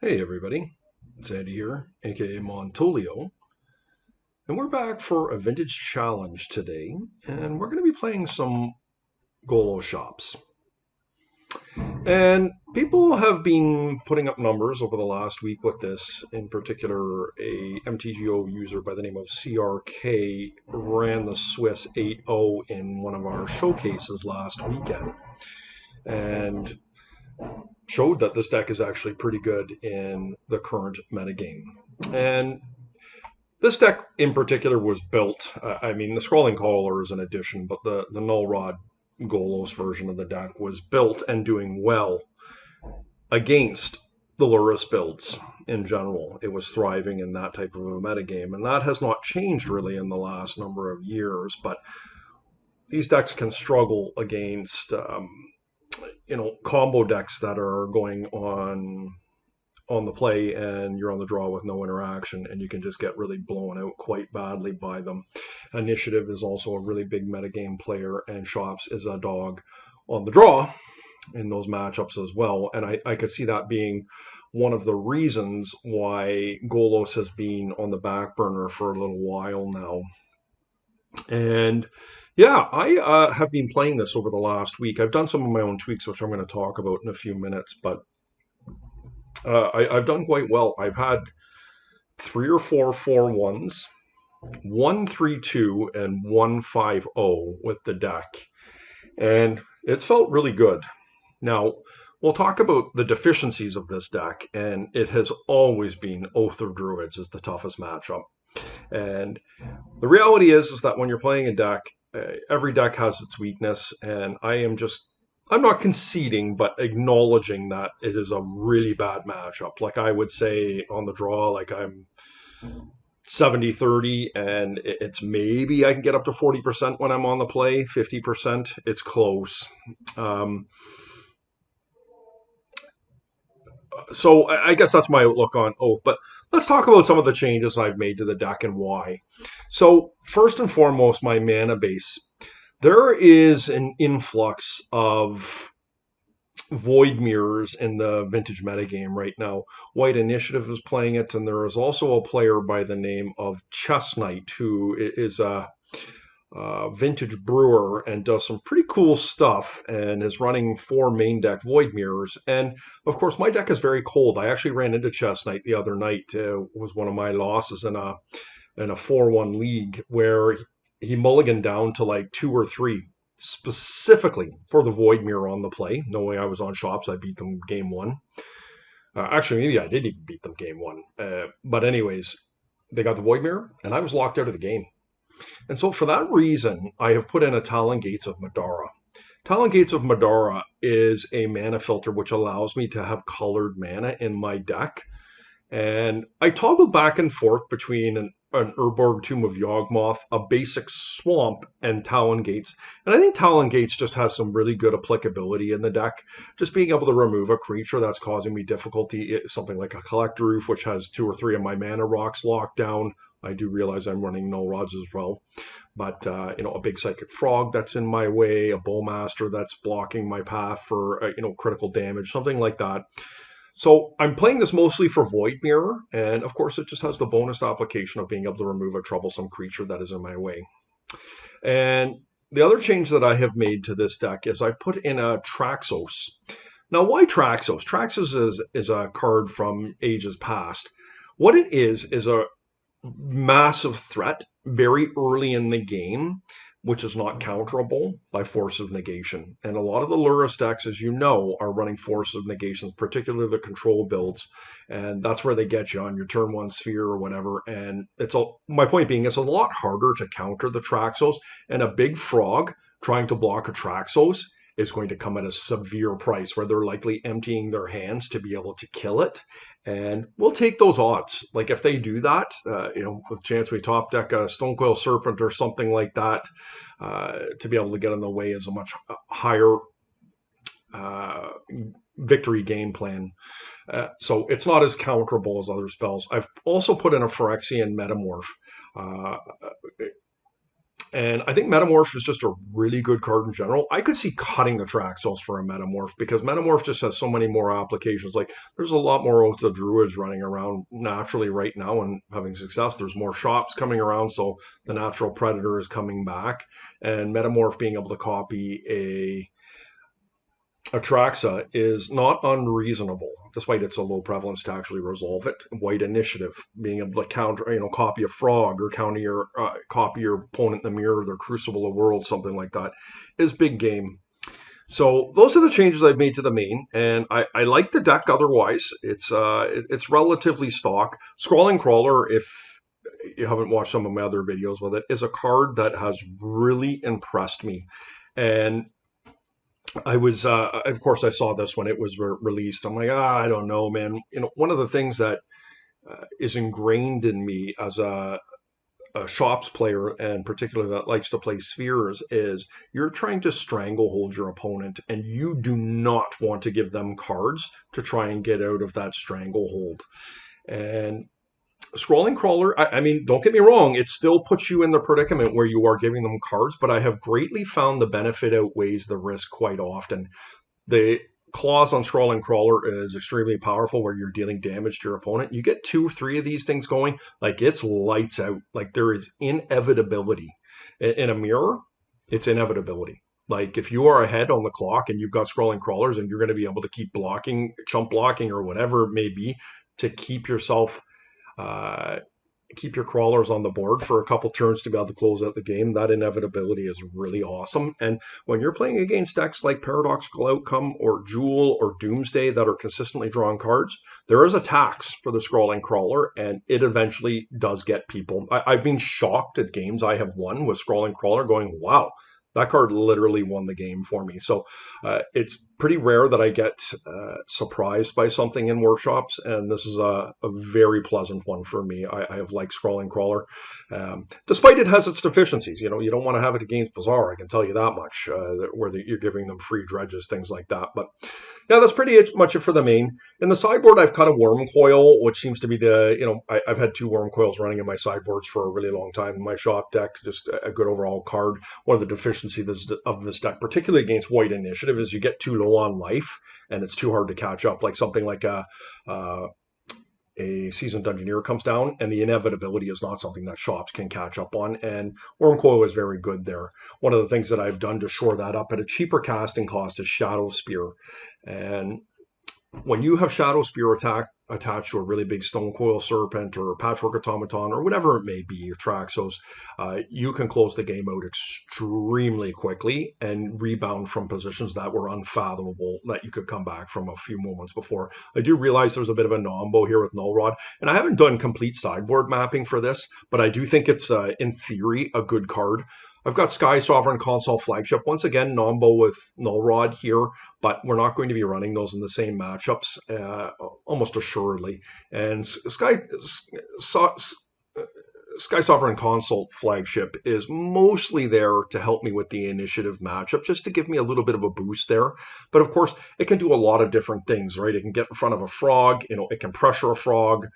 Hey everybody, it's Andy here, aka Montolio, and we're back for a vintage challenge today, and we're going to be playing some Golo shops. And people have been putting up numbers over the last week with this. In particular, a MTGO user by the name of CRK ran the Swiss 8-0 in one of our showcases last weekend, and showed that this deck is actually pretty good in the current metagame. And this deck in particular was built, the Scrawling Caller is an addition, but the Null Rod Golos version of the deck was built and doing well against the Lurrus builds in general. It was thriving in that type of a metagame, and that has not changed really in the last number of years, but these decks can struggle against, combo decks that are going on the play and you're on the draw with no interaction, and you can just get really blown out quite badly by them. Initiative is also a really big metagame player, and Shops is a dog on the draw in those matchups as well. And I could see that being one of the reasons why Golos has been on the back burner for a little while now. And yeah, I have been playing this over the last week. I've done some of my own tweaks, which I'm going to talk about in a few minutes, but I've done quite well. I've had 3 or 4 4-1s, 1-3-2, and 1-5-0 with the deck. And it's felt really good. Now, we'll talk about the deficiencies of this deck, and it has always been Oath of Druids is the toughest matchup. And the reality is that when you're playing a deck, every deck has its weakness, and I'm not conceding, but acknowledging that it is a really bad matchup. Like I would say on the draw, like I'm 70-30, and it's maybe I can get up to 40% when I'm on the play, 50%. It's close. So I guess that's my outlook on Oath. But let's talk about some of the changes I've made to the deck and why. So first and foremost, my mana base. There is an influx of void mirrors in the vintage metagame right now. White Initiative is playing it, and there is also a player by the name of Chestnut who is a vintage brewer and does some pretty cool stuff and is running 4 main deck void mirrors. And of course, my deck is very cold. I actually ran into Chestnut the other night. Was one of my losses in a 4-1 league where he mulliganed down to like 2 or 3 specifically for the void mirror on the play. Knowing I was on Shops, I beat them game 1. Actually, maybe I did even beat them game 1. But anyways, they got the void mirror, and I was locked out of the game. And so for that reason, I have put in a Talon Gates of Madara. Talon Gates of Madara is a mana filter which allows me to have colored mana in my deck. And I toggled back and forth between an Urborg Tomb of Yawgmoth, a basic Swamp, and Talon Gates. And I think Talon Gates just has some really good applicability in the deck. Just being able to remove a creature that's causing me difficulty, something like a Collector Roof, which has 2 or 3 of my mana rocks locked down. I do realize I'm running Null Rods as well. But, a big Psychic Frog that's in my way, a Bowmaster that's blocking my path for, critical damage, something like that. So I'm playing this mostly for Void Mirror, and of course it just has the bonus application of being able to remove a troublesome creature that is in my way. And the other change that I have made to this deck is I've put in a Traxos. Now, why Traxos? Traxos is a card from ages past. What it is a massive threat very early in the game, which is not counterable by Force of Negation. And a lot of the Lurrus decks, as you know, are running Force of Negations, particularly the control builds. And that's where they get you on your turn 1 sphere or whatever. And my point being, it's a lot harder to counter the Traxos. And a big frog trying to block a Traxos is going to come at a severe price where they're likely emptying their hands to be able to kill it. And we'll take those odds. Like if they do that, with chance we top deck a Stonecoil Serpent or something like that, to be able to get in the way is a much higher victory game plan. So it's not as counterable as other spells. I've also put in a Phyrexian Metamorph. And I think Metamorph is just a really good card in general. I could see cutting the Traxos for a Metamorph because Metamorph just has so many more applications. Like there's a lot more Oath of Druids running around naturally right now and having success. There's more shops coming around, so the natural predator is coming back. And Metamorph being able to copy Atraxa is not unreasonable, despite its a low prevalence to actually resolve it. White Initiative, being able to counter, copy a frog or counter your copy your opponent in the mirror, their Crucible of Worlds, something like that, is big game. So those are the changes I've made to the main, and I like the deck otherwise. It's relatively stock. Scrawling Crawler, if you haven't watched some of my other videos with it, is a card that has really impressed me. And I was, of course, I saw this when it was released. I'm like, I don't know, man. One of the things that is ingrained in me as a shops player, and particularly that likes to play spheres, is you're trying to stranglehold your opponent, and you do not want to give them cards to try and get out of that stranglehold. And Scrolling Crawler, I mean, don't get me wrong, it still puts you in the predicament where you are giving them cards, but I have greatly found the benefit outweighs the risk quite often. The clause on Scrolling Crawler is extremely powerful where you're dealing damage to your opponent. You get 2 or 3 of these things going, like it's lights out. Like there is inevitability. In a mirror, it's inevitability. Like if you are ahead on the clock and you've got Scrolling Crawlers and you're going to be able to keep blocking, chump blocking, or whatever it may be to keep yourself uh, keep your crawlers on the board for a couple turns to be able to close out the game. That inevitability is really awesome. And when you're playing against decks like Paradoxical Outcome or Jewel or Doomsday that are consistently drawing cards, there is a tax for the Scrolling Crawler, and it eventually does get people. I've been shocked at games I have won with Scrolling Crawler going, wow, that card literally won the game for me. So it's pretty rare that I get surprised by something in workshops, and this is a very pleasant one for me. I have liked Scrolling Crawler, despite it has its deficiencies. You don't want to have it against Bazaar, I can tell you that much, where you're giving them free dredges, things like that. But yeah, that's pretty much it for the main. In the sideboard, I've cut a Worm Coil, which seems to be I've had 2 Worm Coils running in my sideboards for a really long time. In my shop deck, just a good overall card. One of the deficiencies of this deck, particularly against White Initiative, is you get too low on life, and it's too hard to catch up. Like something like a Seasoned Dungeoneer comes down, and the inevitability is not something that shops can catch up on, and Worm Coil is very good there. One of the things that I've done to shore that up at a cheaper casting cost is Shadow Spear. And when you have Shadow Spear attached to a really big Stone Coil Serpent or Patchwork Automaton or whatever it may be, your Traxos, you can close the game out extremely quickly and rebound from positions that were unfathomable that you could come back from a few moments before. I do realize there's a bit of a nombo here with Null Rod, and I haven't done complete sideboard mapping for this, but I do think it's, in theory, a good card. I've got Sky Sovereign Console Flagship. Once again, Nombo with Null Rod here, but we're not going to be running those in the same matchups, almost assuredly. And Sky Sovereign Console Flagship is mostly there to help me with the initiative matchup, just to give me a little bit of a boost there. But of course, it can do a lot of different things, right? It can get in front of a frog, it can pressure a frog.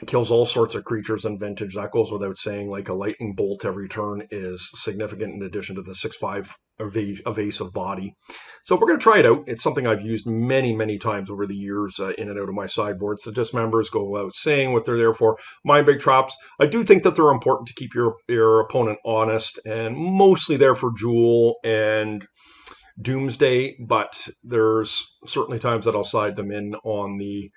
It kills all sorts of creatures in Vintage. That goes without saying. Like a lightning bolt every turn is significant in addition to the 6/5 evasive body. So we're going to try it out. It's something I've used many, many times over the years in and out of my sideboards. The dismembers go without saying what they're there for. Mind Big Traps, I do think that they're important to keep your opponent honest, and mostly there for Jewel and Doomsday, but there's certainly times that I'll side them in on the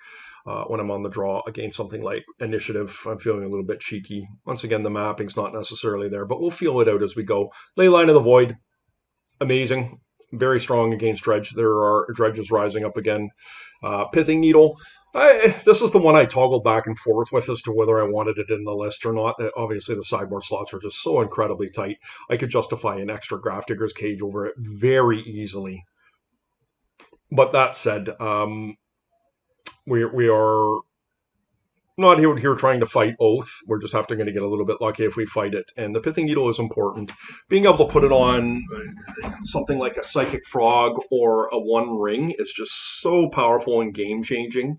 when I'm on the draw against something like Initiative. I'm feeling a little bit cheeky. Once again, the mapping's not necessarily there, but we'll feel it out as we go. Leyline of the Void, amazing. Very strong against Dredge. There are Dredges rising up again. Pithing Needle, this is the one I toggled back and forth with as to whether I wanted it in the list or not. Obviously, the sideboard slots are just so incredibly tight. I could justify an extra Grafdigger's Cage over it very easily. But that said, we are not here trying to fight Oath. We're just going to get a little bit lucky if we fight it. And the Pithing Needle is important. Being able to put it on something like a Psychic Frog or a One Ring is just so powerful and game-changing.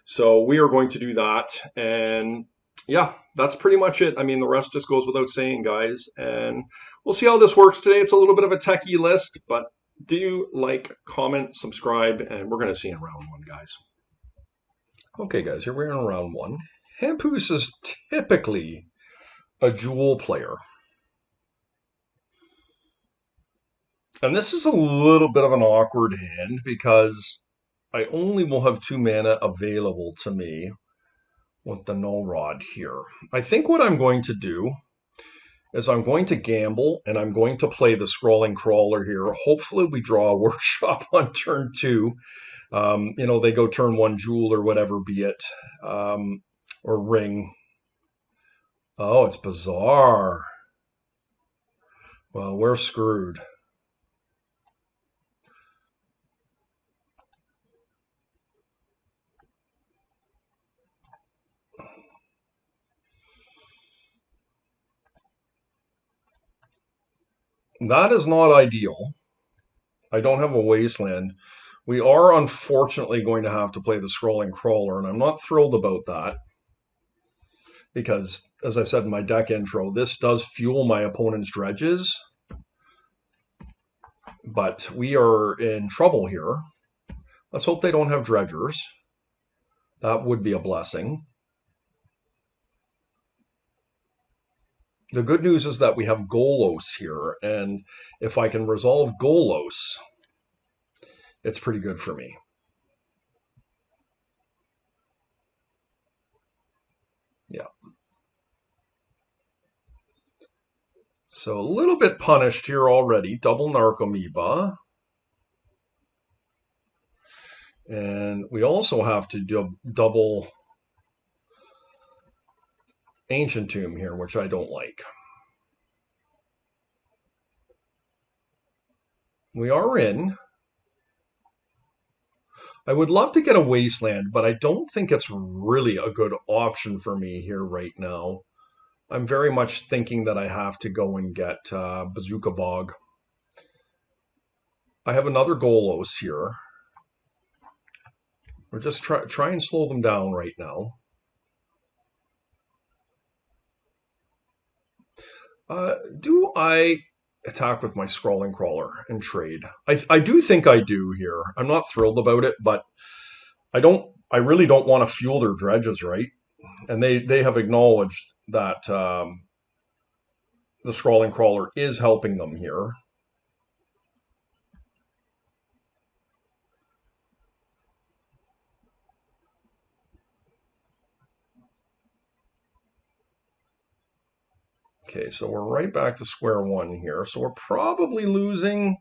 So we are going to do that. And yeah, that's pretty much it. I mean, the rest just goes without saying, guys. And we'll see how this works today. It's a little bit of a techie list, but do like, comment, subscribe, and we're going to see you in round one, guys. Okay, guys, here we're in round one. Hampus is typically a jewel player. And this is a little bit of an awkward hand because I only will have 2 mana available to me with the null rod here. I think what I'm going to do is I'm going to gamble and I'm going to play the scrolling crawler here. Hopefully we draw a workshop on turn 2. They go turn 1 jewel or whatever be it, or ring. Oh, it's bizarre. Well, we're screwed. That is not ideal. I don't have a wasteland. We are unfortunately going to have to play the scrolling crawler, and I'm not thrilled about that because, as I said in my deck intro, this does fuel my opponent's dredges, but we are in trouble here. Let's hope they don't have dredgers. That would be a blessing. The good news is that we have Golos here, and if I can resolve Golos, it's pretty good for me. Yeah. So a little bit punished here already. Double Narcomoeba. And we also have to do double Ancient Tomb here, which I don't like. We are in. I would love to get a Wasteland, but I don't think it's really a good option for me here right now. I'm very much thinking that I have to go and get Bazooka Bog. I have another Golos here. We're just try and slow them down right now. Do I attack with my scrolling crawler and trade? I do think I do here. I'm not thrilled about it, but I really don't want to fuel their dredges, right? And they have acknowledged that the scrolling crawler is helping them here. Okay, so we're right back to square one here. So we're probably losing.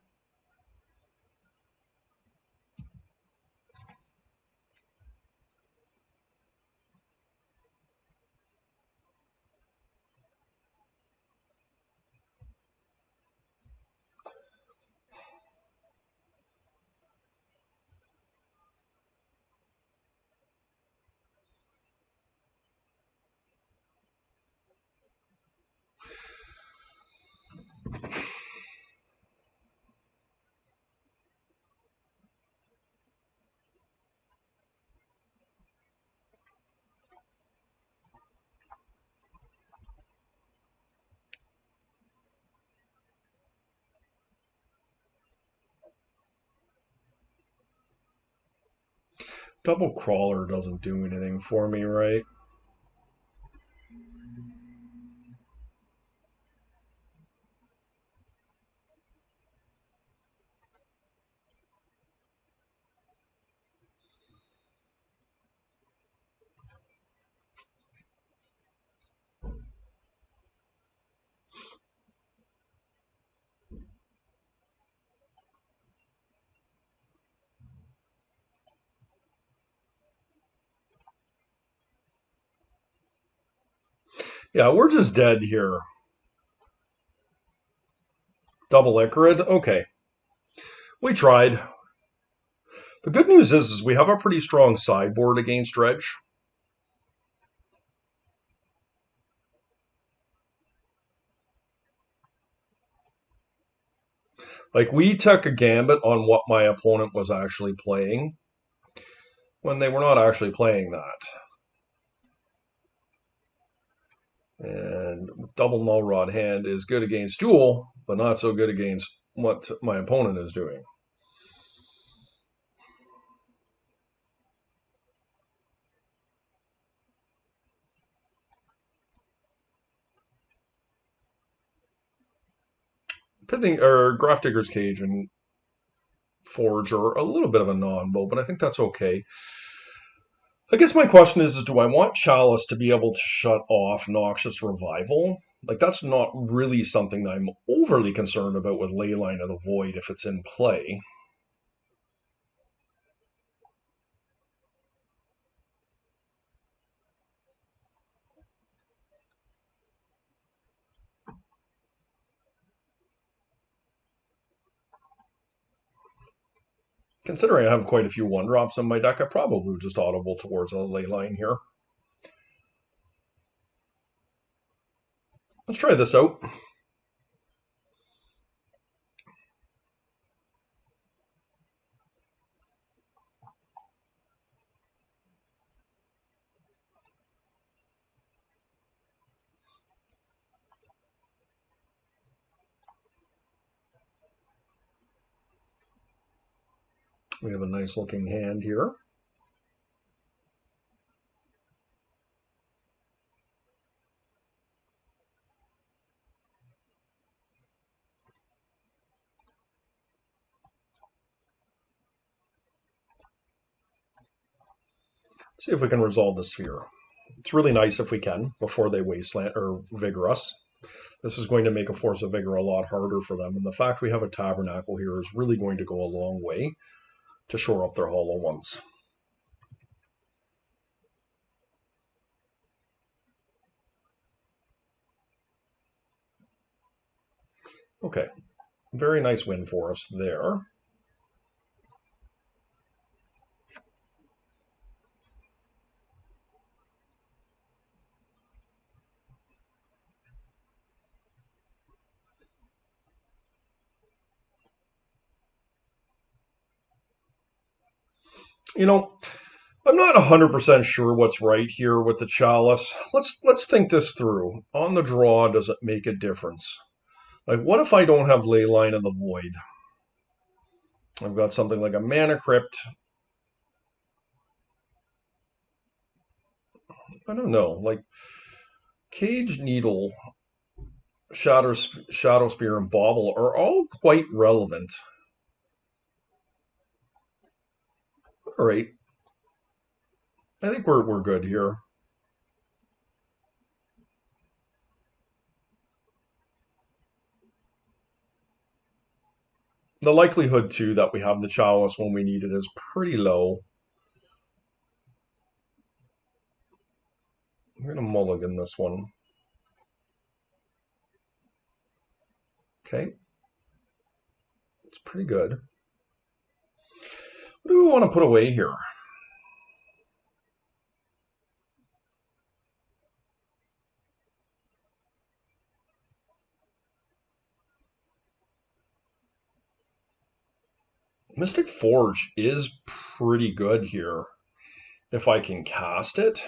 Double crawler doesn't do anything for me, right? Yeah, we're just dead here. Double Icarid? Okay. We tried. The good news is we have a pretty strong sideboard against Dredge. Like, we took a gambit on what my opponent was actually playing when they were not actually playing that. And double null rod hand is good against Jewel, but not so good against what my opponent is doing. Pithing or Grafdigger's Cage and Forge are a little bit of a non-bow, but I think that's okay. I guess my question is do I want Chalice to be able to shut off Noxious Revival? Like, that's not really something that I'm overly concerned about with Leyline of the Void if it's in play. Considering I have quite a few 1-drops in my deck, I probably would just audible towards a Leyline here. Let's try this out. We have a nice looking hand here. Let's see if we can resolve the sphere. It's really nice if we can before they wasteland or vigor us. This is going to make a Force of Vigor a lot harder for them, and the fact we have a Tabernacle here is really going to go a long way to shore up their hollow ones. Okay, very nice win for us there. You know, I'm not 100% sure what's right here with the Chalice. Let's think this through. On the draw, does it make a difference? Like, what if I don't have Leyline of the Void? I've got something like a Mana Crypt. I don't know, like Cage Needle, Shadow Spear, and Bauble are all quite relevant. All right, I think we're good here. The likelihood, too, that we have the Chalice when we need it is pretty low. I'm going to mulligan this one. Okay. It's pretty good. What do we want to put away here? Mystic Forge is pretty good here if I can cast it.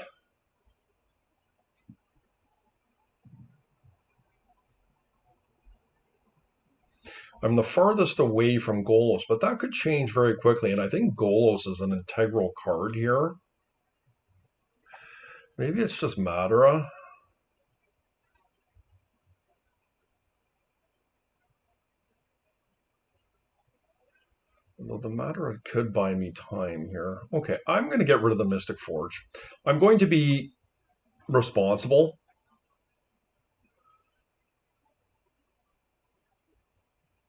I'm the farthest away from Golos, but that could change very quickly, and I think Golos is an integral card here. Maybe it's just Madara. Well, the Madara could buy me time here. Okay, I'm going to get rid of the Mystic Forge. I'm going to be responsible.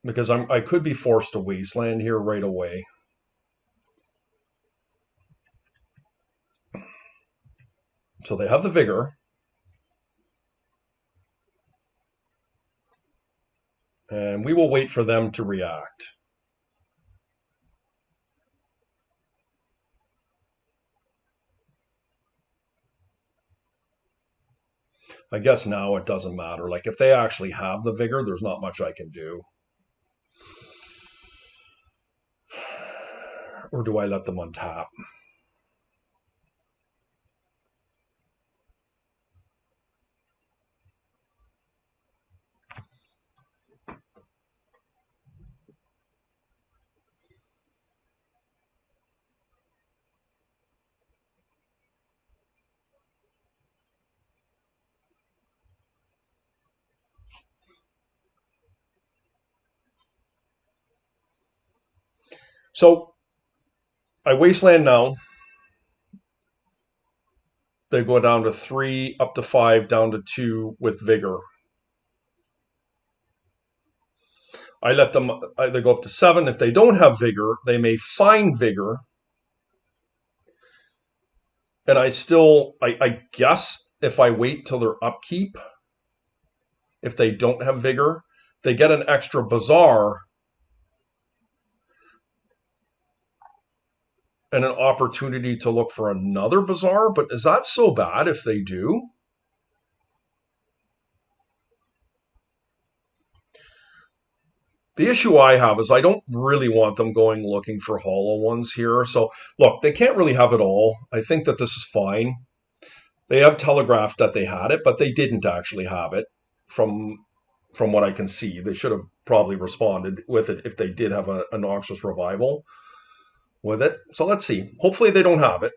Because I could be forced to wasteland here right away. So they have the vigor. And we will wait for them to react. I guess now it doesn't matter. Like, if they actually have the vigor, there's not much I can do. Or do I let them untap? So I wasteland now. They go down to 3, up to 5, down to 2 with vigor. I let them either go up to 7. If they don't have vigor, they may find vigor. And I guess if I wait till their upkeep, if they don't have vigor, they get an extra bazaar and an opportunity to look for another bazaar. But is that so bad if they do? The issue I have is I don't really want them going looking for hollow ones here. So, look, they can't really have it all. I think that this is fine. They have telegraphed that they had it, but they didn't actually have it from from what I can see. They should have probably responded with it if they did have a Noxious Revival with it. So let's see. Hopefully they don't have it.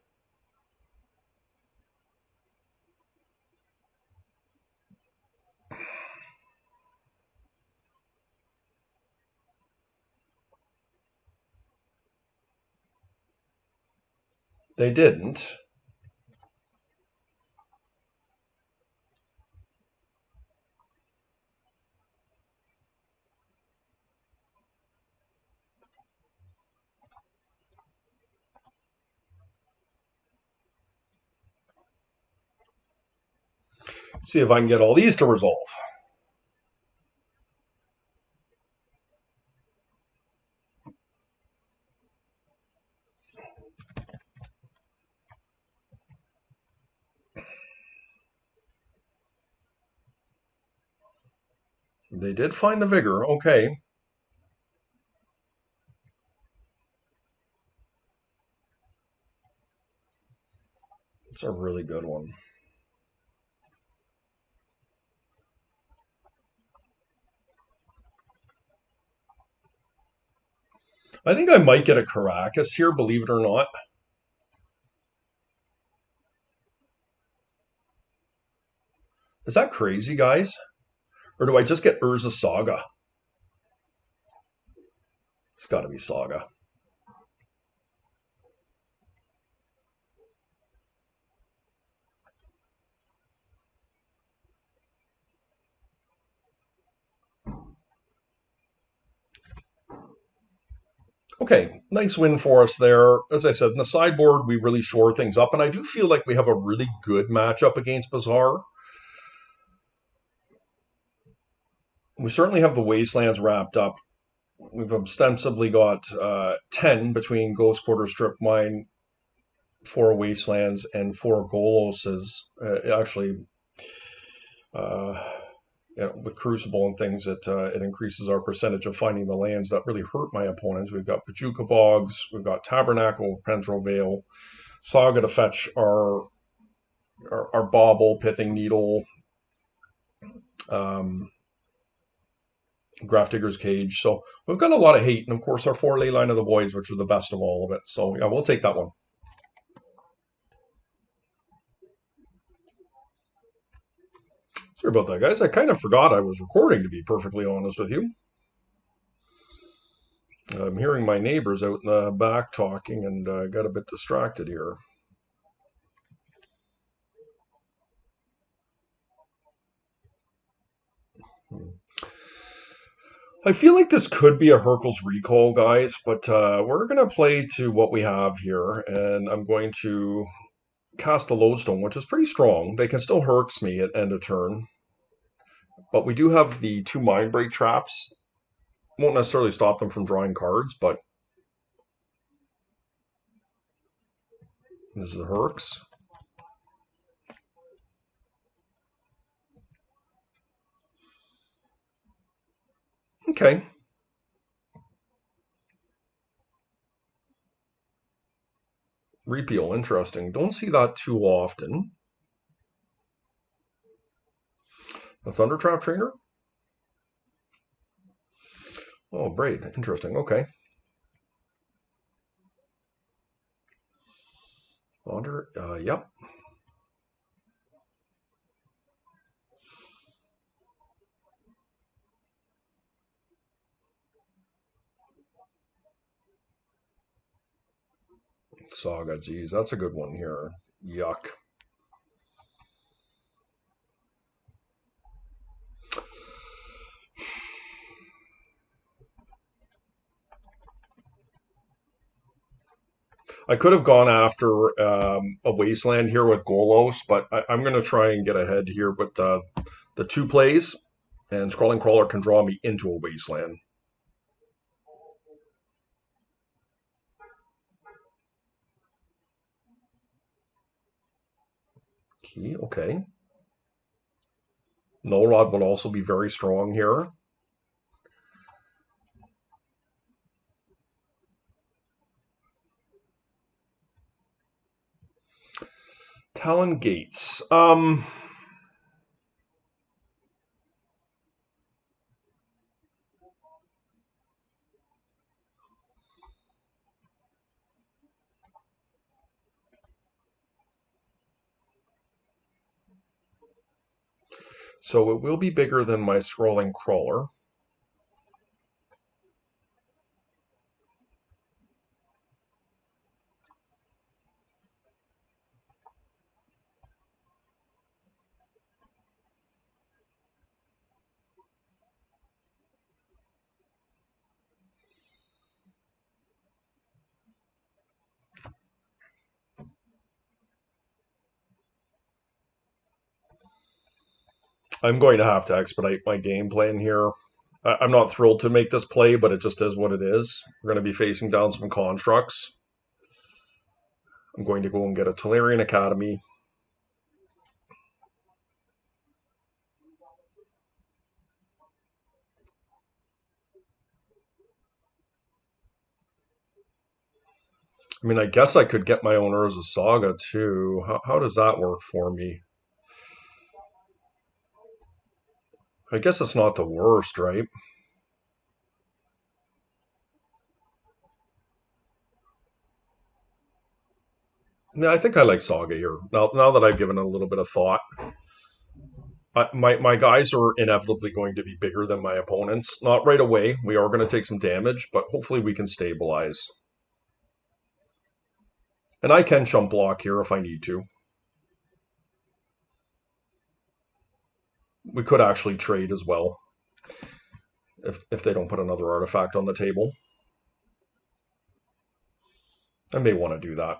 They didn't. See if I can get all these to resolve. They did find the vigor. Okay. It's a really good one. I think I might get a Caracas here, believe it or not. Is that crazy, guys? Or do I just get Urza Saga? It's got to be Saga. Okay, nice win for us there. As I said, in the sideboard, we really shore things up, and I do feel like we have a really good matchup against Bazaar. We certainly have the Wastelands wrapped up. We've ostensibly got 10 between Ghost Quarter, Strip Mine, 4 Wastelands, and 4 Goloses. Actually, uh, with Crucible and things, it increases our percentage of finding the lands that really hurt my opponents. We've got Pachuca Bogs, we've got Tabernacle, Pentro Vale, Saga to fetch our Bauble, Pithing Needle, um, Grafdigger's Cage. So we've got a lot of hate, and of course our 4 Leyline of the Voids, which are the best of all of it. So yeah, we'll take that one. Sorry about that, guys. I kind of forgot I was recording, to be perfectly honest with you. I'm hearing my neighbors out in the back talking and got a bit distracted here. I feel like this could be a Hercules recall, guys, but we're going to play to what we have here, and I'm going to cast the Lodestone, which is pretty strong. They can still Herx me at end of turn, but we do have the 2 Mindbreak traps. Won't necessarily stop them from drawing cards, but this is a Herx. Okay. Repeal, interesting. Don't see that too often. A Thunder Trap Trainer? Oh, Braid. Interesting. Okay. Wander, yep. Saga, geez, that's a good one here. Yuck. I could have gone after a Wasteland here with Golos, but I'm going to try and get ahead here with the two plays, and Scrolling Crawler can draw me into a Wasteland. Key, okay. No Rod would also be very strong here. Talon Gates. So it will be bigger than my Scrolling Crawler. I'm going to have to expedite my game plan here. I'm not thrilled to make this play, but it just is what it is. We're going to be facing down some constructs. I'm going to go and get a Tolarian Academy. I mean, I guess I could get my own Urza Saga too. How does that work for me? I guess it's not the worst, right? Yeah, I think I like Saga here. Now that I've given it a little bit of thought, my guys are inevitably going to be bigger than my opponents. Not right away. We are going to take some damage, but hopefully we can stabilize. And I can chump block here if I need to. We could actually trade as well if they don't put another artifact on the table. I may want to do that.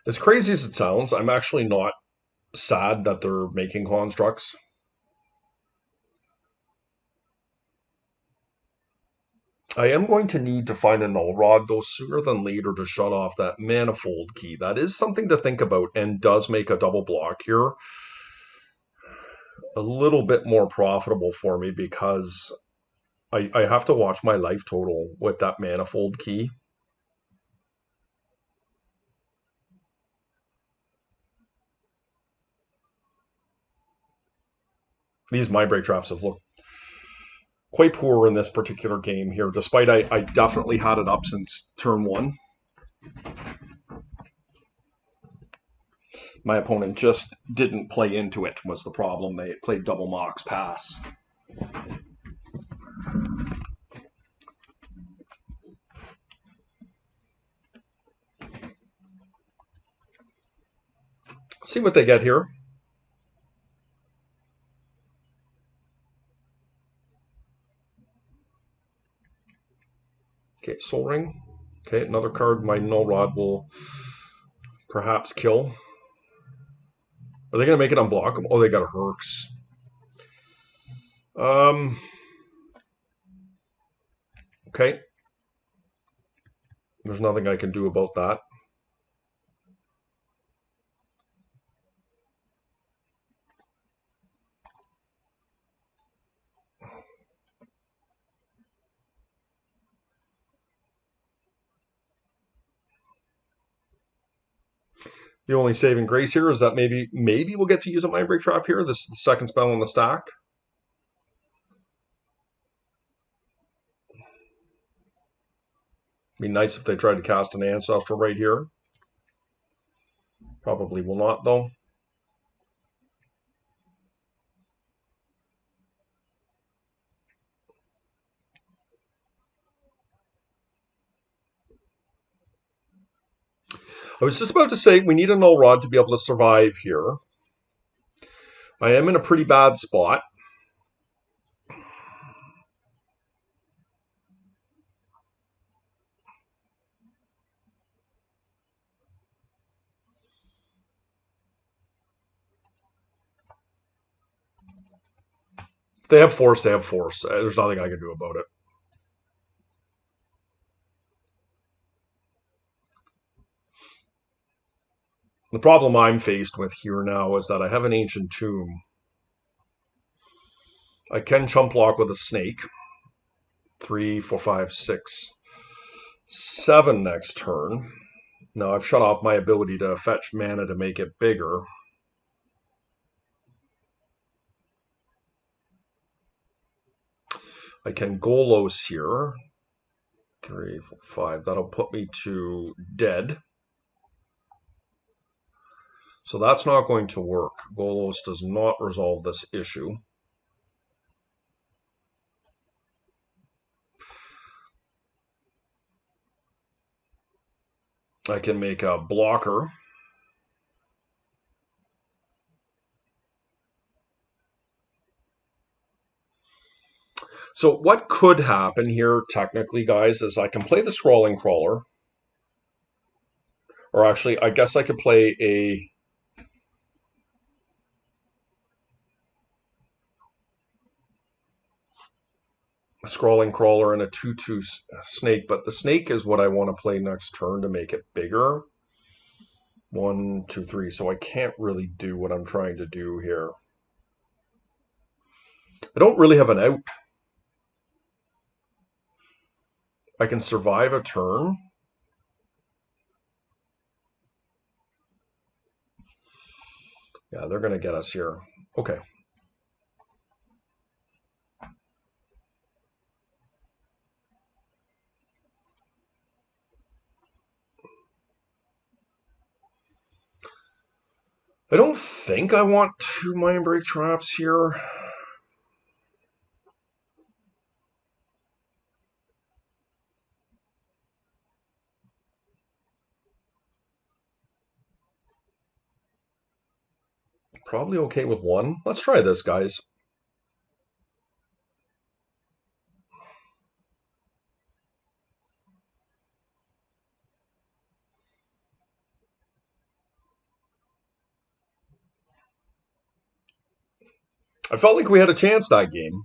As crazy as it sounds, I'm actually not sad that they're making constructs. I am going to need to find a null rod though sooner than later to shut off that manifold key. That is something to think about and does make a double block here a little bit more profitable for me because I have to watch my life total with that manifold key. These mind break traps have looked quite poor in this particular game here, despite I definitely had it up since turn one. My opponent just didn't play into it was the problem. They played double Mox pass. See what they get here. Okay, Soul Ring. Okay, another card my null rod will perhaps kill. Are they going to make it unblockable? Oh, they got a Herx. Okay. There's nothing I can do about that. The only saving grace here is that maybe we'll get to use a Mind Break Trap here. This is the second spell on the stack. Be nice if they tried to cast an Ancestral right here. Probably will not, though. I was just about to say we need a null rod to be able to survive here. I am in a pretty bad spot. If they have force, they have force. There's nothing I can do about it. The problem I'm faced with here now is that I have an ancient tomb. I can chump block with a snake. 3, 4, 5, 6, 7 next turn. Now I've shut off my ability to fetch mana to make it bigger. I can Golos here. 3, 4, 5. That'll put me to dead. So that's not going to work. Golos does not resolve this issue. I can make a blocker. So what could happen here, technically, guys, is I can play the Scrawling Crawler. Or actually, I guess I could play a Scrawling Crawler and a 2/2 snake, but the snake is what I want to play next turn to make it bigger. 1, 2, 3. So I can't really do what I'm trying to do here. I don't really have an out. I can survive a turn. Yeah, they're going to get us here. Okay. I don't think I want 2 Mind Break traps here. Probably okay with 1. Let's try this, guys. I felt like we had a chance that game.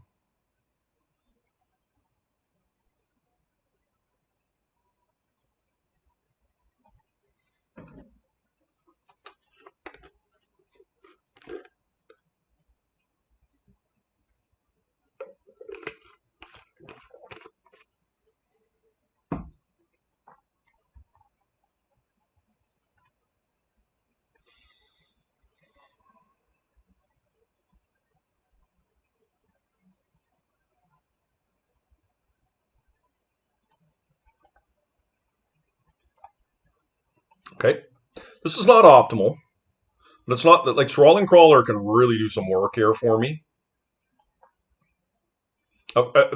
Okay. This is not optimal, but it's not that like Scrawling Crawler can really do some work here for me.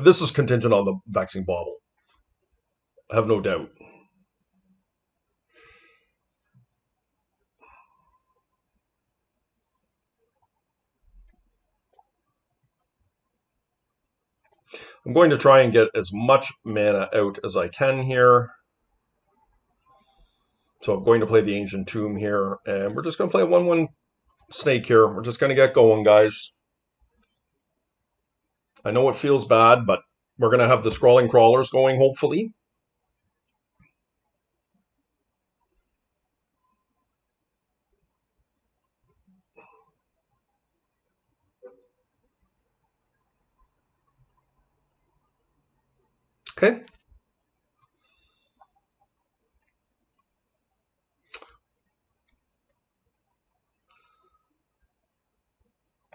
This is contingent on the Vexing Bauble. I have no doubt. I'm going to try and get as much mana out as I can here. So I'm going to play the Ancient Tomb here, and we're just going to play a 1/1 snake here. We're just going to get going, guys. I know it feels bad, but we're going to have the Scrawling Crawlers going, hopefully. Okay.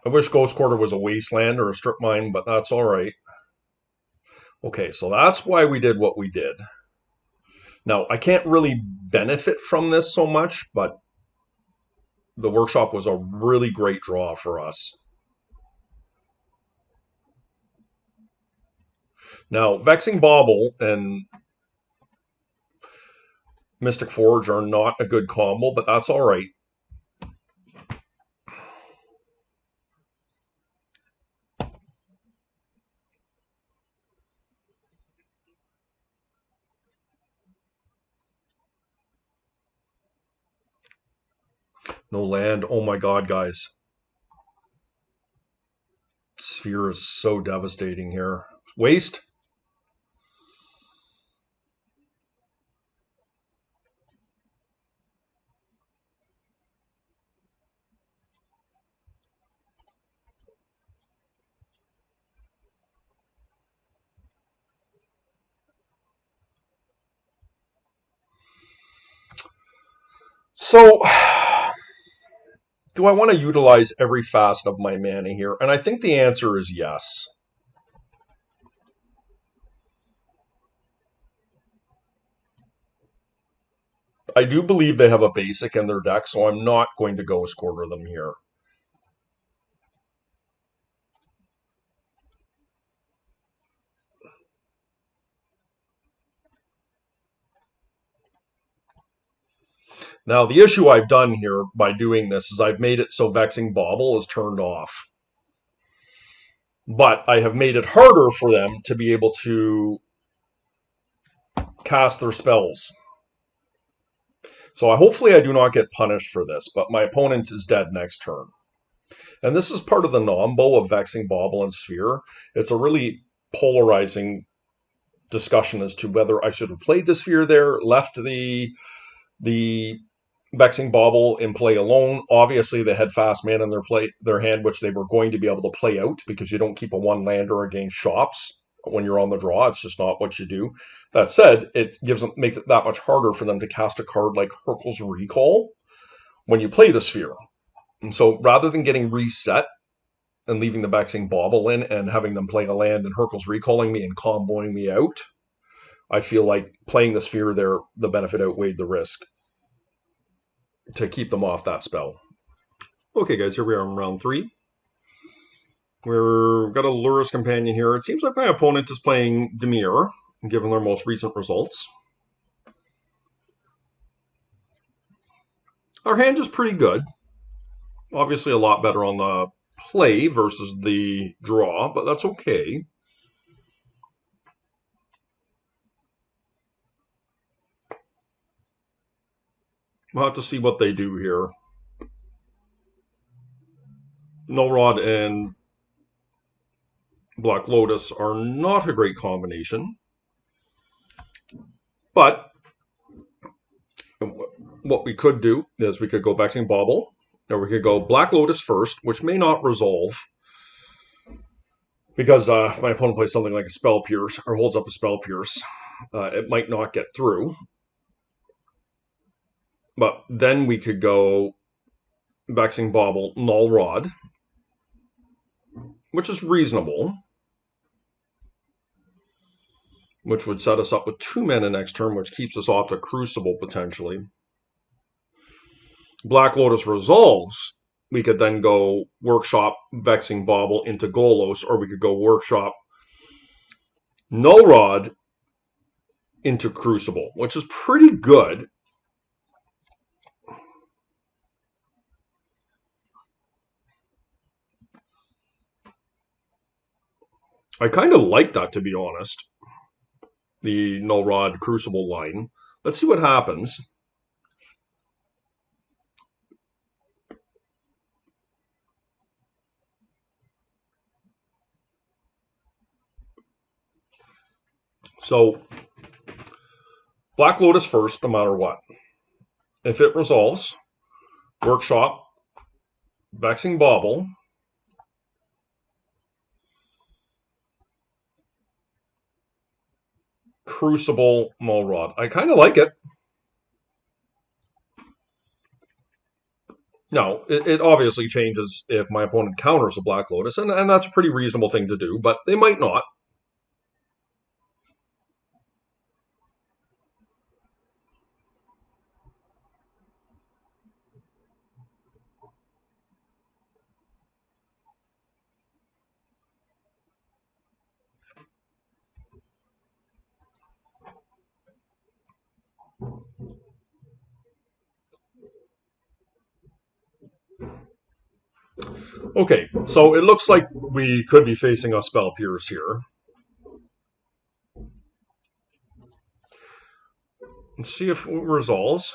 I wish Ghost Quarter was a wasteland or a strip mine, but that's all right. Okay, so that's why we did what we did. Now, I can't really benefit from this so much, but the workshop was a really great draw for us. Now, Vexing Bauble and Mystic Forge are not a good combo, but that's all right. No land. Oh my god, guys. Sphere is so devastating here. Waste. So, do I want to utilize every facet of my mana here? And I think the answer is yes. I do believe they have a basic in their deck, so I'm not going to Ghost Quarter them here. Now, the issue I've done here by doing this is I've made it so Vexing Bauble is turned off. But I have made it harder for them to be able to cast their spells. So hopefully I do not get punished for this, but my opponent is dead next turn. And this is part of the nombo of Vexing Bauble and Sphere. It's a really polarizing discussion as to whether I should have played the Sphere there, left the Vexing Bauble in play alone. Obviously, they had fast mana in their hand, which they were going to be able to play out because you don't keep a one-lander against shops when you're on the draw. It's just not what you do. That said, makes it that much harder for them to cast a card like Hurkyl's Recall when you play the Sphere. And so rather than getting reset and leaving the Vexing Bauble in and having them play a land and Hurkyl's Recalling me and comboing me out, I feel like playing the Sphere there, the benefit outweighed the risk to keep them off that spell. Okay, guys, here we are in round 3. We've got a Lurrus Companion here. It seems like my opponent is playing Dimir, given their most recent results. Our hand is pretty good. Obviously a lot better on the play versus the draw, but that's okay. We'll have to see what they do here. Null Rod and Black Lotus are not a great combination. But what we could do is we could go Vexing Bauble, or we could go Black Lotus first, which may not resolve because my opponent plays something like a Spell Pierce or holds up a Spell Pierce. It might not get through. But then we could go Vexing Bauble, Null Rod, which is reasonable, which would set us up with 2 mana next turn, which keeps us off the Crucible potentially. Black Lotus resolves. We could then go Workshop Vexing Bauble into Golos, or we could go Workshop Null Rod into Crucible, which is pretty good. I kind of like that, to be honest. The Null Rod Crucible line. Let's see what happens. So, Black Lotus first, no matter what. If it resolves, Workshop, Vexing Bauble, Crucible, Null Rod. I kind of like it. Now, it obviously changes if my opponent counters a Black Lotus, and that's a pretty reasonable thing to do, but they might not. Okay, so it looks like we could be facing a Spell Pierce here. Let's see if it resolves.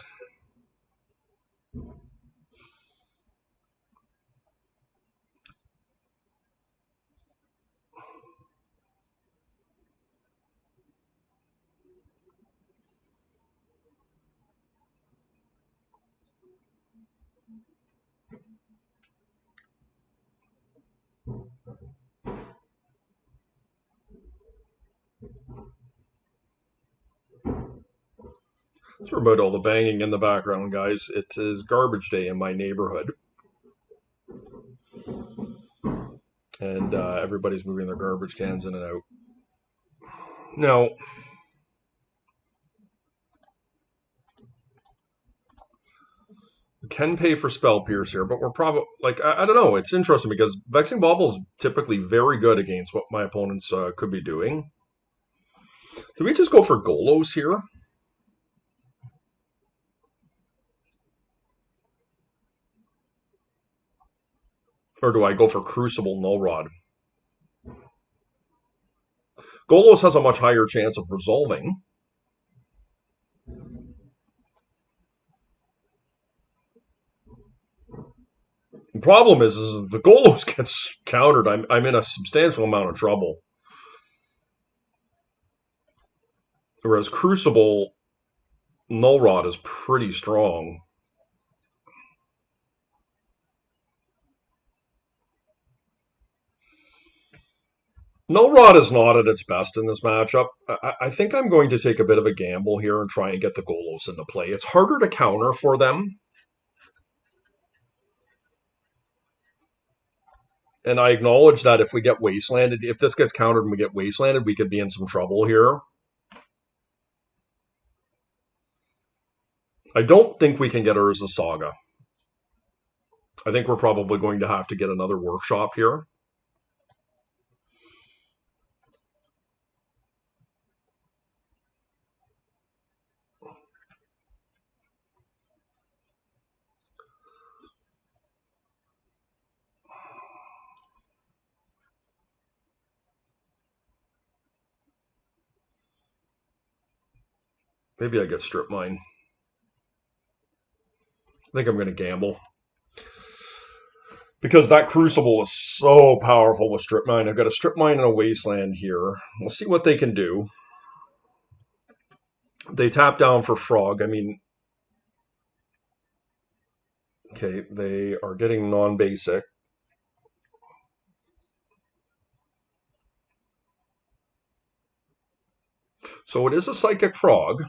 Sorry about all the banging in the background, guys. It is garbage day in my neighborhood. And everybody's moving their garbage cans in and out. Now, we can pay for Spell Pierce here, but we're probably, like, I don't know. It's interesting because Vexing Bauble is typically very good against what my opponents could be doing. Do we just go for Golos here? Or do I go for Crucible Null Rod? Golos has a much higher chance of resolving. The problem is if the Golos gets countered, I'm in a substantial amount of trouble. Whereas Crucible Null Rod is pretty strong. Null Rod is not at its best in this matchup. I think I'm going to take a bit of a gamble here and try and get the Golos into play. It's harder to counter for them. And I acknowledge that if we get Wastelanded, if this gets countered and we get Wastelanded, we could be in some trouble here. I don't think we can get Urza Saga. I think we're probably going to have to get another workshop here. Maybe I get Strip Mine. I think I'm going to gamble. Because that Crucible is so powerful with Strip Mine. I've got a Strip Mine and a Wasteland here. We'll see what they can do. They tap down for Frog. I mean, okay, they are getting non-basic. So it is a Psychic Frog.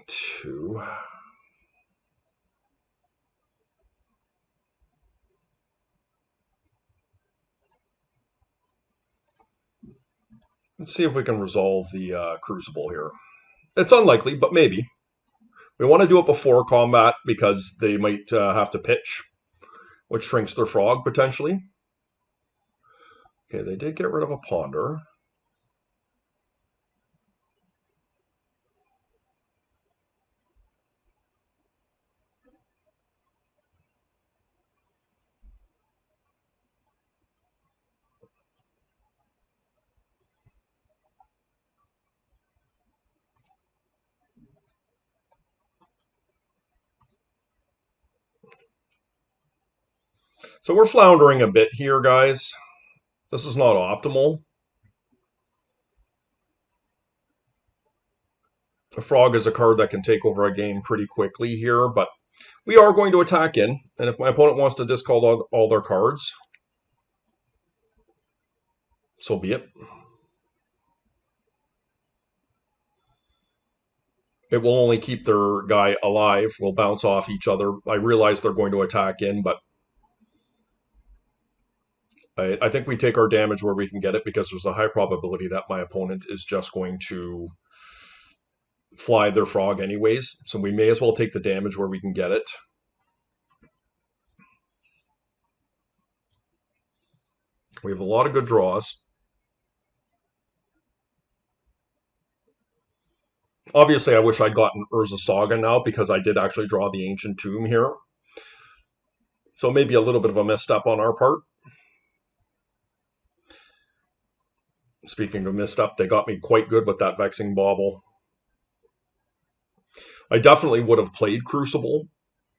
Two. Let's see if we can resolve the Crucible here. It's unlikely, but maybe. We want to do it before combat because they might have to pitch, which shrinks their Frog potentially. Okay, they did get rid of a Ponder. So we're floundering a bit here, guys. This is not optimal. A Frog is a card that can take over a game pretty quickly here, but we are going to attack in. And if my opponent wants to discard all their cards, so be it. It will only keep their guy alive. We'll bounce off each other. I realize they're going to attack in, but I think we take our damage where we can get it because there's a high probability that my opponent is just going to fly their Frog anyways. So we may as well take the damage where we can get it. We have a lot of good draws. Obviously, I wish I'd gotten Urza Saga now because I did actually draw the Ancient Tomb here. So maybe a little bit of a misstep on our part. Speaking of misstep, they got me quite good with that Vexing Bauble. I definitely would have played Crucible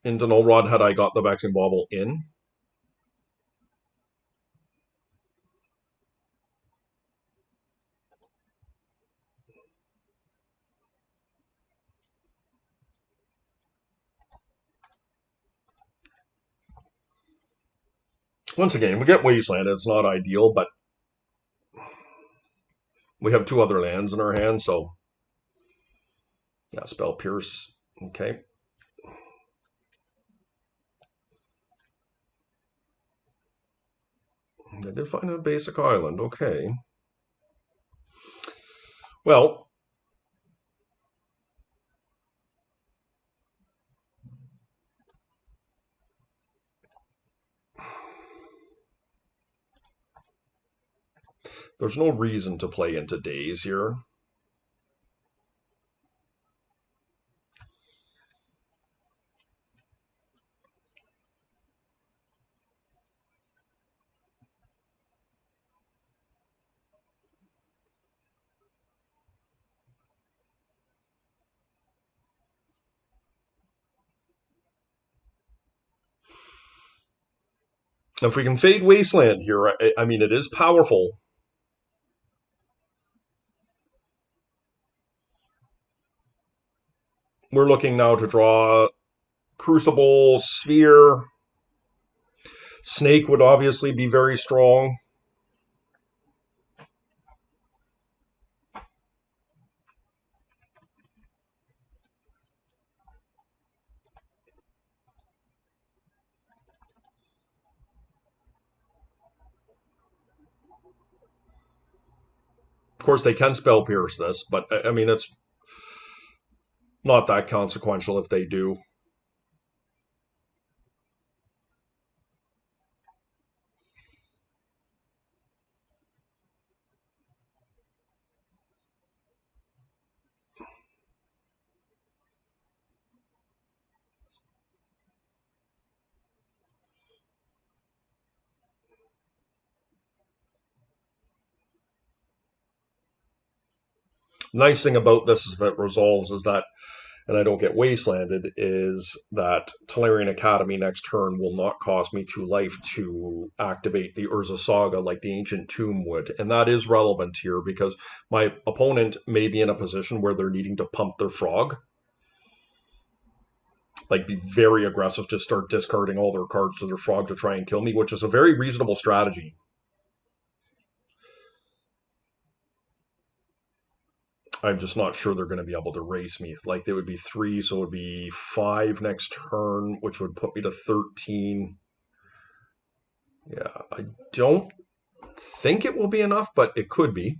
into No Rod had I got the Vexing Bauble in. Once again, we get Wasteland. It's not ideal, but we have two other lands in our hand, so yeah, Spell Pierce. Okay. They did find a basic island. Okay. Well, there's no reason to play into Daze here. If we can fade Wasteland here, I mean, it is powerful. We're looking now to draw Crucible, Sphere. Snake would obviously be very strong. Of course, they can Spell Pierce this, but I mean, it's not that consequential if they do. Nice thing about this, if it resolves, is that, and I don't get Wastelanded, is that Tolarian Academy next turn will not cost me 2 life to activate the Urza Saga like the Ancient Tomb would. And that is relevant here because my opponent may be in a position where they're needing to pump their frog. Like, be very aggressive, just start discarding all their cards to their frog to try and kill me, which is a very reasonable strategy. I'm just not sure they're going to be able to race me. Like, they would be 3, so it would be 5 next turn, which would put me to 13. Yeah, I don't think it will be enough, but it could be.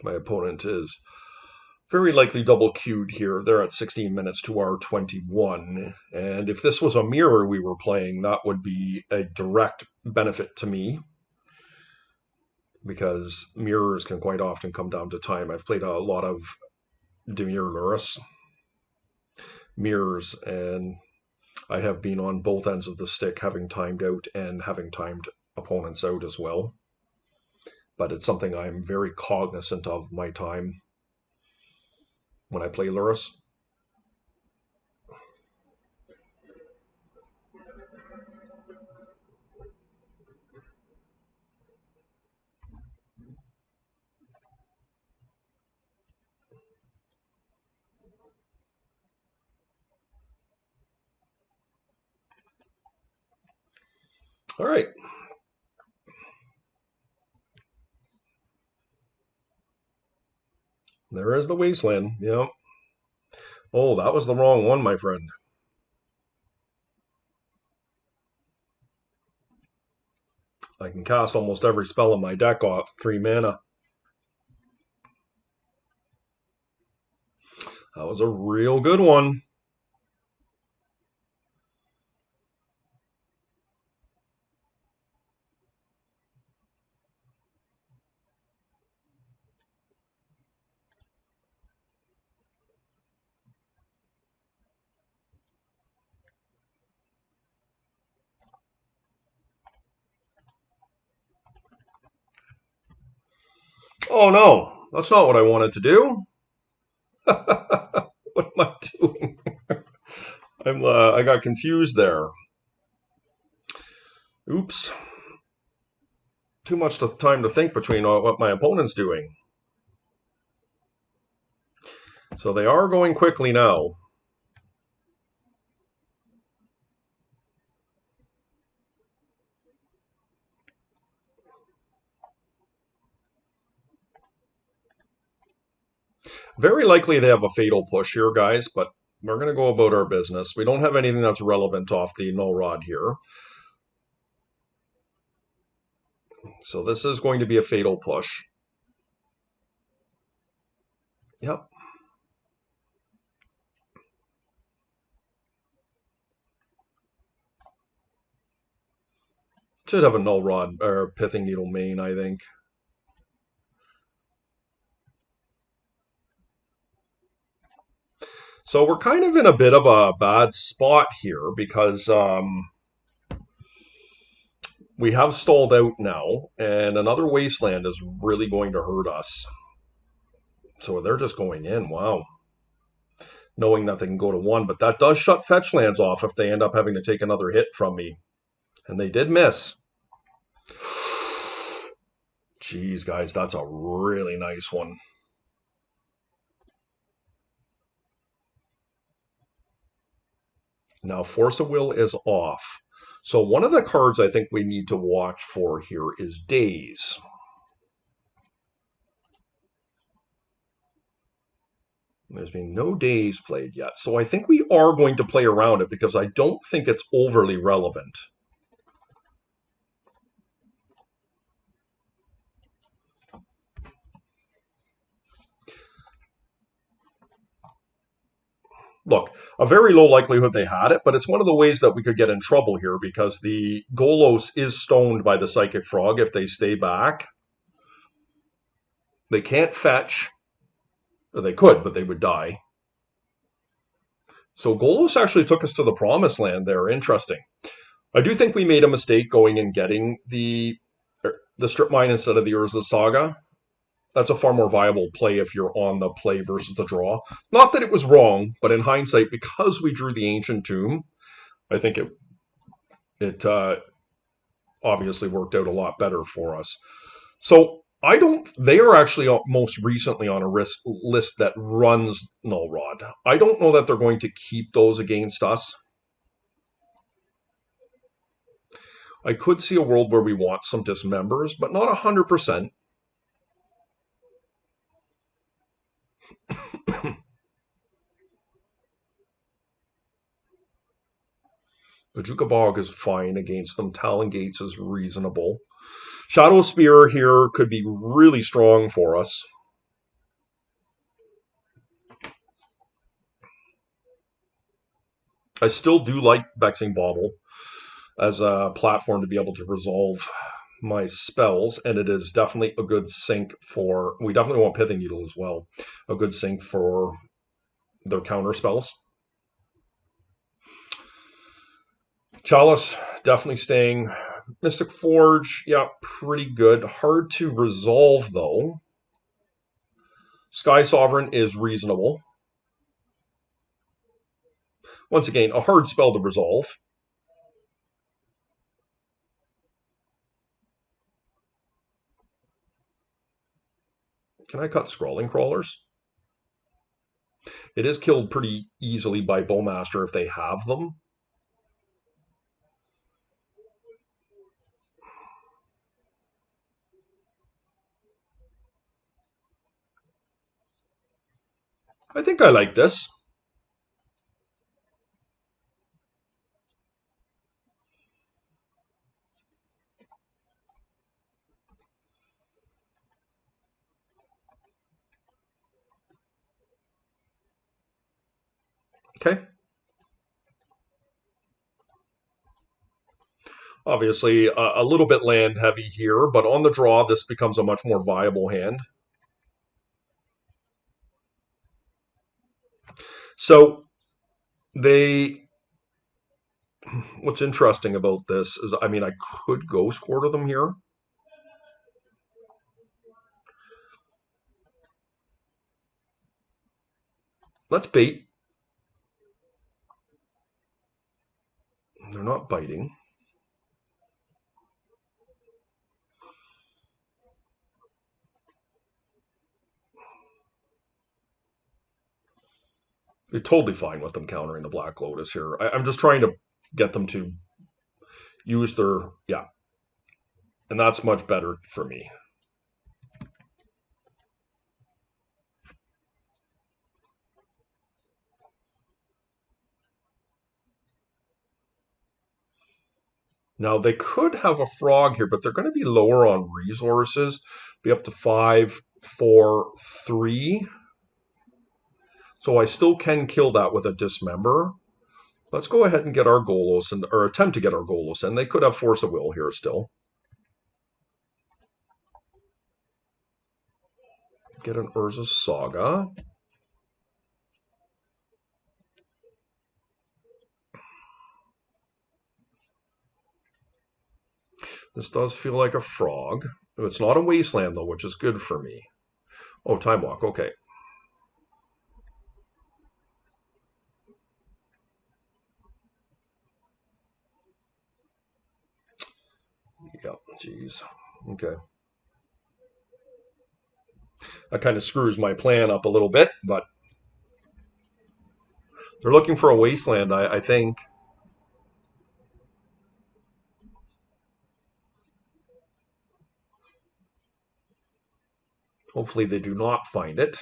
My opponent is very likely double queued here. They're at 16 minutes to our 21. And if this was a mirror we were playing, that would be a direct benefit to me because mirrors can quite often come down to time. I've played a lot of Demir Luris mirrors, and I have been on both ends of the stick, having timed out and having timed opponents out as well. But it's something I'm very cognizant of my time when I play Luris. All right. There is the Wasteland. Yeah. Oh, that was the wrong one, my friend. I can cast almost every spell in my deck off 3 mana. That was a real good one. Oh no, that's not what I wanted to do. What am I doing? I got confused there. Oops. Too much time to think between what my opponent's doing. So they are going quickly now. Very likely they have a fatal push here, guys, but we're going to go about our business. We don't have anything that's relevant off the null rod here. So this is going to be a fatal push. Yep. Should have a null rod or pithing needle main, I think. So we're kind of in a bit of a bad spot here because we have stalled out now, and another wasteland is really going to hurt us. So they're just going in. Wow. Knowing that they can go to 1, but that does shut fetch lands off if they end up having to take another hit from me. And they did miss. Jeez, guys, that's a really nice one. Now, Force of Will is off. So one of the cards I think we need to watch for here is Daze. There's been no Daze played yet. So I think we are going to play around it because I don't think it's overly relevant. Look, a very low likelihood they had it, but it's one of the ways that we could get in trouble here because the Golos is stoned by the Psychic Frog if they stay back. They can't fetch. Or they could, but they would die. So Golos actually took us to the promised land there. Interesting. I do think we made a mistake going and getting the strip mine instead of the Urza Saga. That's a far more viable play if you're on the play versus the draw. Not that it was wrong, but in hindsight, because we drew the Ancient Tomb, I think it obviously worked out a lot better for us. So I don't. They are actually most recently on a list that runs Null Rod. I don't know that they're going to keep those against us. I could see a world where we want some dismembers, but not 100%. Bajuka Bog is fine against them. Talon Gates is reasonable. Shadow Spear here could be really strong for us. I still do like Vexing Bauble as a platform to be able to resolve my spells, and it is definitely a good sync for... We definitely want Pithing Needle as well. A good sync for their counter spells. Chalice, definitely staying. Mystic Forge, yeah, pretty good. Hard to resolve, though. Sky Sovereign is reasonable. Once again, a hard spell to resolve. Can I cut Scrawling Crawlers? It is killed pretty easily by Bowmaster if they have them. I think I like this. Okay. Obviously, a little bit land heavy here, but on the draw, this becomes a much more viable hand. So what's interesting about this is, I mean, I could ghost quarter them here. Let's bait. They're not biting. You're totally fine with them countering the Black Lotus here. I'm just trying to get them to use their, yeah. And that's much better for me. Now, they could have a frog here, but they're going to be lower on resources. Be up to 5, 4, 3. So I still can kill that with a dismember. Let's go ahead and get our Golos, or attempt to get our Golos, and they could have Force of Will here still. Get an Urza's Saga. This does feel like a frog. It's not a wasteland, though, which is good for me. Oh, Time Walk, okay. Yep, geez. Okay. That kind of screws my plan up a little bit, but they're looking for a wasteland, I think. Hopefully they do not find it.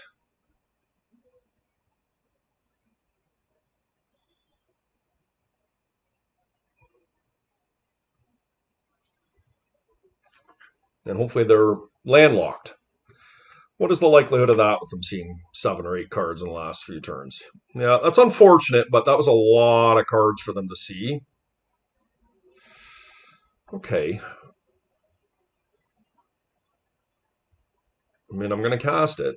And hopefully they're landlocked. What is the likelihood of that with them seeing 7 or 8 cards in the last few turns? Yeah, that's unfortunate, but that was a lot of cards for them to see. Okay. I mean, I'm going to cast it.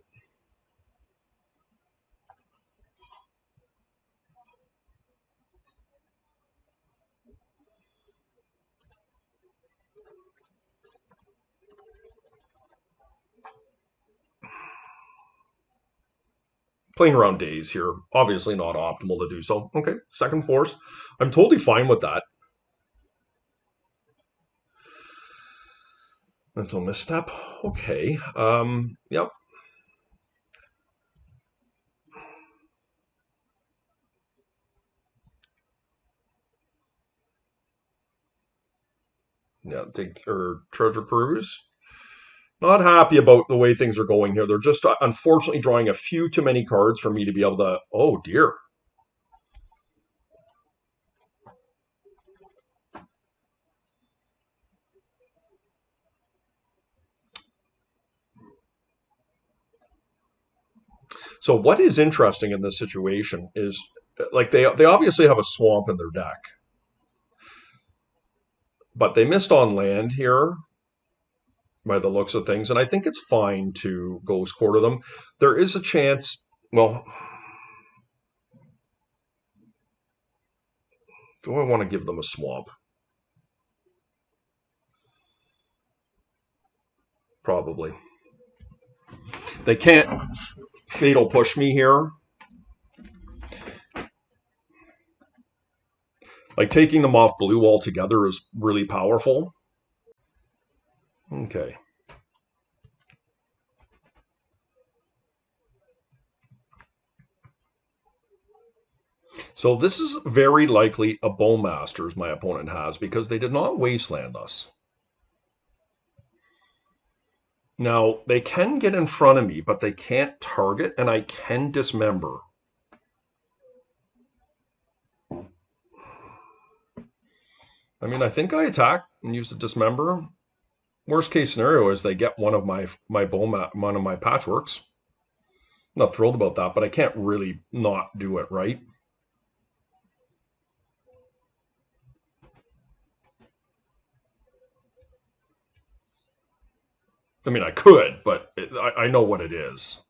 Playing around days here. Obviously not optimal to do so. Okay, second force. I'm totally fine with that. Mental misstep. Okay. Yep. Yeah, Treasure Cruise. Not happy about the way things are going here. They're just unfortunately drawing a few too many cards for me to be able to. Oh dear. So what is interesting in this situation is, like, they obviously have a swamp in their deck, but they missed on land here by the looks of things, and I think it's fine to ghost quarter them. There is a chance. Well, do I want to give them a swamp? Probably. They can't fatal push me here. Like, taking them off blue altogether is really powerful. Okay. So this is very likely a Bowmasters my opponent has, because they did not wasteland us. Now, they can get in front of me, but they can't target, and I can dismember. I mean, I think I attack and use the dismember. Worst case scenario is they get one of my one of my patchworks. Not thrilled about that, but I can't really not do it, right? I mean, I could, but I know what it is.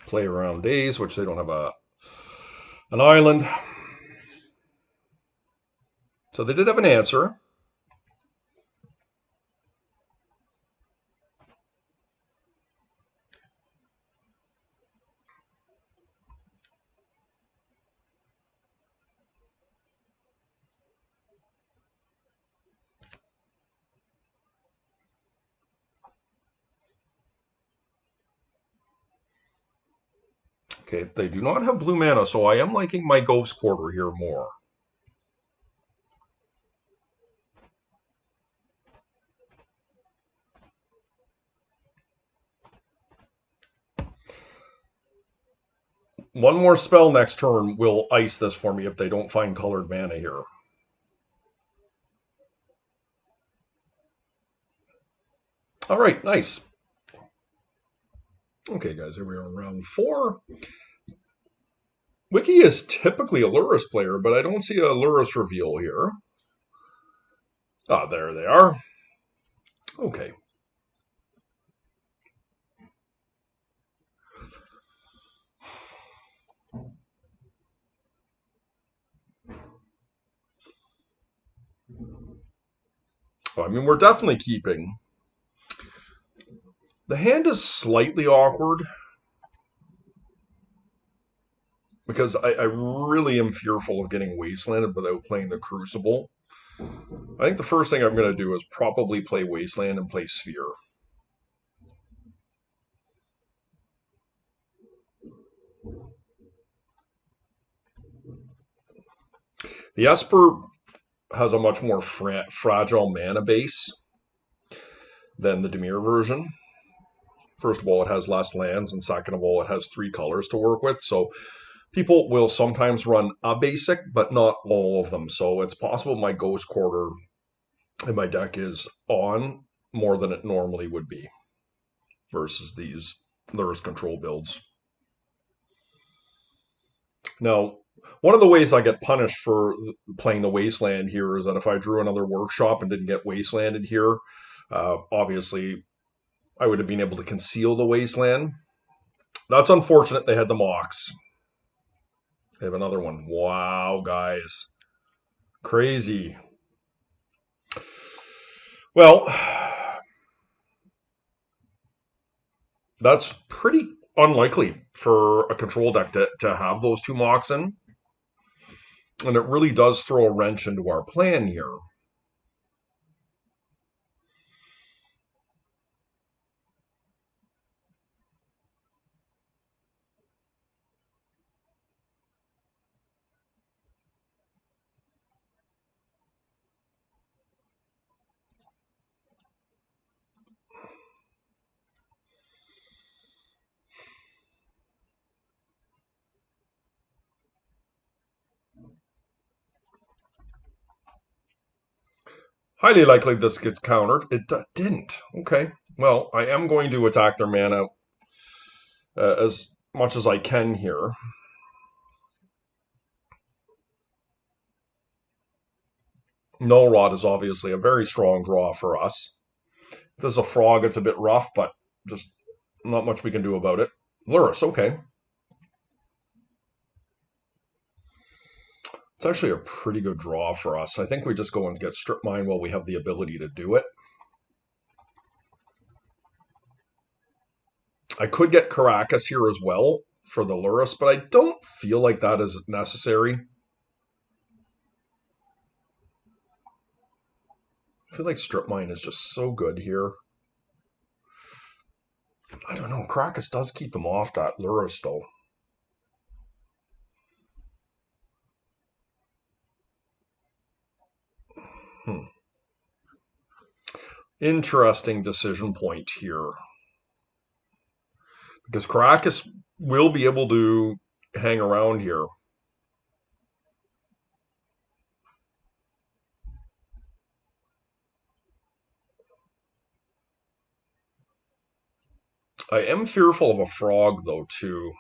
Play around days, which they don't have an island. So they did have an answer. Okay, they do not have blue mana, so I am liking my Ghost Quarter here more. One more spell next turn will ice this for me if they don't find colored mana here. All right, nice. Okay, guys, here we are in round 4. Wiki is typically a Lurrus player, but I don't see a Lurrus reveal here. Ah, there they are. Okay. Well, I mean, we're definitely keeping. The hand is slightly awkward because I really am fearful of getting Wastelanded without playing the Crucible. I think the first thing I'm going to do is probably play Wasteland and play Sphere. The Esper has a much more fragile mana base than the Dimir version. First of all, it has less lands, and second of all, it has 3 colors to work with. So people will sometimes run a basic, but not all of them. So it's possible my Ghost Quarter in my deck is on more than it normally would be versus these Lurrus control builds. Now, one of the ways I get punished for playing the Wasteland here is that if I drew another Workshop and didn't get Wastelanded here, obviously I would have been able to conceal the Wasteland. That's unfortunate they had the Mox. They have another one. Wow, guys. Crazy. Well, that's pretty unlikely for a control deck to have those 2 Mox in. And it really does throw a wrench into our plan here. Highly likely this gets countered. It didn't. Okay. Well, I am going to attack their mana as much as I can here. Null Rod is obviously a very strong draw for us. If there's a Frog, it's a bit rough, but just not much we can do about it. Lurrus, okay. It's actually a pretty good draw for us. I think we just go and get Strip Mine while we have the ability to do it. I could get Caracas here as well for the Lurrus, but I don't feel like that is necessary. I feel like Strip Mine is just so good here. I don't know. Caracas does keep them off that Lurrus, though. Interesting decision point here. Because Caracas will be able to hang around here. I am fearful of a frog, though, too.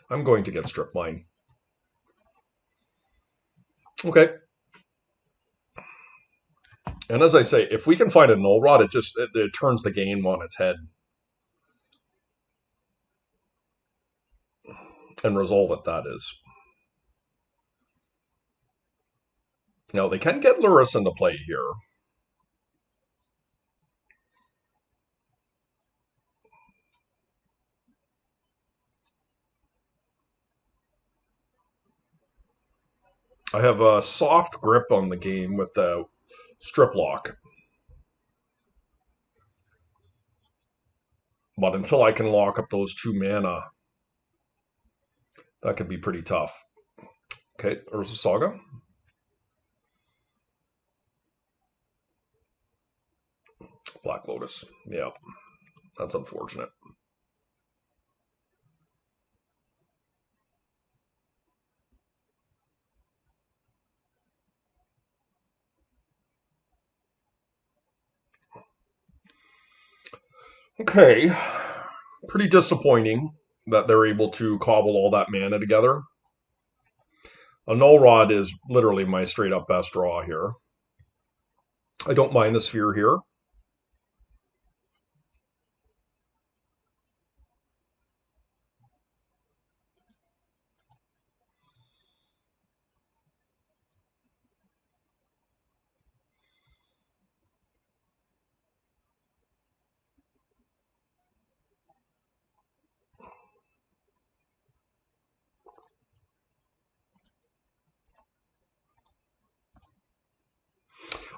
I'm going to get strip mine. Okay. And as I say, if we can find a null rod, it turns the game on its head. And resolve it, that is. Now, they can get Luris into play here. I have a soft grip on the game with the strip lock. But until I can lock up those 2 mana, that could be pretty tough. Okay, Urza Saga. Black Lotus. Yeah, that's unfortunate. Okay, pretty disappointing that they're able to cobble all that mana together. A Null Rod is literally my straight up best draw here. I don't mind the Sphere here.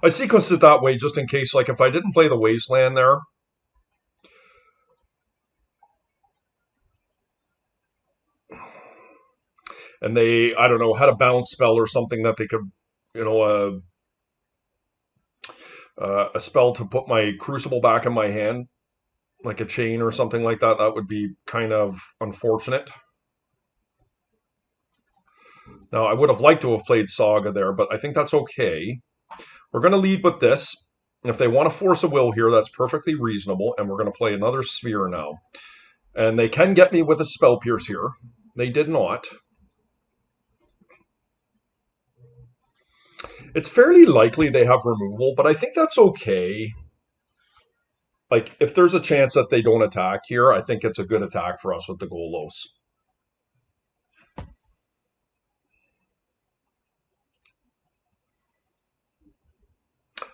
I sequenced it that way just in case, like if I didn't play the Wasteland there, and they, I don't know, had a bounce spell or something that they could, you know, a spell to put my Crucible back in my hand, like a chain or something like that, that would be kind of unfortunate. Now, I would have liked to have played Saga there, but I think that's okay. We're going to lead with this. If they want to force a will here, that's perfectly reasonable, and we're going to play another Sphere now. And they can get me with a Spell Pierce here. They did not. It's fairly likely they have removal, but I think that's okay. Like, if there's a chance that they don't attack here, I think it's a good attack for us with the Golos.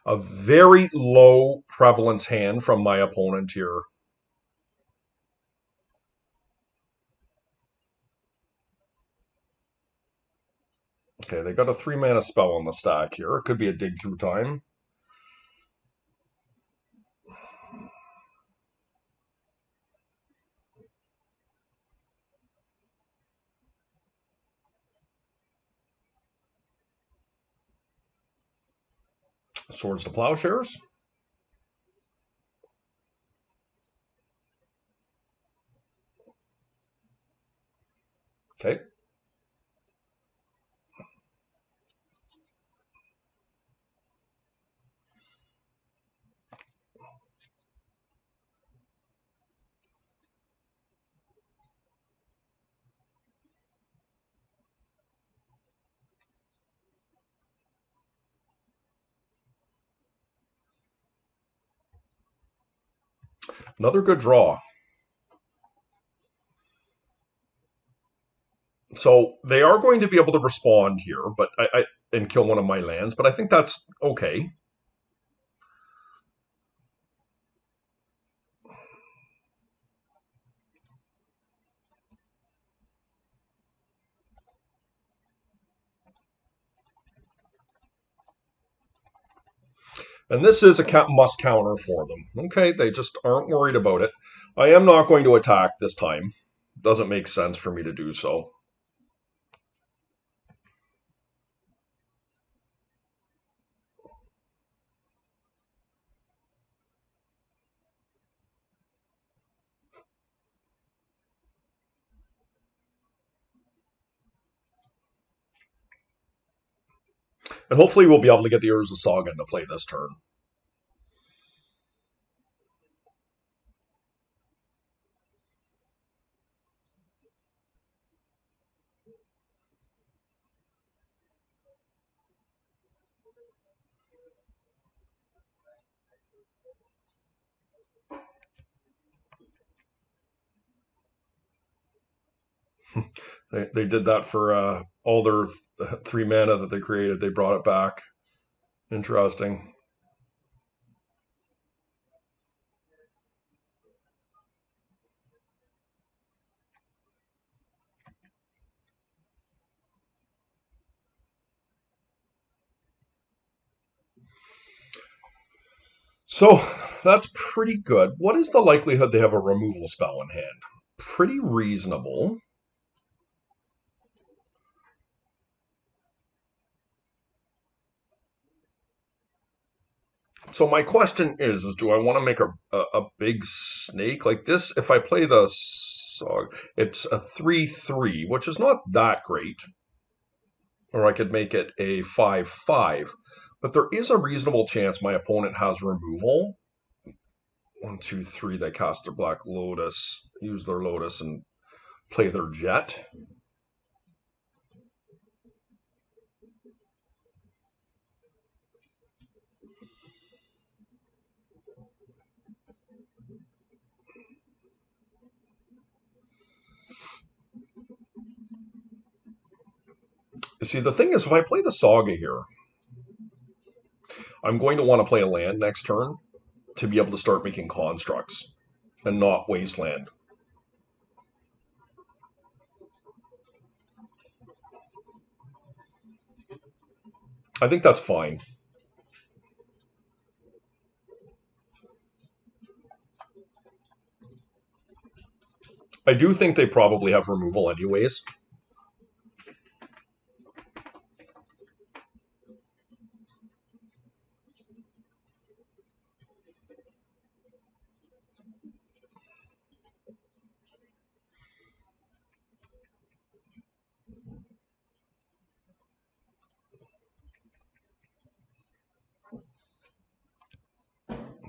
A very low prevalence hand from my opponent here. Okay, they got a 3 mana spell on the stack here. It could be a dig through time. Swords to Plowshares. Okay. Another good draw. So they are going to be able to respond here, but and kill one of my lands, but I think that's okay. And this is a must counter for them. Okay, they just aren't worried about it. I am not going to attack this time. Doesn't make sense for me to do so. And hopefully we'll be able to get the Urza Saga into play this turn. They did that for all their 3 mana that they created. They brought it back. Interesting. So that's pretty good. What is the likelihood they have a removal spell in hand? Pretty reasonable. So my question is do I want to make a big snake like this? If I play the Sog, it's a 3/3, which is not that great. Or I could make it a 5/5. But there is a reasonable chance my opponent has removal. 1, 2, 3, they cast their Black Lotus, use their Lotus, and play their Jet. You see, the thing is, if I play the Saga here, I'm going to want to play a land next turn to be able to start making constructs and not Wasteland. I think that's fine. I do think they probably have removal anyways.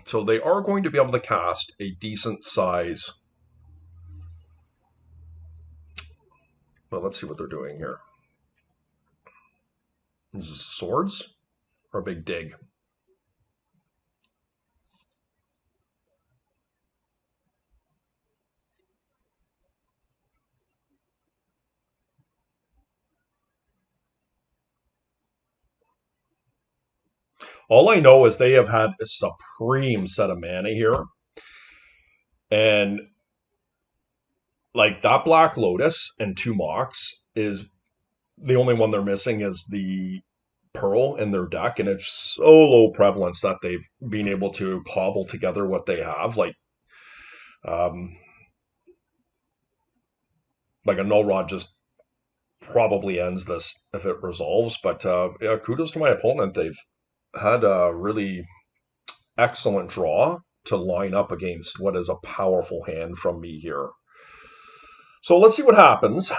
So they are going to be able to cast a decent size. Well, let's see what they're doing here. Is this swords or a big dig? All I know is they have had a supreme set of mana here. And like that Black Lotus and 2 Mox is the only one they're missing is the Pearl in their deck, and it's so low prevalence that they've been able to cobble together what they have. Um, like a Null Rod just probably ends this if it resolves. But yeah, kudos to my opponent. They've had a really excellent draw to line up against what is a powerful hand from me here. So let's see what happens.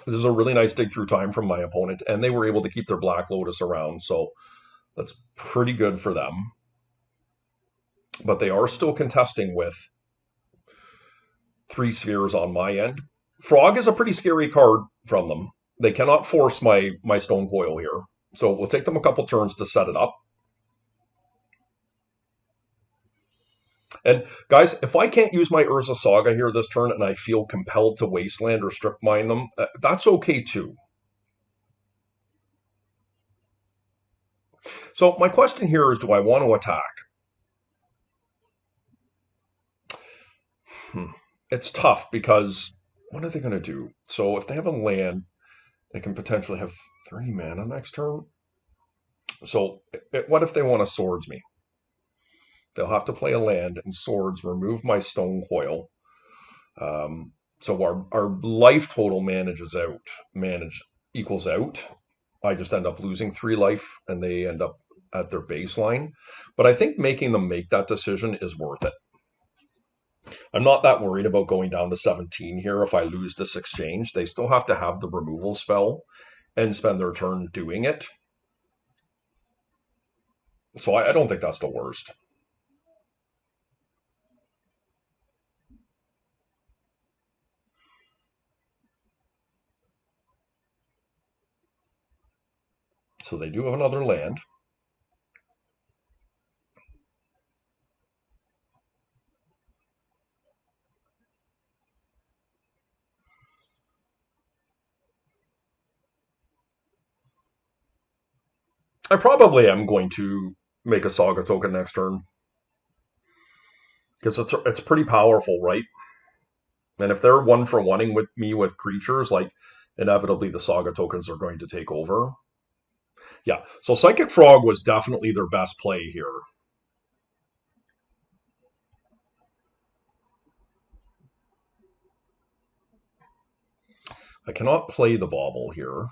This is a really nice dig through time from my opponent, and they were able to keep their Black Lotus around, so that's pretty good for them. But they are still contesting with 3 spheres on my end. Frog is a pretty scary card from them. They cannot force my Stone Coil here, so it will take them a couple turns to set it up. And guys, if I can't use my Urza Saga here this turn and I feel compelled to Wasteland or Strip Mine them, that's okay too. So my question here is, do I want to attack? It's tough because what are they going to do? So if they have a land, they can potentially have 3 mana next turn. So what if they want to Swords me? They'll have to play a land and Swords, remove my Stone Coil. So our life total manage equals out. I just end up losing 3 life and they end up at their baseline. But I think making them make that decision is worth it. I'm not that worried about going down to 17 here if I lose this exchange. They still have to have the removal spell and spend their turn doing it. So I don't think that's the worst. So they do have another land. I probably am going to make a Saga token next turn because it's pretty powerful, right? And if they're one for oneing with me with creatures, like inevitably the Saga tokens are going to take over. Yeah, so Psychic Frog was definitely their best play here. I cannot play the Bauble here.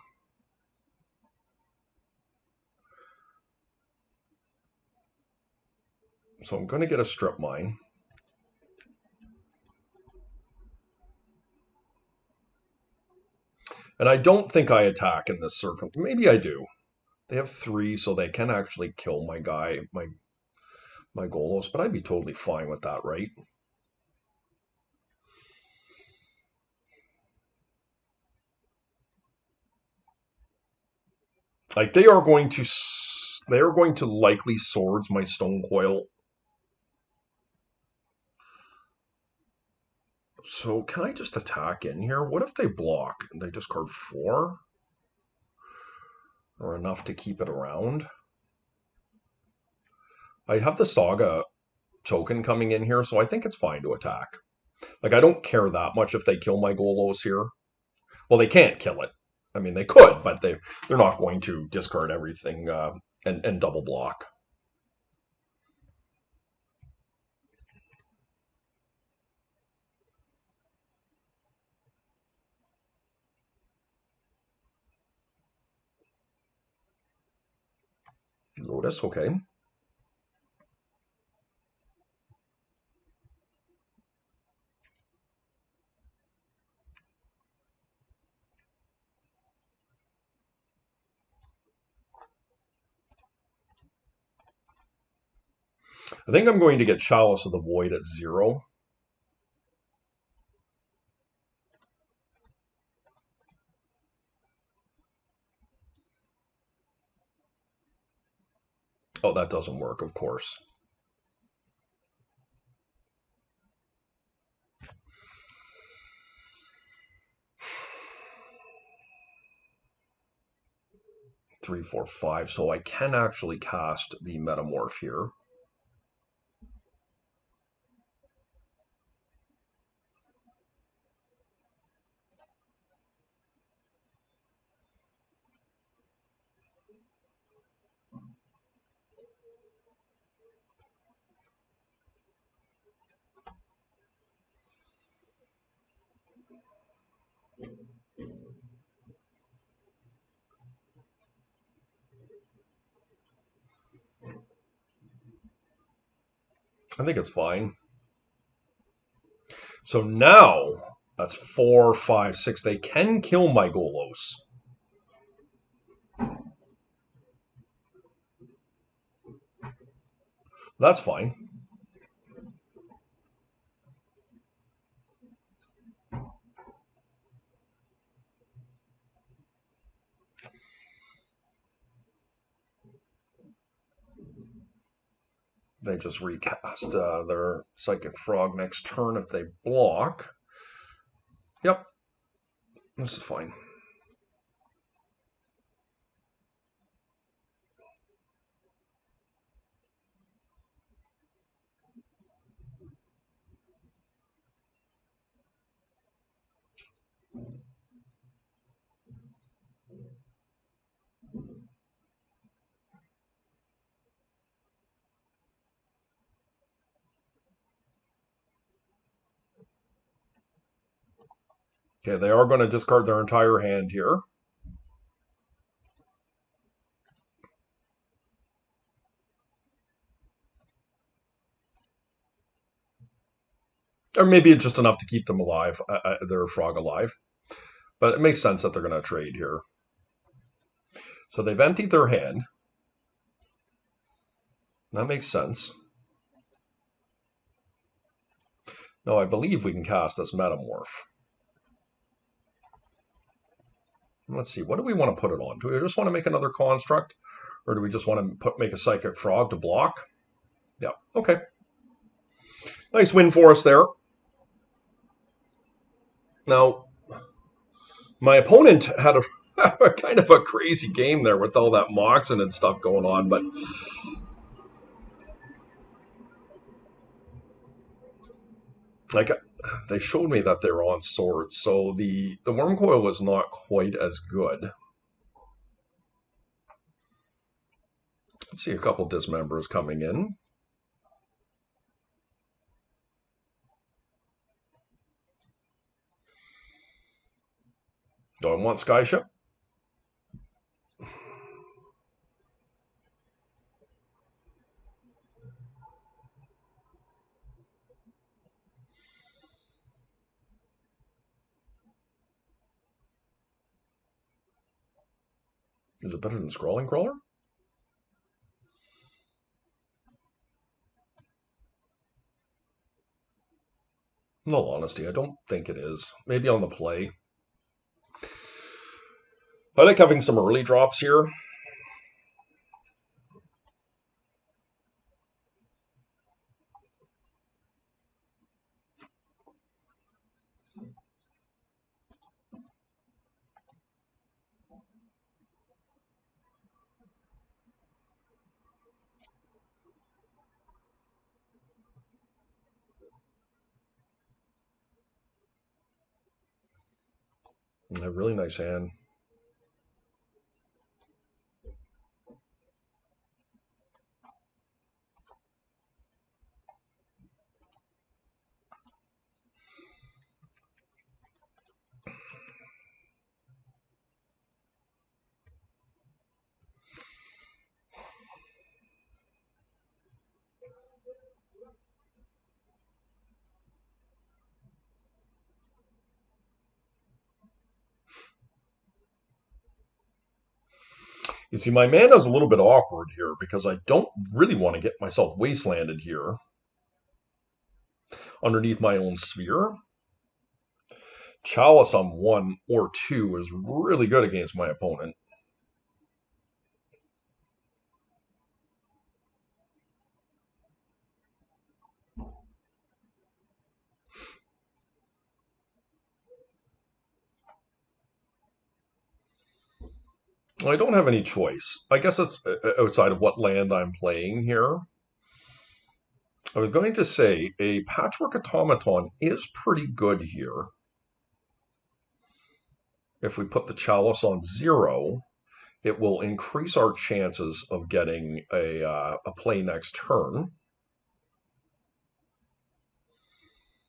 So I'm going to get a Strip Mine. And I don't think I attack in this circle. Maybe I do. They have 3, so they can actually kill my guy, my Golos, but I'd be totally fine with that, right? Like they are going to likely swords my Stone Coil. So can I just attack in here? What if they block and they discard 4? Or enough to keep it around? I have the Saga token coming in here, so I think it's fine to attack. Like, I don't care that much if they kill my Golos here. Well, they can't kill it. I mean, they could, but they're not going to discard everything and double block. Lotus, okay. I think I'm going to get Chalice of the Void at 0. Oh, that doesn't work, of course. Three, 4, 5. So I can actually cast the Metamorph here. I think it's fine. So now that's 4, 5, 6. They can kill my Golos. That's fine. They just recast their Psychic Frog next turn if they block. Yep, this is fine. Okay, they are going to discard their entire hand here. Or maybe it's just enough to keep them alive, their frog alive. But it makes sense that they're going to trade here. So they've emptied their hand. That makes sense. Now I believe we can cast this Metamorph. Let's see, what do we want to put it on? Do we just want to make another construct? Or do we just want to make a Psychic Frog to block? Yeah, okay. Nice win for us there. Now, my opponent had Kind of a crazy game there with all that moxing and stuff going on, but like they showed me that they're on swords, so the worm coil was not quite as good. Let's see a couple dismembers coming in. Do I want Skyship? Is it better than Scrawling Crawler? In all honesty, I don't think it is. Maybe on the play. I like having some early drops here. A really nice hand. You see, my mana is a little bit awkward here because I don't really want to get myself wastelanded here underneath my own sphere. Chalice on 1 or 2 is really good against my opponent. I don't have any choice. I guess it's outside of what land I'm playing here. I was going to say a Patchwork Automaton is pretty good here. If we put the Chalice on 0, it will increase our chances of getting a play next turn.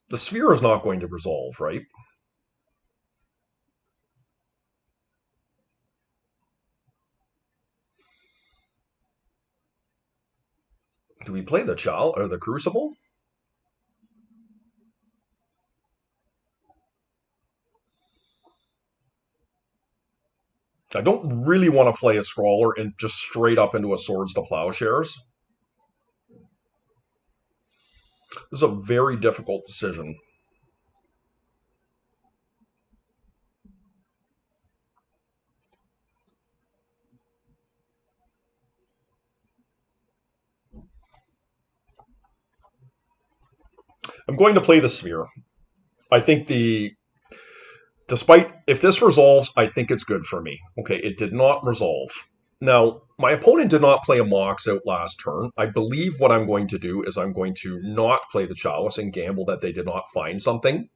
The sphere is not going to resolve, right? Do we play the or the Crucible? I don't really want to play a Scrawler and just straight up into a Swords to Plowshares. This is a very difficult decision. I'm going to play the Sphere. I think despite, if this resolves, I think it's good for me. Okay, it did not resolve. Now, my opponent did not play a Mox out last turn. I believe what I'm going to do is I'm going to not play the Chalice and gamble that they did not find something.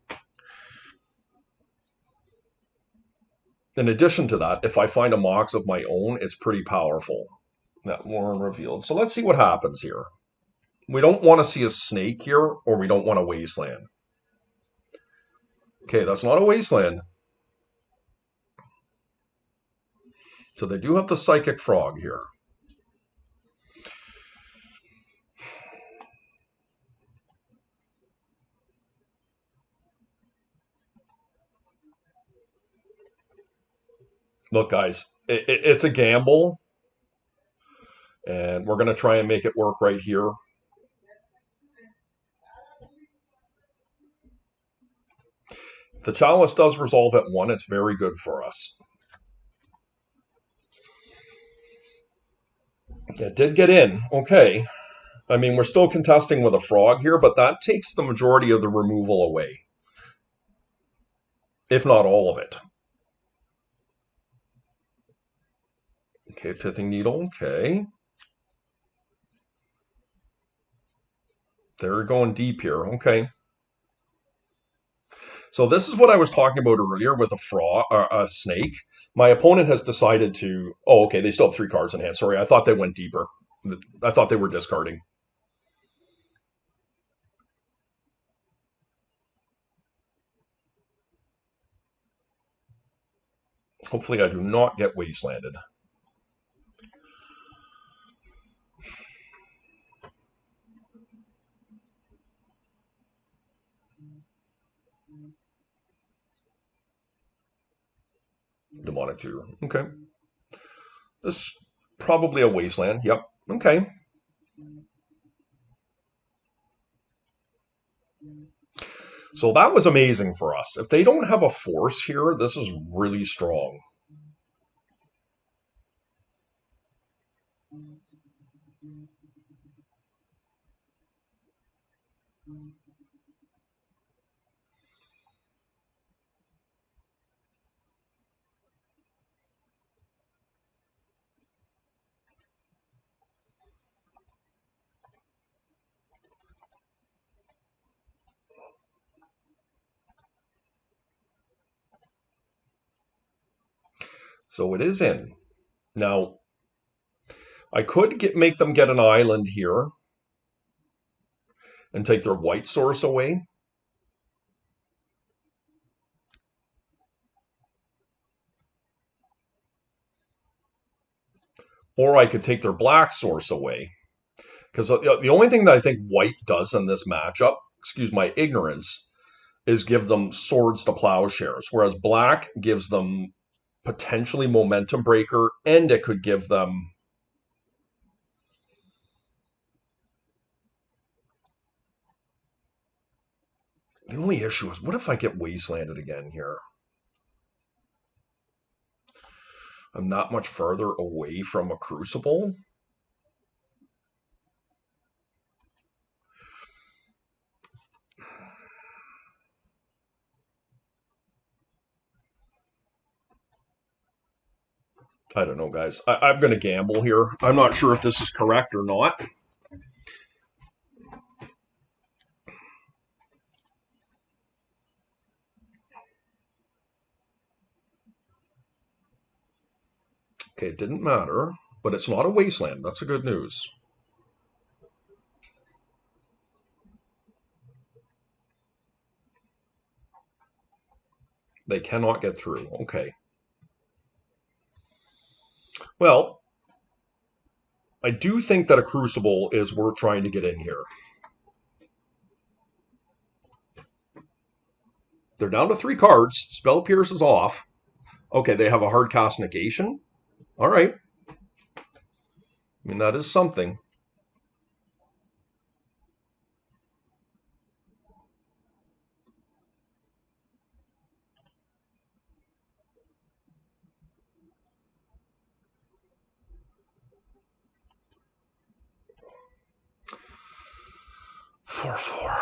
In addition to that, if I find a Mox of my own, it's pretty powerful. That Warren revealed. So let's see what happens here. We don't want to see a snake here, or we don't want a wasteland. Okay, that's not a wasteland. So they do have the Psychic Frog here. Look, guys, it's a gamble, and we're going to try and make it work right here. If the Chalice does resolve at 1, it's very good for us. It did get in. Okay. I mean, we're still contesting with a frog here, but that takes the majority of the removal away, if not all of it. Okay, pithing needle. Okay. They're going deep here. Okay. So this is what I was talking about earlier with a frog, a snake. My opponent has decided to. Oh, okay. They still have 3 cards in hand. Sorry, I thought they went deeper. I thought they were discarding. Hopefully, I do not get wastelanded. Demonic tutor. Okay. This is probably a wasteland. Yep. Okay. So that was amazing for us. If they don't have a force here, this is really strong. So it is in. Now, I could make them get an island here and take their white source away. Or I could take their black source away. Because the only thing that I think white does in this matchup, excuse my ignorance, is give them swords to plowshares, whereas black gives them potentially momentum breaker, and it could give them. The only issue is, what if I get wastelanded again here? I'm not much further away from a crucible. I don't know, guys. I'm going to gamble here. I'm not sure if this is correct or not. Okay, it didn't matter, but it's not a wasteland. That's a good news. They cannot get through. Okay. Well, I do think that a crucible is worth trying to get in here. They're down to 3 cards. Spell Pierce is off. Okay, they have a hard cast negation. All right. I mean, that is something. Four,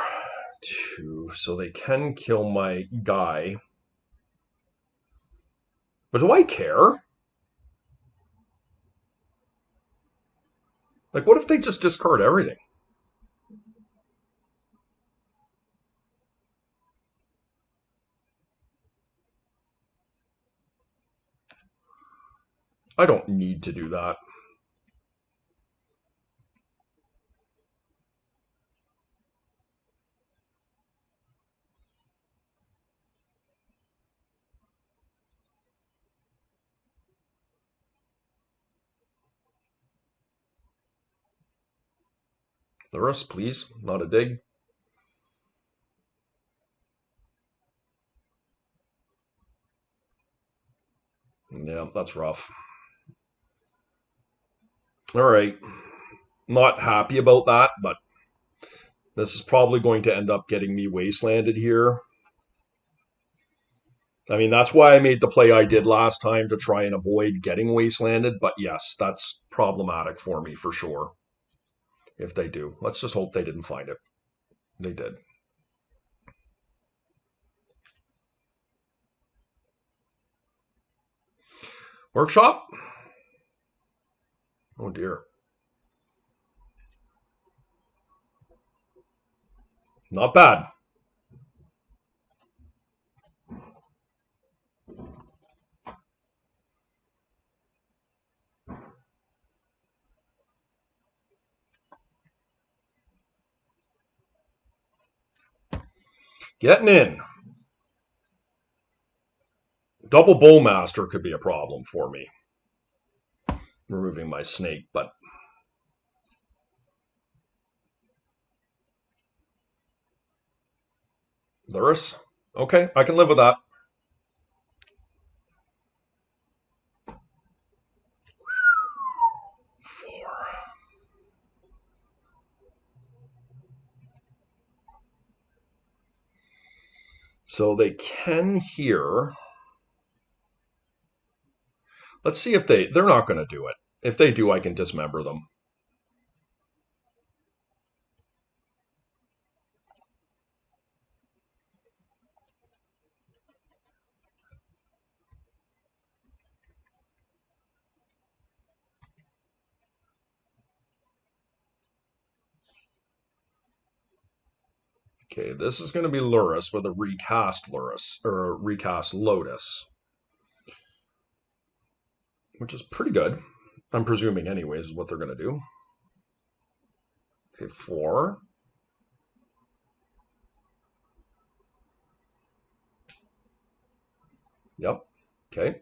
2. So they can kill my guy. But do I care? Like, what if they just discard everything? I don't need to do that. Lurus, please. Not a dig. Yeah, that's rough. All right. Not happy about that, but this is probably going to end up getting me wastelanded here. I mean, that's why I made the play I did last time to try and avoid getting wastelanded. But yes, that's problematic for me for sure. If they do, let's just hope they didn't find it. They did. Workshop. Oh dear. Not bad. Getting in. Double Bowmaster could be a problem for me. Removing my snake, but Luris? Okay, I can live with that. Four. So they can hear. Let's see if they're not going to do it. If they do, I can dismember them. Okay, this is going to be Luris with a recast Luris, or a recast Lotus, which is pretty good. I'm presuming, anyways, is what they're going to do. Okay, 4. Yep. Okay.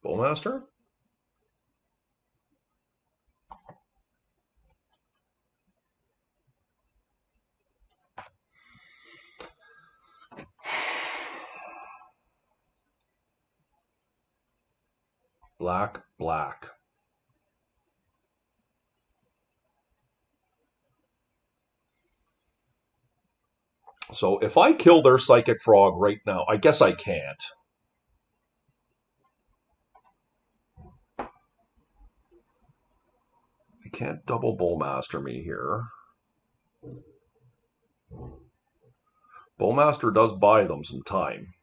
Bowmaster. Black, black. So if I kill their Psychic Frog right now, I guess I can't. I can't double Bowmaster me here. Bowmaster does buy them some time.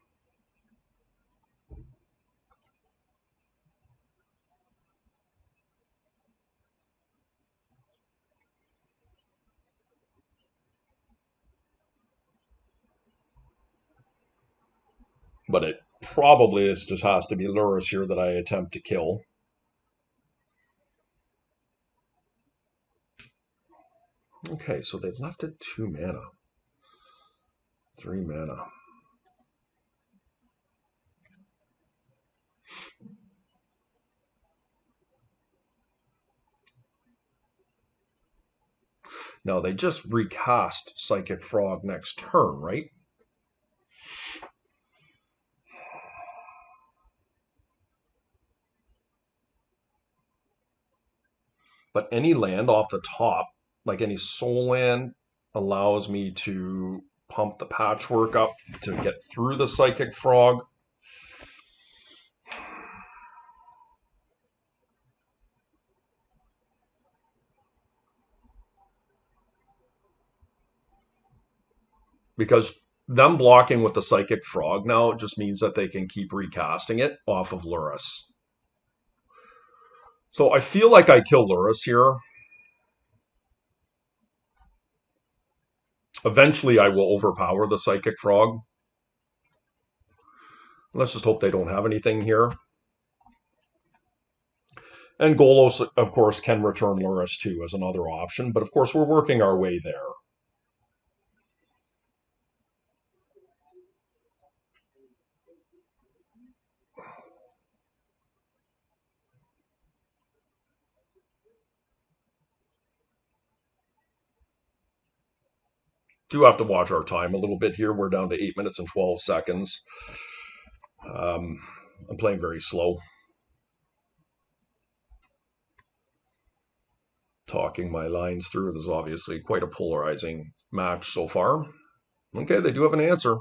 But it probably just has to be Luris here that I attempt to kill. Okay, so they've left it 2 mana. 3 mana. Now, they just recast Psychic Frog next turn, right? But any land off the top, like any soul land, allows me to pump the Patchwork up to get through the Psychic Frog. Because them blocking with the Psychic Frog now just means that they can keep recasting it off of Luris. So I feel like I kill Luris here. Eventually I will overpower the Psychic Frog. Let's just hope they don't have anything here. And Golos, of course, can return Luris too as another option. But of course, we're working our way there. Do have to watch our time a little bit here. We're down to 8 minutes and 12 seconds. I'm playing very slow. Talking my lines through. This is obviously quite a polarizing match so far. Okay, they do have an answer.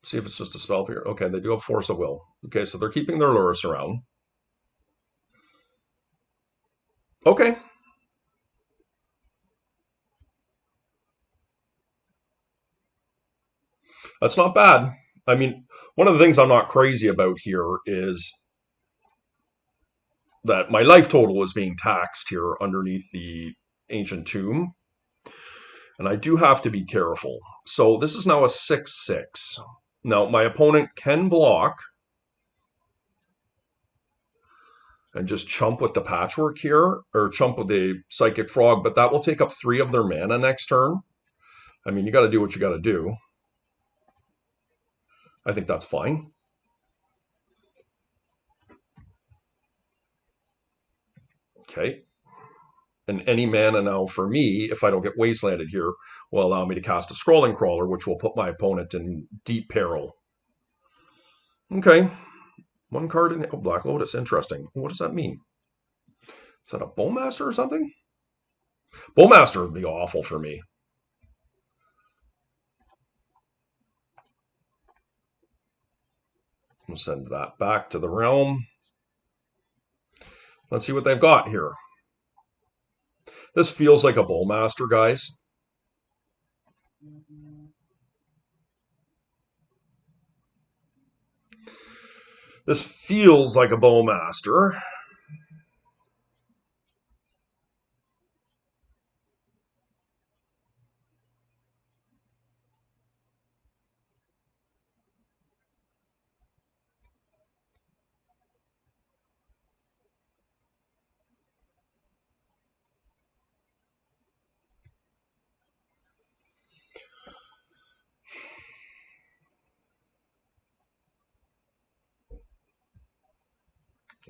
See if it's just a spell here. Okay, they do have Force of Will. Okay, so they're keeping their Luris around. Okay. That's not bad. I mean, one of the things I'm not crazy about here is that my life total is being taxed here underneath the ancient tomb. And I do have to be careful. So this is now a 6/6. Now, my opponent can block and just chump with the patchwork here, or chump with the psychic frog, but that will take up 3 of their mana next turn. I mean, you got to do what you got to do. I think that's fine. Okay. And any mana now for me, if I don't get wastelanded here, will allow me to cast a scrolling crawler, which will put my opponent in deep peril. Okay. 1 card in Black Lotus. Interesting. What does that mean? Is that a Bowmaster or something? Bowmaster would be awful for me. We'll send that back to the realm. Let's see what they've got here. This feels like a Bowmaster, guys. This feels like a Bowmaster.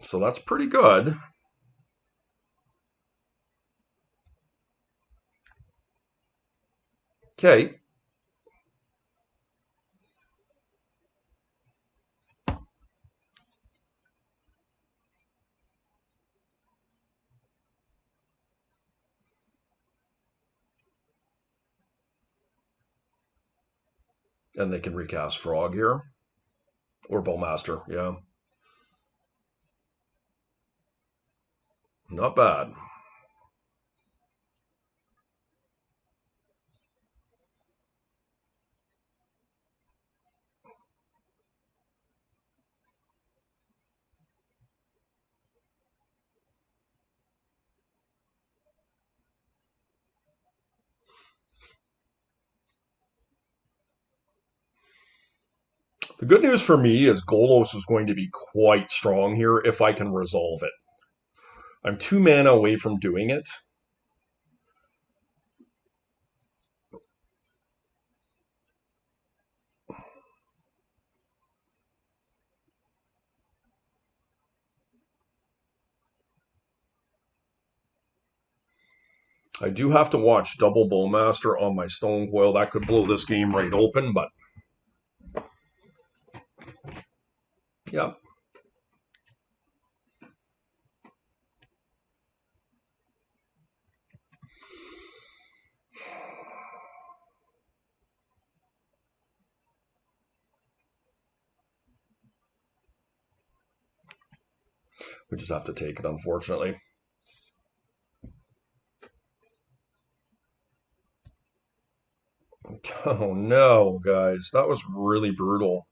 So that's pretty good. Okay. And they can recast Frog here. Or Bowmaster, yeah. Not bad. The good news for me is Golos is going to be quite strong here if I can resolve it. I'm 2 mana away from doing it. I do have to watch double Bowmaster on my Stone Coil. That could blow this game right open, but yeah. We just have to take it, unfortunately. Oh no, guys. That was really brutal.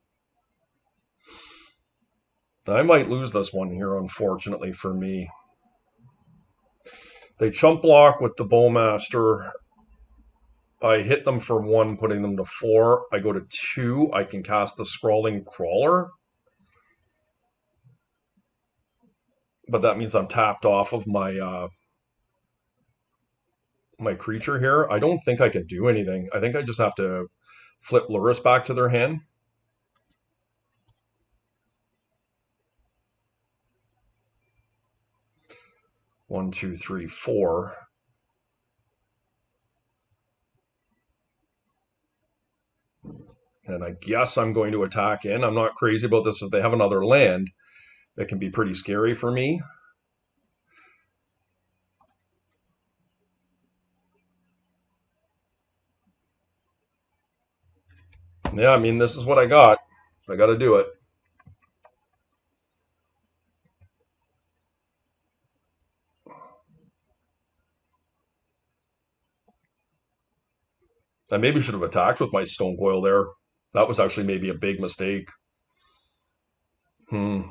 I might lose this one here, unfortunately for me. They chump block with the Bowmaster. I hit them for 1, putting them to 4. I go to 2. I can cast the Scrawling Crawler. But that means I'm tapped off of my my creature here. I don't think I can do anything. I think I just have to flip Lurrus back to their hand. One, two, three, 4. And I guess I'm going to attack in. I'm not crazy about this. If they have another land, it can be pretty scary for me. Yeah, I mean, this is what I got. I got to do it. I maybe should have attacked with my Stone Coil there. That was actually maybe a big mistake. Hmm.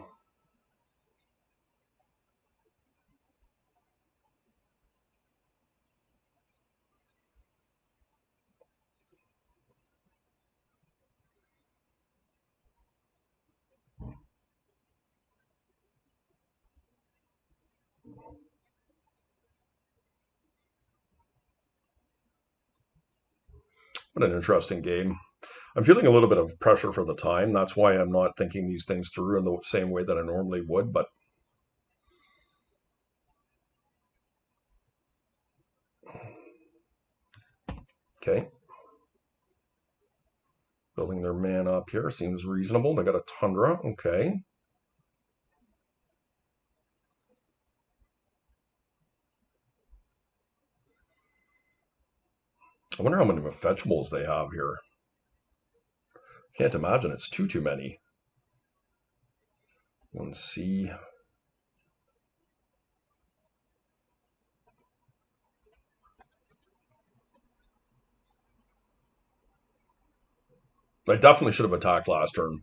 What an interesting game. I'm feeling a little bit of pressure for the time. That's why I'm not thinking these things through in the same way that I normally would. But okay, building their man up here seems reasonable. They got a Tundra. Okay. I wonder how many fetchables they have here. Can't imagine it's too many. Let's see. I definitely should have attacked last turn.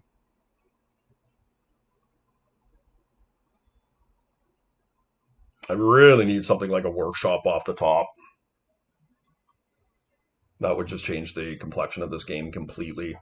I really need something like a workshop off the top. That would just change the complexion of this game completely.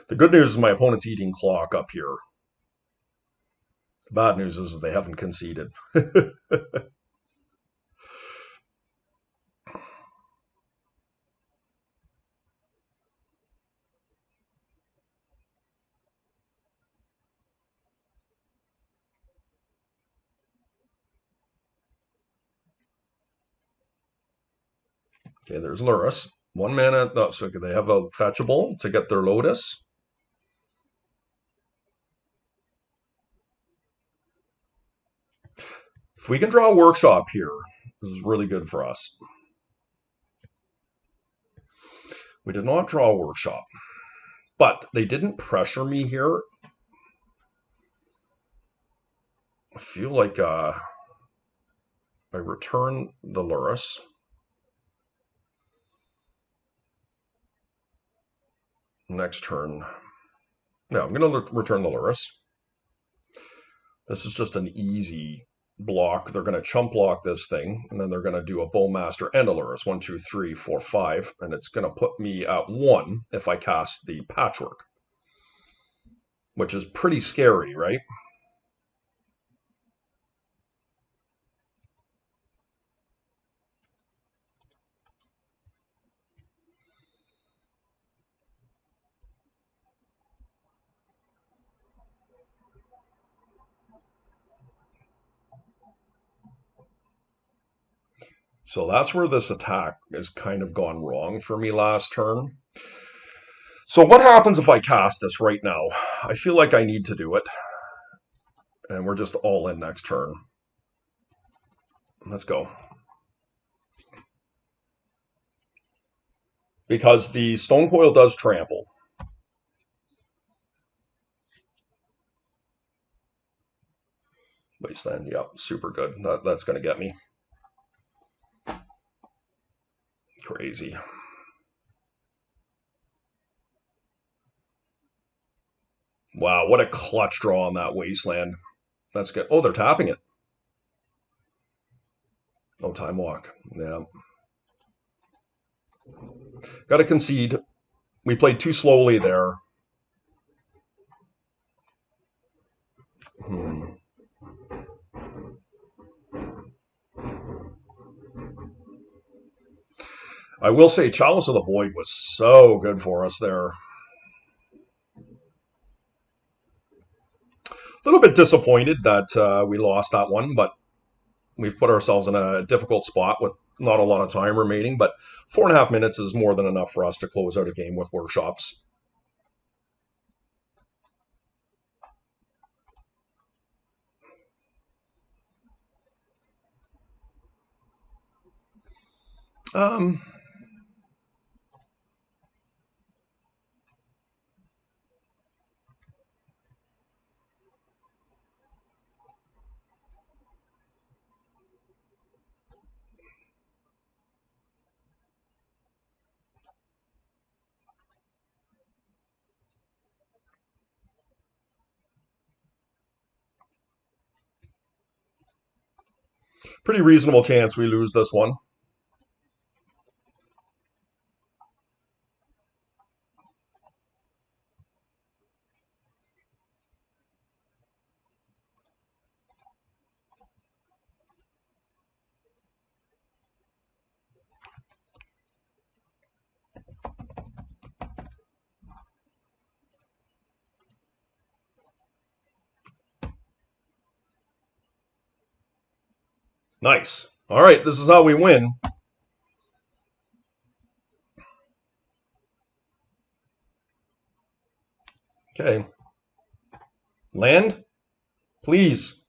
The good news is my opponent's eating clock up here. The bad news is they haven't conceded. Okay, there's Luris. 1 mana. No, so they have a fetchable to get their Lotus. If we can draw a workshop here, this is really good for us. We did not draw a workshop, but they didn't pressure me here. I feel like I return the Luris. Next turn. No, I'm going to return the Luris. This is just an easy block. They're going to chump block this thing, and then they're going to do a Bowmaster and a Luris. 1, 2, 3, 4, 5. And it's going to put me at 1 if I cast the Patchwork, which is pretty scary, right? So that's where this attack has kind of gone wrong for me last turn. So what happens if I cast this right now? I feel like I need to do it. And we're just all in next turn. Let's go. Because the Stone Coil does trample. Wasteland, yep, super good. That's going to get me. Crazy. Wow, what a clutch draw on that Wasteland. That's good. Oh, they're tapping it. Oh, Time Walk. Yeah. Got to concede. We played too slowly there. Hmm. I will say Chalice of the Void was so good for us there. A little bit disappointed that we lost that one, but we've put ourselves in a difficult spot with not a lot of time remaining. But 4.5 minutes is more than enough for us to close out a game with workshops. Um, Pretty reasonable chance we lose this one. Nice. All right, this is how we win. Okay. Land, please.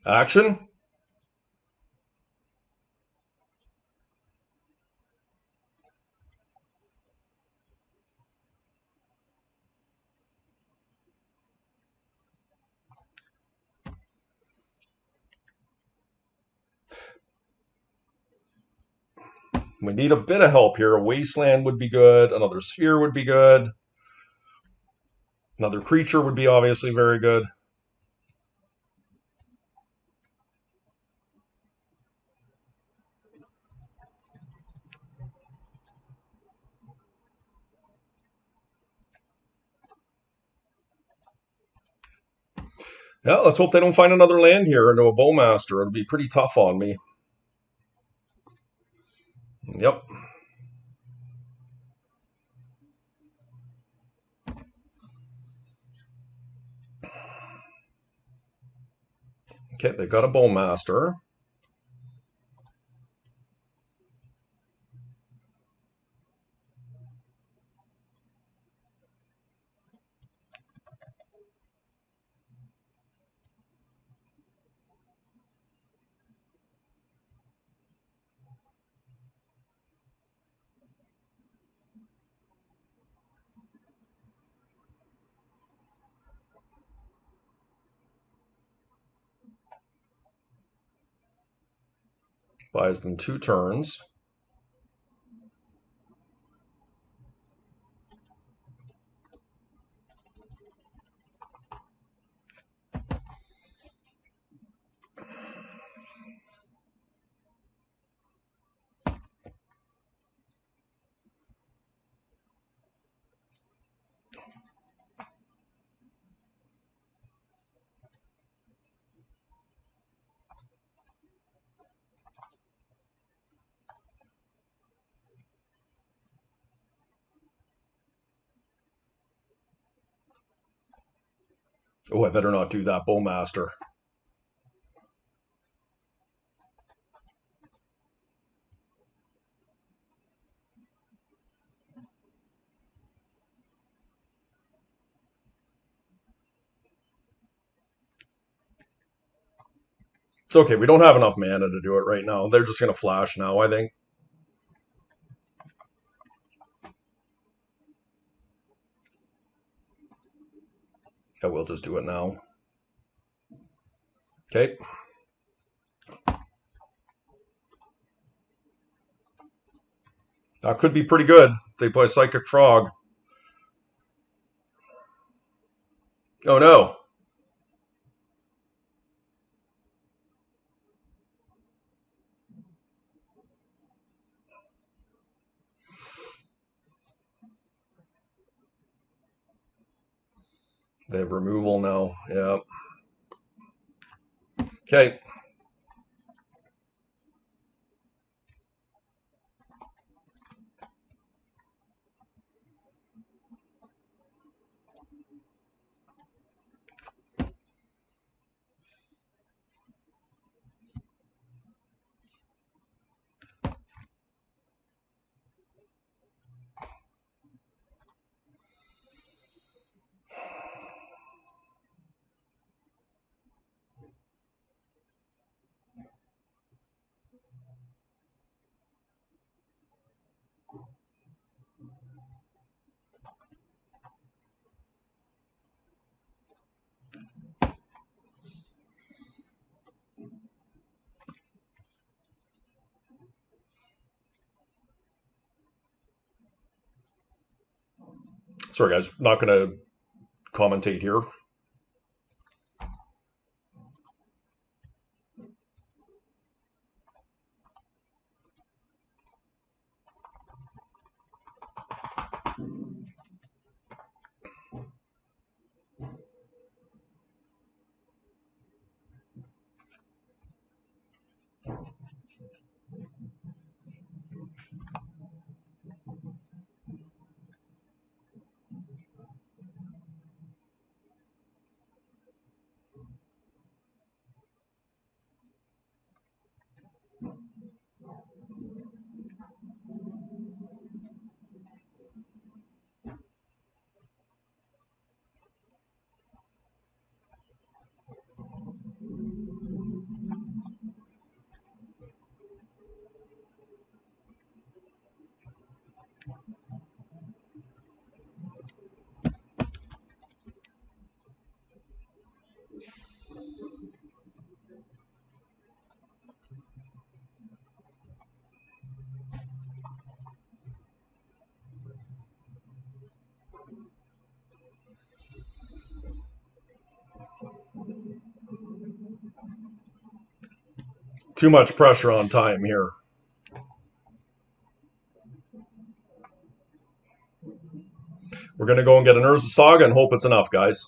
Action. We need a bit of help here. A wasteland would be good. Another sphere would be good. Another creature would be obviously very good. Yeah, let's hope they don't find another land here into a bowmaster. It'll be pretty tough on me. Yep. Okay, they've got a bowmaster. Buys them 2 turns. Oh, I better not do that bowmaster. It's okay. We don't have enough mana to do it right now. They're just going to flash now, I think. I will just do it now. Okay. That could be pretty good. They play Psychic Frog. Oh no. They have removal now. Yeah. Okay. Sorry, guys, not going to commentate here. Too much pressure on time here. We're going to go and get an Urza Saga and hope it's enough, guys.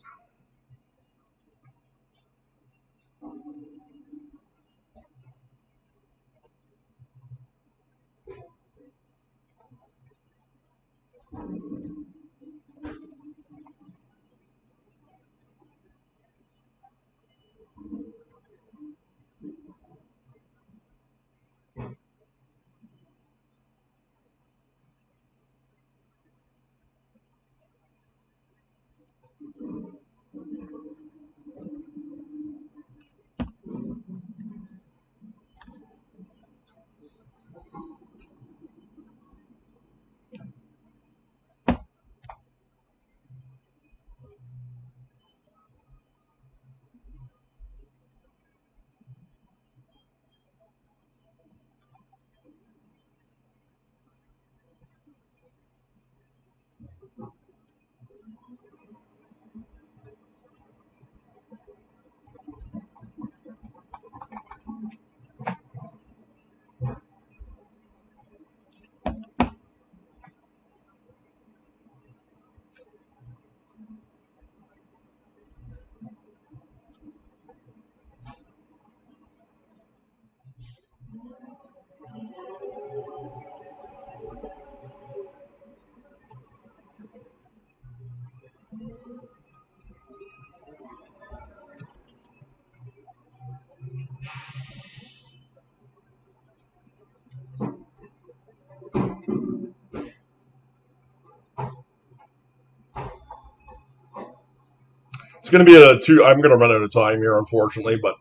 It's going to be a two. I'm going to run out of time here, unfortunately, but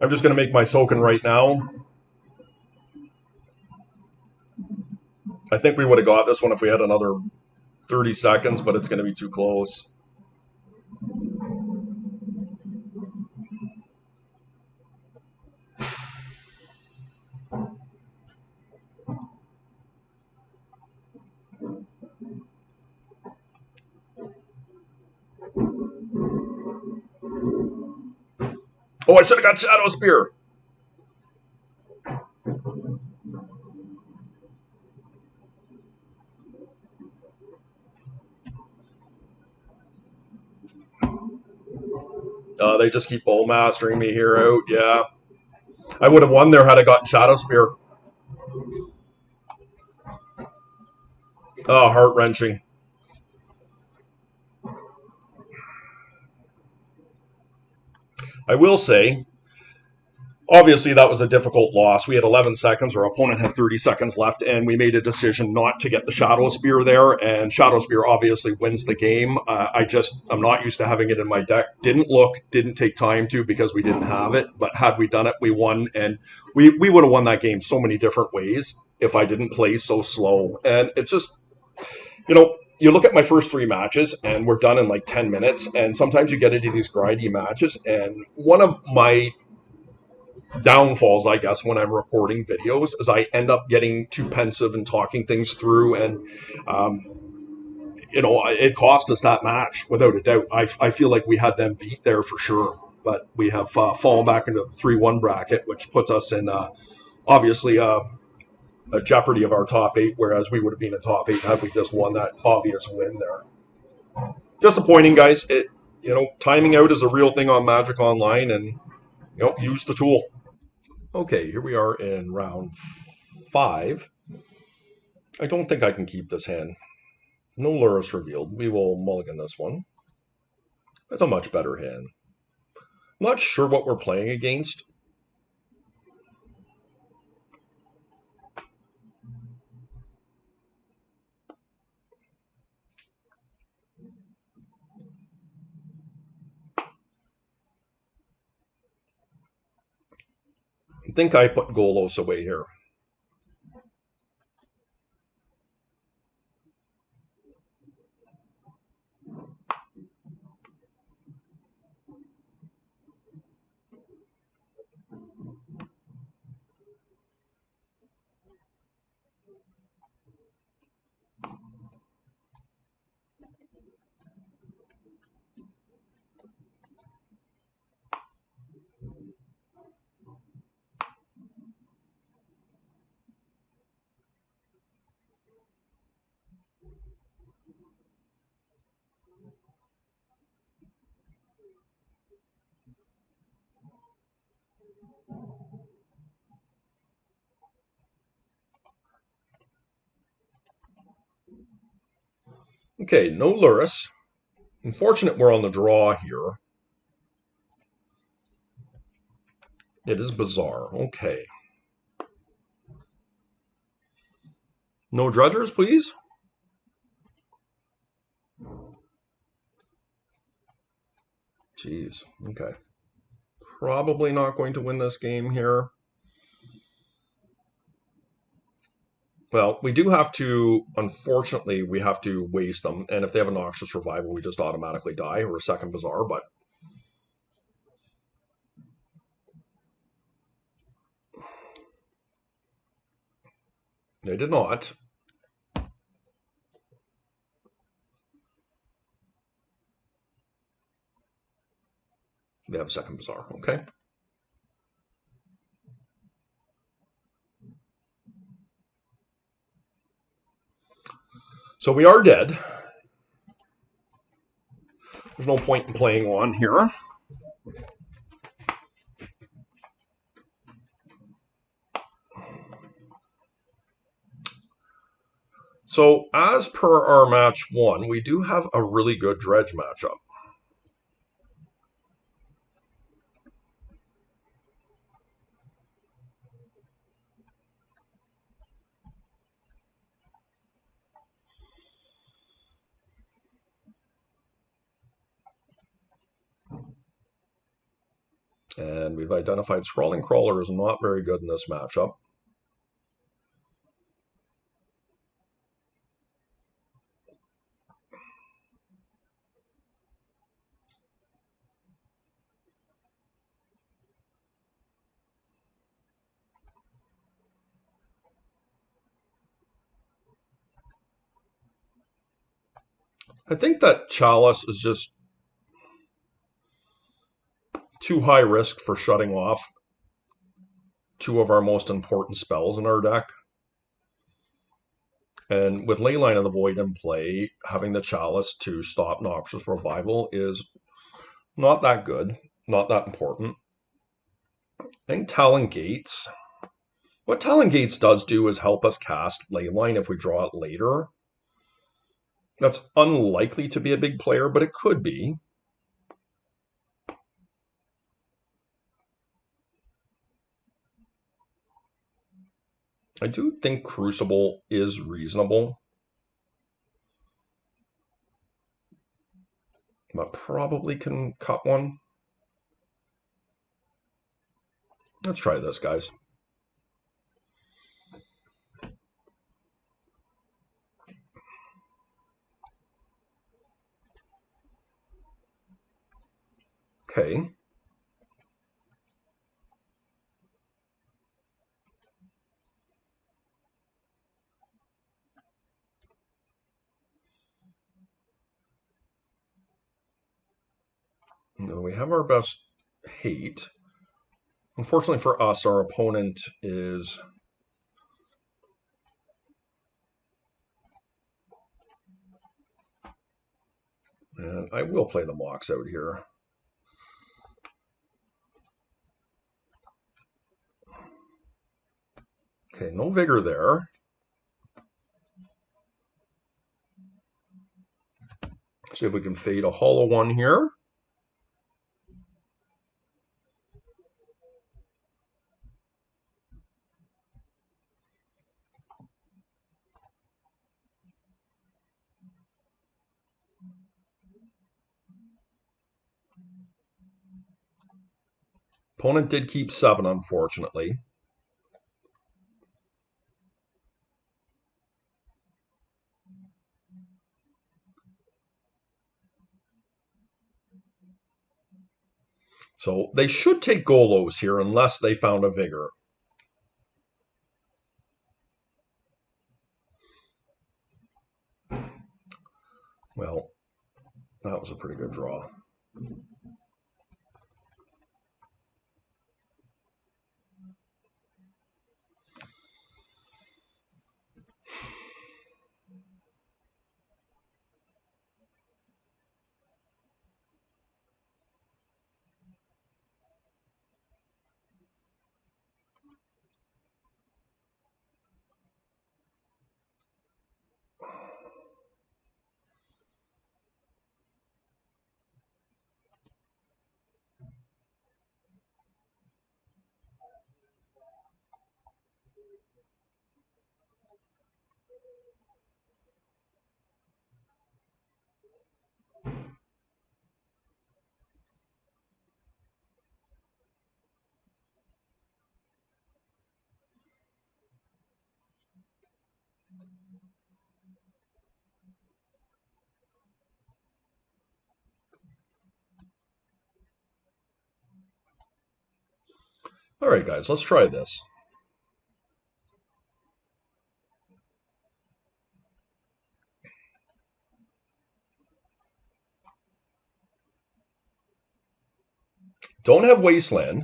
I'm just going to make my soaking right now. I think we would have got this one if we had another 30 seconds, but it's going to be too close. Oh, I should have got Shadow Spear. They just keep bowl mastering me here out. Yeah. I would have won there had I gotten Shadow Spear. Oh, heart-wrenching. I will say, obviously, that was a difficult loss. We had 11 seconds. Our opponent had 30 seconds left, and we made a decision not to get the Shadow Spear there. And Shadow Spear obviously wins the game. I'm not used to having it in my deck. Didn't take time to because we didn't have it. But had we done it, we won. And we would have won that game so many different ways if I didn't play so slow. And it's just, you look at my first 3 matches, and we're done in like 10 minutes. And sometimes you get into these grindy matches. And one of my downfalls, I guess, when I'm recording videos is I end up getting too pensive and talking things through, and it cost us that match without a doubt. I feel like we had them beat there for sure, but we have fallen back into the 3-1 bracket, which puts us in obviously a jeopardy of our top 8, whereas we would have been in top 8 had we just won that obvious win there. Disappointing, guys. Timing out is a real thing on Magic Online, and use the tool. Okay, here we are in round 5. I don't think I can keep this hand. No Luris revealed. We will mulligan this one. That's a much better hand. I'm not sure what we're playing against. I think I put Golos away here. Okay, no Luris. Unfortunate we're on the draw here. It is bizarre. Okay. No Drudgers, please. Jeez. Okay. Probably not going to win this game here. Well, we do have to, unfortunately, we have to waste them. And if they have a Noxious Revival, we just automatically die, or a second Bizarre, but they did not. They have a second Bizarre, okay. So we are dead. There's no point in playing on here. So as per our match 1, we do have a really good Dredge matchup. And we've identified Scrawling Crawler is not very good in this matchup. I think that Chalice is just too high risk for shutting off 2 of our most important spells in our deck. And with Leyline of the Void in play, having the Chalice to stop Noxious Revival is not that good, not that important. I think Talon Gates. What Talon Gates does do is help us cast Leyline if we draw it later. That's unlikely to be a big player, but it could be. I do think Crucible is reasonable, but probably can cut one. Let's try this, guys. Okay. We have our best hate. Unfortunately for us, our opponent is... And I will play the Mox out here. Okay, no vigor there. See if we can fade a hollow one here. Opponent did keep 7, unfortunately. So they should take Golos here unless they found a vigor. Well, that was a pretty good draw. All right, guys, let's try this. Don't have Wasteland,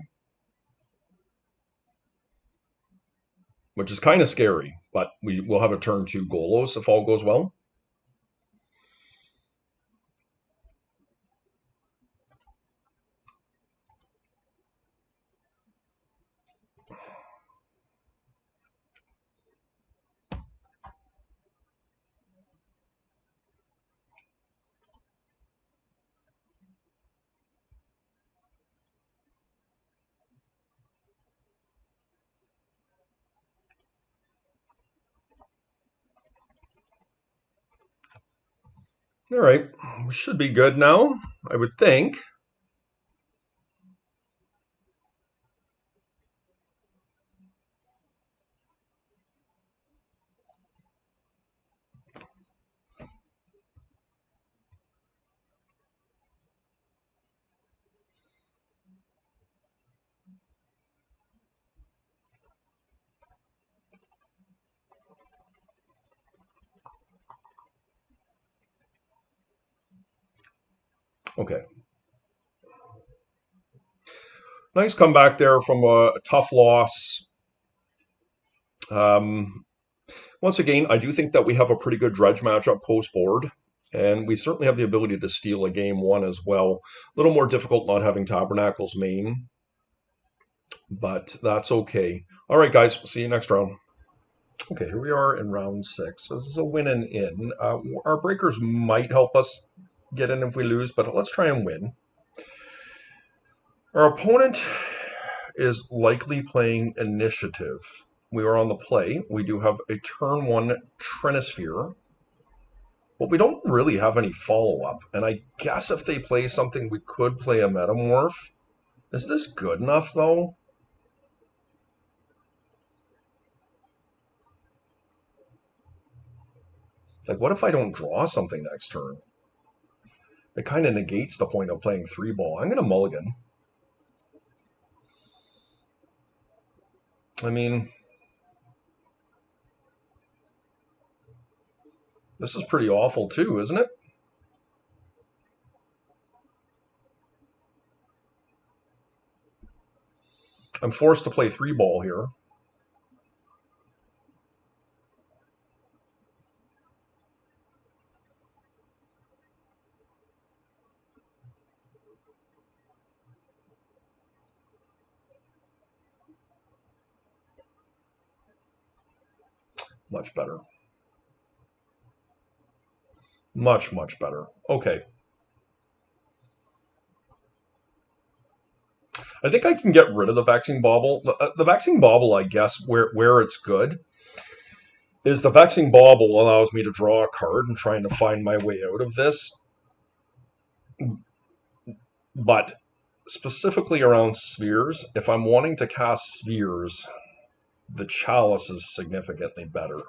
which is kind of scary, but we will have a turn 2 Golos if all goes well. All right, we should be good now, I would think. Okay. Nice comeback there from a tough loss. Once again, I do think that we have a pretty good dredge matchup post-board, and we certainly have the ability to steal a game 1 as well. A little more difficult not having Tabernacle's main, but that's okay. All right, guys, see you next round. Okay, here we are in round 6. This is a win and in. Our breakers might help us get in if we lose, but let's try and win. Our opponent is likely playing initiative. We are on the play. We do have a turn 1 Trinisphere, but we don't really have any follow-up. And I guess if they play something, we could play a Metamorph. Is this good enough, though? Like, what if I don't draw something next turn? It kind of negates the point of playing 3-ball. I'm going to mulligan. I mean, this is pretty awful too, isn't it? I'm forced to play 3-ball here. Much better. Much, much better. Okay. I think I can get rid of the Vexing Bauble. The Vexing Bauble, I guess, where it's good is the Vexing Bauble allows me to draw a card and trying to find my way out of this. But specifically around spheres, if I'm wanting to cast spheres, the Chalice is significantly better.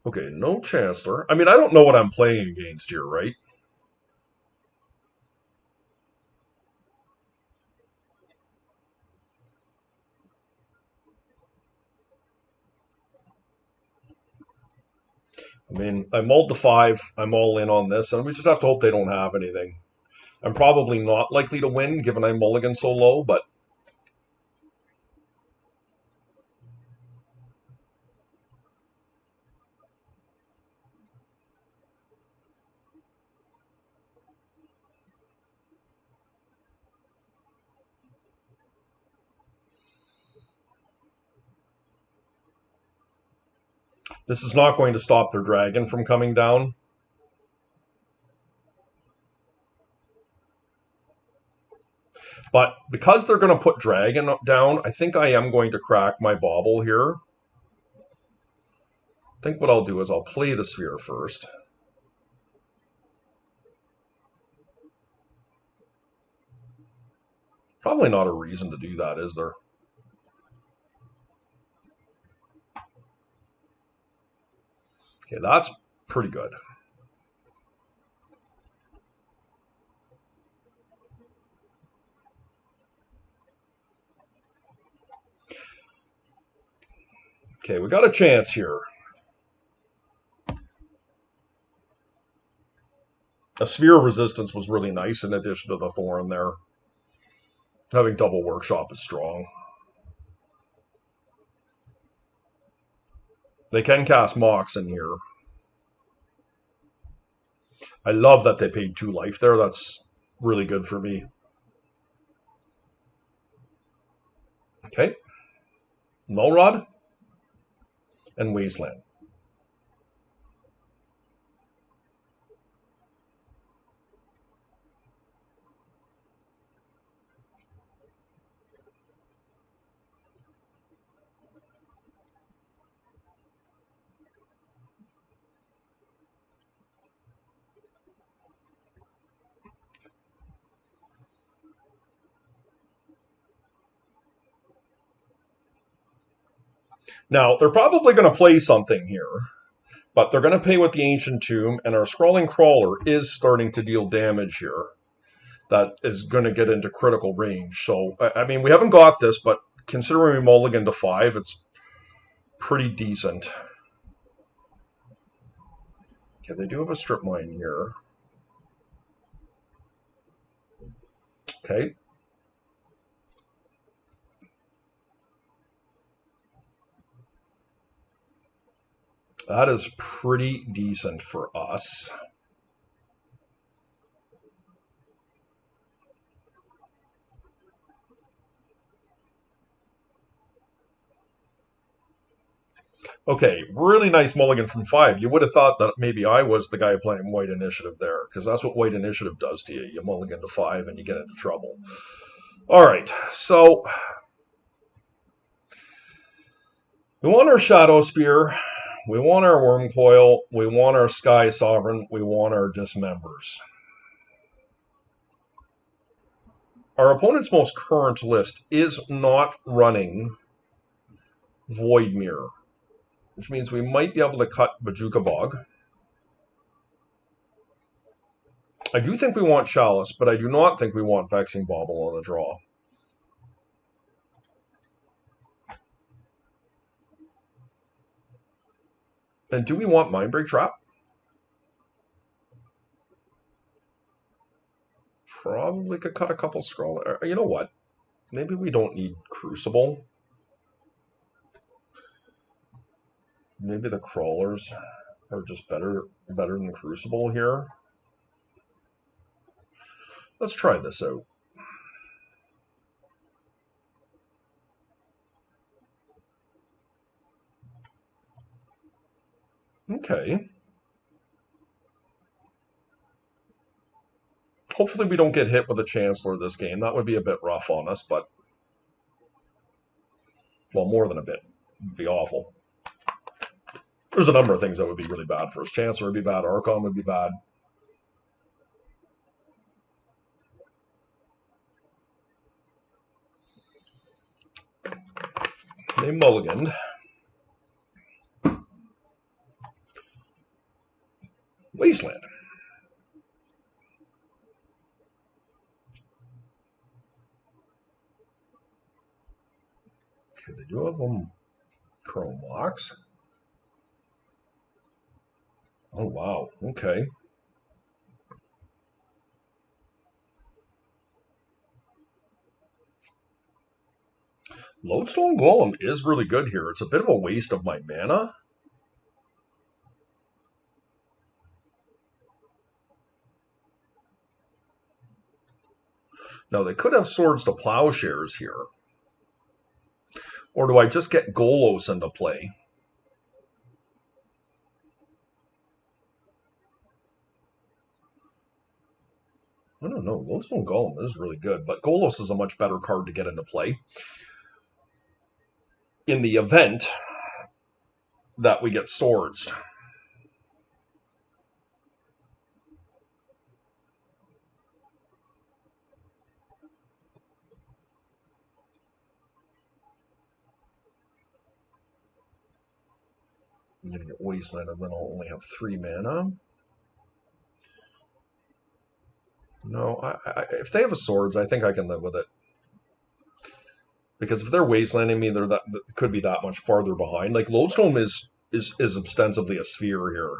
Okay, no Chancellor. I mean, I don't know what I'm playing against here, right? I mean, I mulled the 5. I'm all in on this, and we just have to hope they don't have anything. I'm probably not likely to win, given I mulligan so low, but this is not going to stop their dragon from coming down. But because they're going to put dragon down, I think I am going to crack my bauble here. I think what I'll do is I'll play the sphere first. Probably not a reason to do that, is there? Okay, that's pretty good. Okay, we got a chance here. A sphere of resistance was really nice in addition to the thorn there. Having double workshop is strong. They can cast Mox in here. I love that they paid 2 life there. That's really good for me. Okay. Nullrod and Wasteland. Now, they're probably going to play something here, but they're going to pay with the Ancient Tomb, and our Scrawling Crawler is starting to deal damage here. That is going to get into critical range. So, I mean, we haven't got this, but considering we mulligan to 5, it's pretty decent. Okay, they do have a strip mine here. Okay. That is pretty decent for us. Okay, really nice mulligan from 5. You would have thought that maybe I was the guy playing White Initiative there, because that's what White Initiative does to you. You mulligan to 5 and you get into trouble. All right, so we want our Shadow Spear, we want our Worm Coil, we want our Sky Sovereign, we want our Dismembers. Our opponent's most current list is not running Void Mirror, which means we might be able to cut Bajuka Bog. I do think we want Chalice, but I do not think we want Vexing Bauble on the draw. And do we want Mindbreak Trap? Probably could cut a couple scroll. You know what? Maybe we don't need Crucible. Maybe the crawlers are just better than Crucible here. Let's try this out. Okay. Hopefully we don't get hit with a Chancellor this game. That would be a bit rough on us, but... well, more than a bit. It would be awful. There's a number of things that would be really bad for us. Chancellor would be bad. Archon would be bad. They mulliganed. Wasteland. Okay, they do have Chrome Locks. Oh, wow. Okay. Lodestone Golem is really good here. It's a bit of a waste of my mana. Now, they could have Swords to Plowshares here. Or do I just get Golos into play? I don't know. Lodestone Golem is really good, but Golos is a much better card to get into play. In the event that we get Swords. I'm going to get Wasteland, and then I'll only have 3 mana. No, if they have a Swords, I think I can live with it. Because if they're Wastelanding me, they're that could be that much farther behind. Like, Lodestone is ostensibly a sphere here.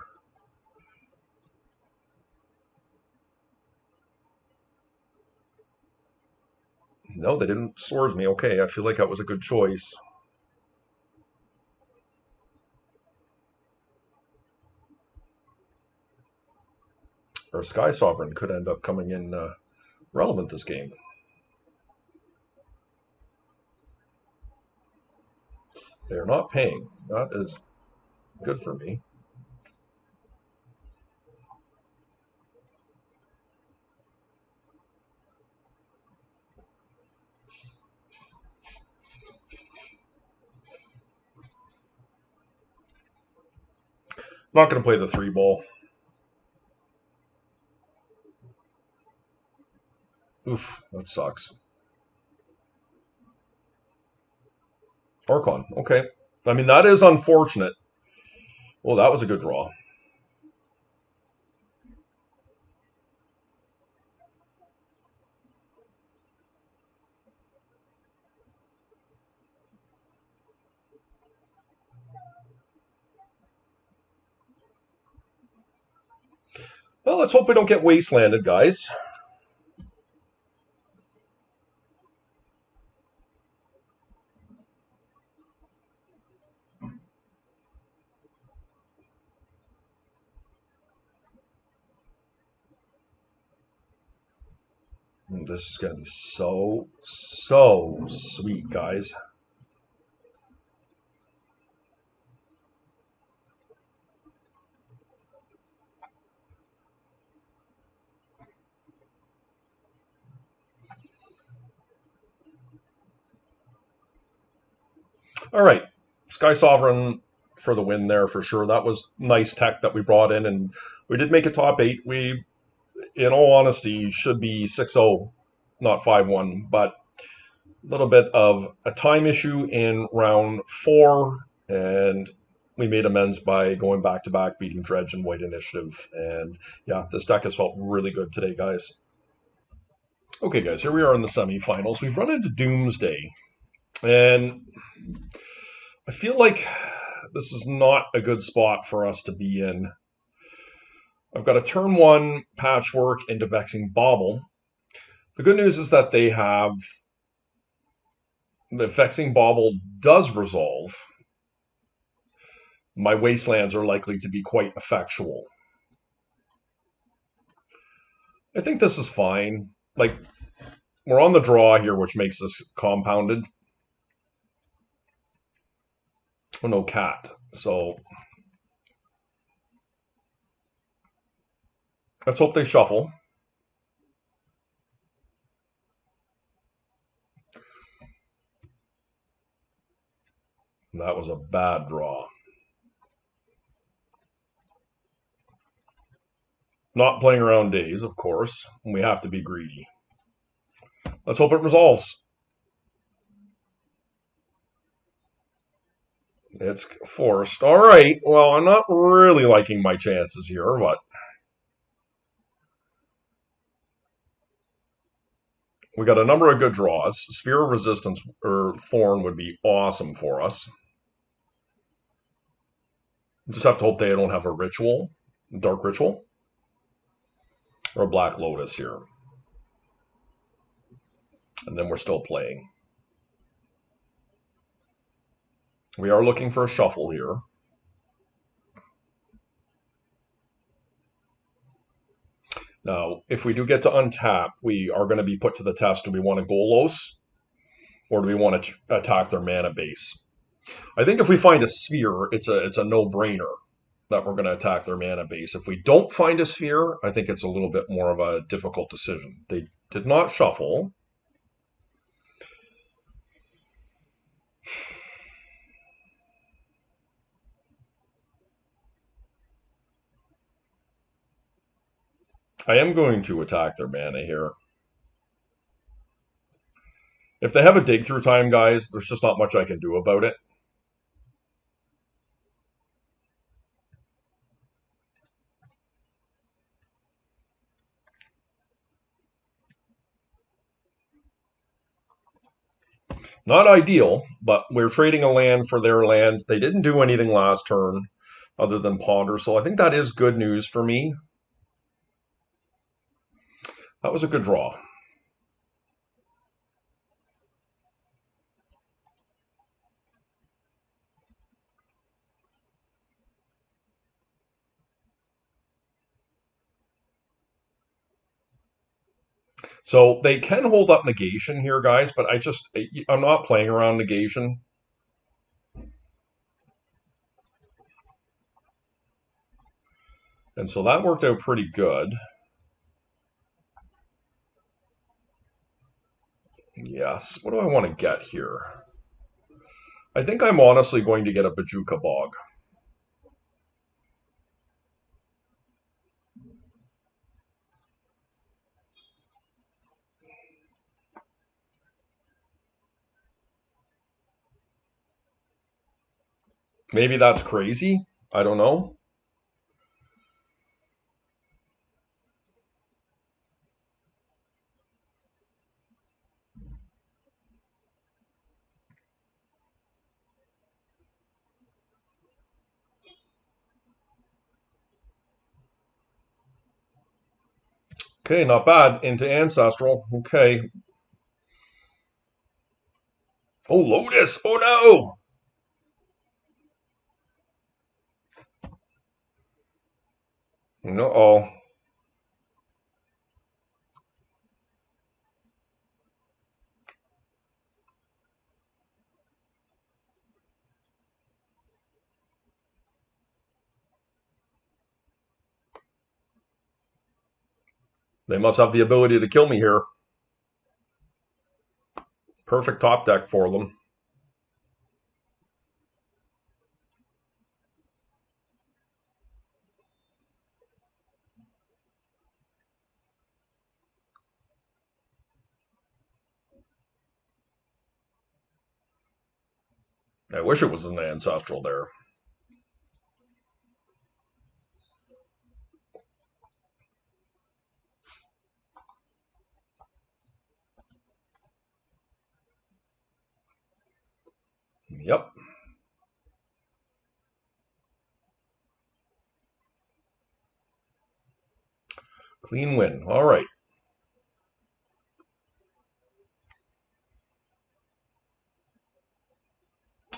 No, they didn't Swords me. Okay, I feel like that was a good choice. Or Sky Sovereign could end up coming in relevant this game. They're not paying. That is good for me. Not going to play the 3-ball. Oof, that sucks. Archon, okay. I mean, that is unfortunate. Well, that was a good draw. Well, let's hope we don't get wastelanded, guys. This is going to be so sweet, guys. All right, Sky Sovereign for the win there for sure. That was nice tech that we brought in, and we did make a top 8. We, in all honesty, should be 6-0, not 5-1, but a little bit of a time issue in round 4, and we made amends by going back to back, beating Dredge and White Initiative. And yeah, this deck has felt really good today, guys. Okay, guys, here we are in the semifinals. We've run into Doomsday, and I feel like this is not a good spot for us to be in. I've got a turn one Patchwork into Vexing Bauble. The good news is that they have the Vexing Bauble does resolve. My Wastelands are likely to be quite effectual. I think this is fine. Like, we're on the draw here, which makes this compounded. Oh, no, cat. So let's hope they shuffle. That was a bad draw. Not playing around days, of course. We have to be greedy. Let's hope it resolves. It's forced. All right. Well, I'm not really liking my chances here, but we got a number of good draws. Sphere of Resistance or Thorn would be awesome for us. Just have to hope they don't have a Ritual, Dark Ritual, or a Black Lotus here. And then we're still playing. We are looking for a shuffle here. Now, if we do get to untap, we are going to be put to the test. Do we want to Golos, or do we want to attack their mana base? I think if we find a sphere, it's a no-brainer that we're going to attack their mana base. If we don't find a sphere, I think it's a little bit more of a difficult decision. They did not shuffle. I am going to attack their mana here. If they have a dig through time, guys, there's just not much I can do about it. Not ideal, but we're trading a land for their land. They didn't do anything last turn other than ponder, so I think that is good news for me. That was a good draw. So they can hold up negation here, guys, but I'm not playing around negation. And so that worked out pretty good. Yes, what do I want to get here? I think I'm honestly going to get a Bajuka Bog. Maybe that's crazy. I don't know. Okay, not bad. Into Ancestral. Okay. Oh, Lotus. Oh, no. Uh-oh. They must have the ability to kill me here. Perfect top deck for them. I wish it was an Ancestral there. Yep. Clean win. All right.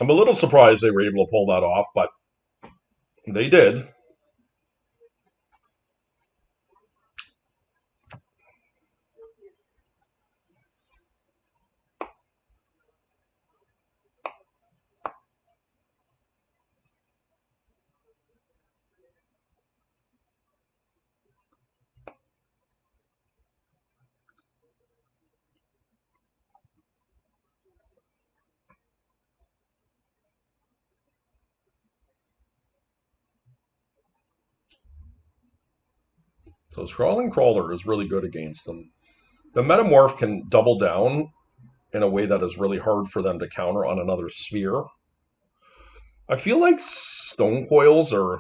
I'm a little surprised they were able to pull that off, but they did. So Scrawling Crawler is really good against them. The Metamorph can double down in a way that is really hard for them to counter on another sphere. I feel like Stone Coils are...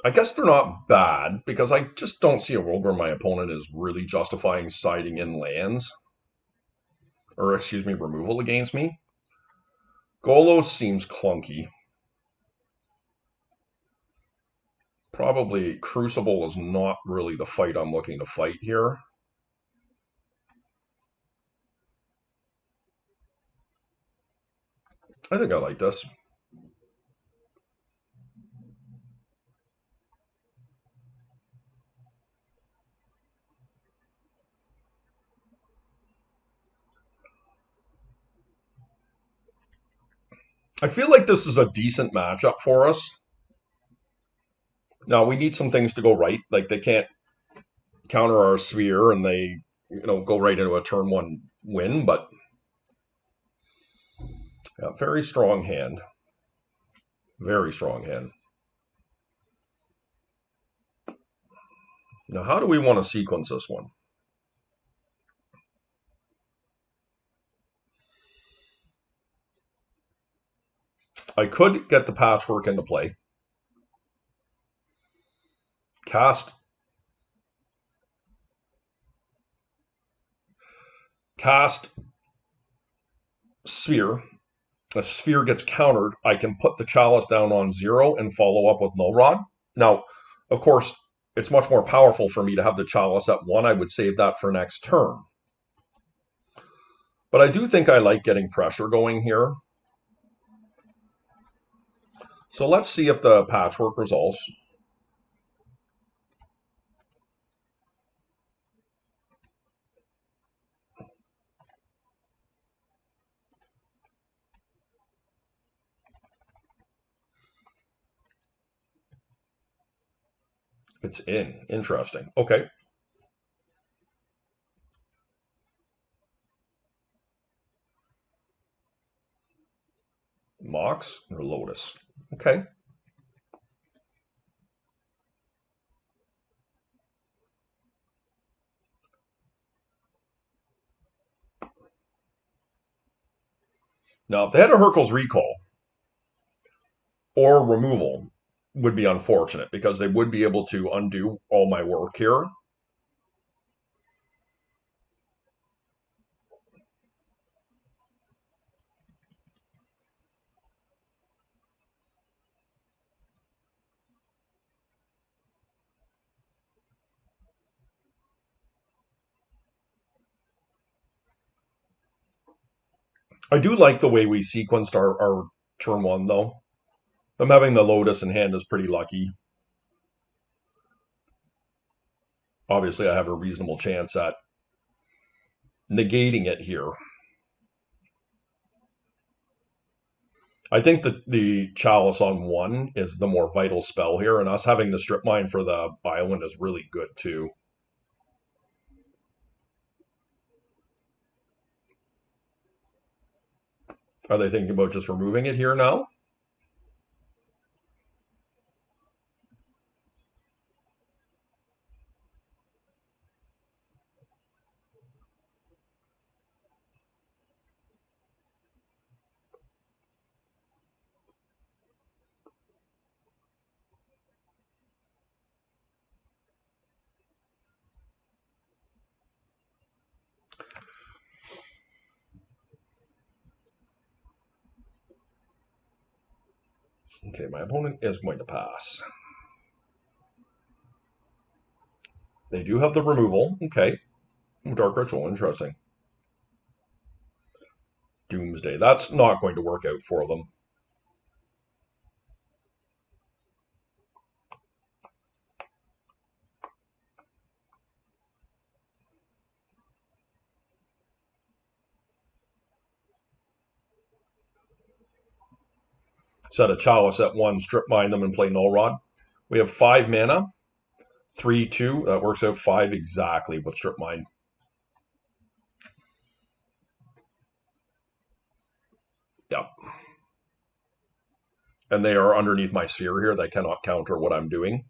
I guess they're not bad, because I just don't see a world where my opponent is really justifying siding in lands. Or, excuse me, removal against me. Golos seems clunky. Probably Crucible is not really the fight I'm looking to fight here. I think I like this. I feel like this is a decent matchup for us. Now, we need some things to go right. Like, they can't counter our sphere and they, go right into a turn one win, but yeah, very strong hand. Very strong hand. Now, how do we want to sequence this one? I could get the Patchwork into play. Cast Sphere. A sphere gets countered, I can put the Chalice down on 0 and follow up with Null Rod. Now, of course, it's much more powerful for me to have the Chalice at 1. I would save that for next turn. But I do think I like getting pressure going here. So let's see if the Patchwork resolves. It's in. Interesting. Okay. Mox or Lotus. Okay. Now, if they had a Hurkyl's Recall or removal, would be unfortunate because they would be able to undo all my work here. I do like the way we sequenced our turn one, though. I'm having the Lotus in hand is pretty lucky. Obviously, I have a reasonable chance at negating it here. I think that the Chalice on 1 is the more vital spell here, and us having the Strip Mine for the island is really good, too. Are they thinking about just removing it here now? Okay, my opponent is going to pass. They do have the removal. Okay. Dark Ritual, interesting. Doomsday. That's not going to work out for them. Set a Chalice at 1, strip mine them, and play Null Rod. We have 5 mana. 3/2. That works out 5 exactly with strip mine. Yep. And they are underneath my sphere here. They cannot counter what I'm doing.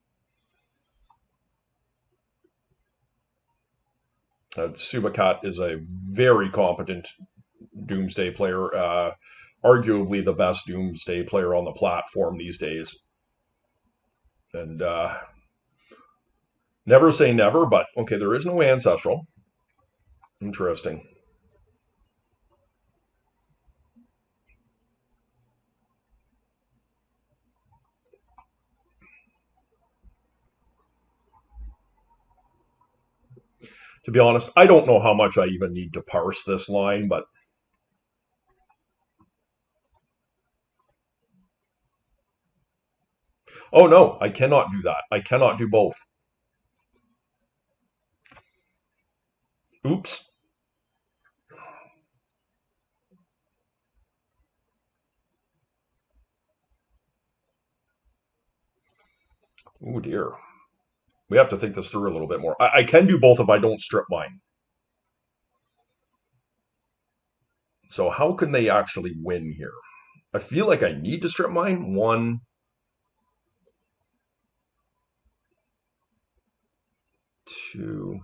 Subacat is a very competent Doomsday player. Arguably the best Doomsday player on the platform these days. And never say never, but okay, there is no Ancestral. Interesting. To be honest, I don't know how much I even need to parse this line, but oh no, I cannot do that. I cannot do both. Oops. Oh dear. We have to think this through a little bit more. I can do both if I don't strip mine. So how can they actually win here? I feel like I need to strip mine. 1, 2,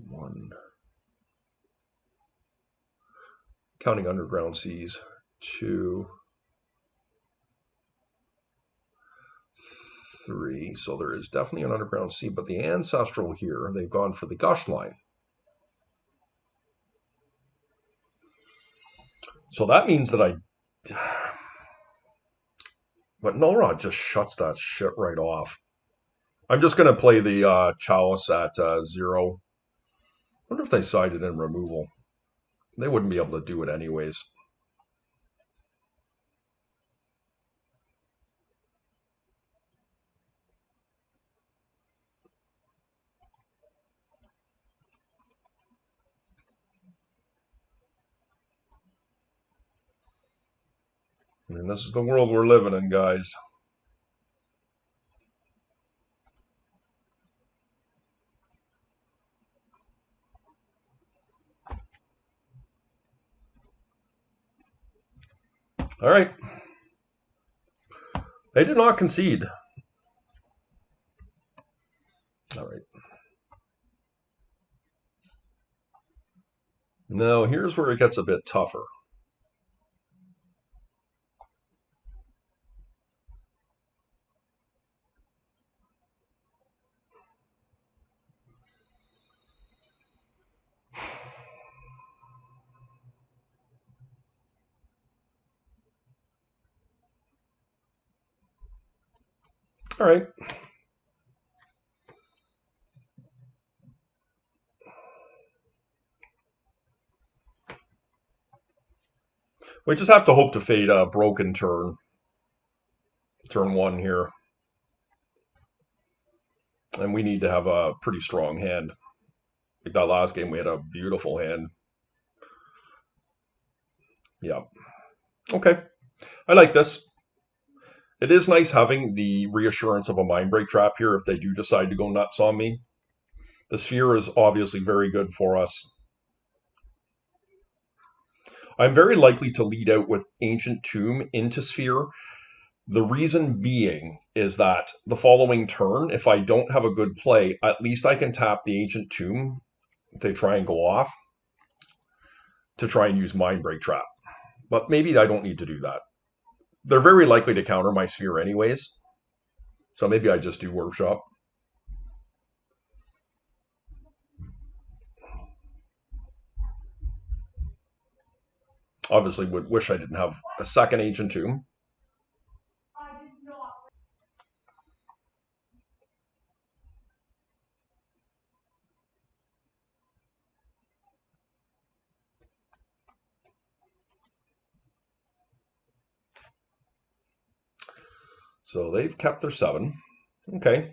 1. Counting underground seas. 2, 3. So there is definitely an underground sea, but the Ancestral here, they've gone for the Gush line. So that means that but Null Rod just shuts that shit right off. I'm just going to play the Chalice at 0. I wonder if they sided in removal. They wouldn't be able to do it anyways. I mean, this is the world we're living in, guys. All right. They did not concede. All right. Now, here's where it gets a bit tougher. All right. We just have to hope to fade a broken turn. Turn 1 here. And we need to have a pretty strong hand. Like that last game, we had a beautiful hand. Yeah. Okay. I like this. It is nice having the reassurance of a mind break trap here if they do decide to go nuts on me. The sphere is obviously very good for us. I'm very likely to lead out with Ancient Tomb into sphere. The reason being is that the following turn, if I don't have a good play, at least I can tap the Ancient Tomb if they try and go off to try and use Mind Break Trap. But maybe I don't need to do that. They're very likely to counter my sphere anyways. So maybe I just do Workshop. Obviously, would wish I didn't have a second Ancient Tomb. So they've kept their 7. Okay,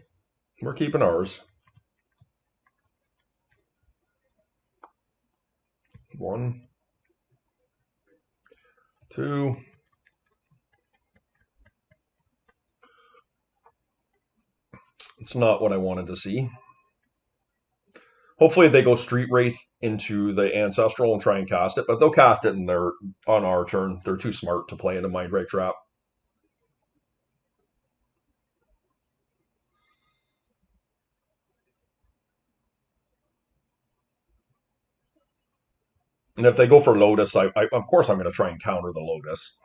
we're keeping ours. 1, 2. It's not what I wanted to see. Hopefully they go Street Wraith into the Ancestral and try and cast it, but they'll cast it and they're on our turn. They're too smart to play into Mind Right Trap. And if they go for Lotus, I of course I'm going to try and counter the Lotus.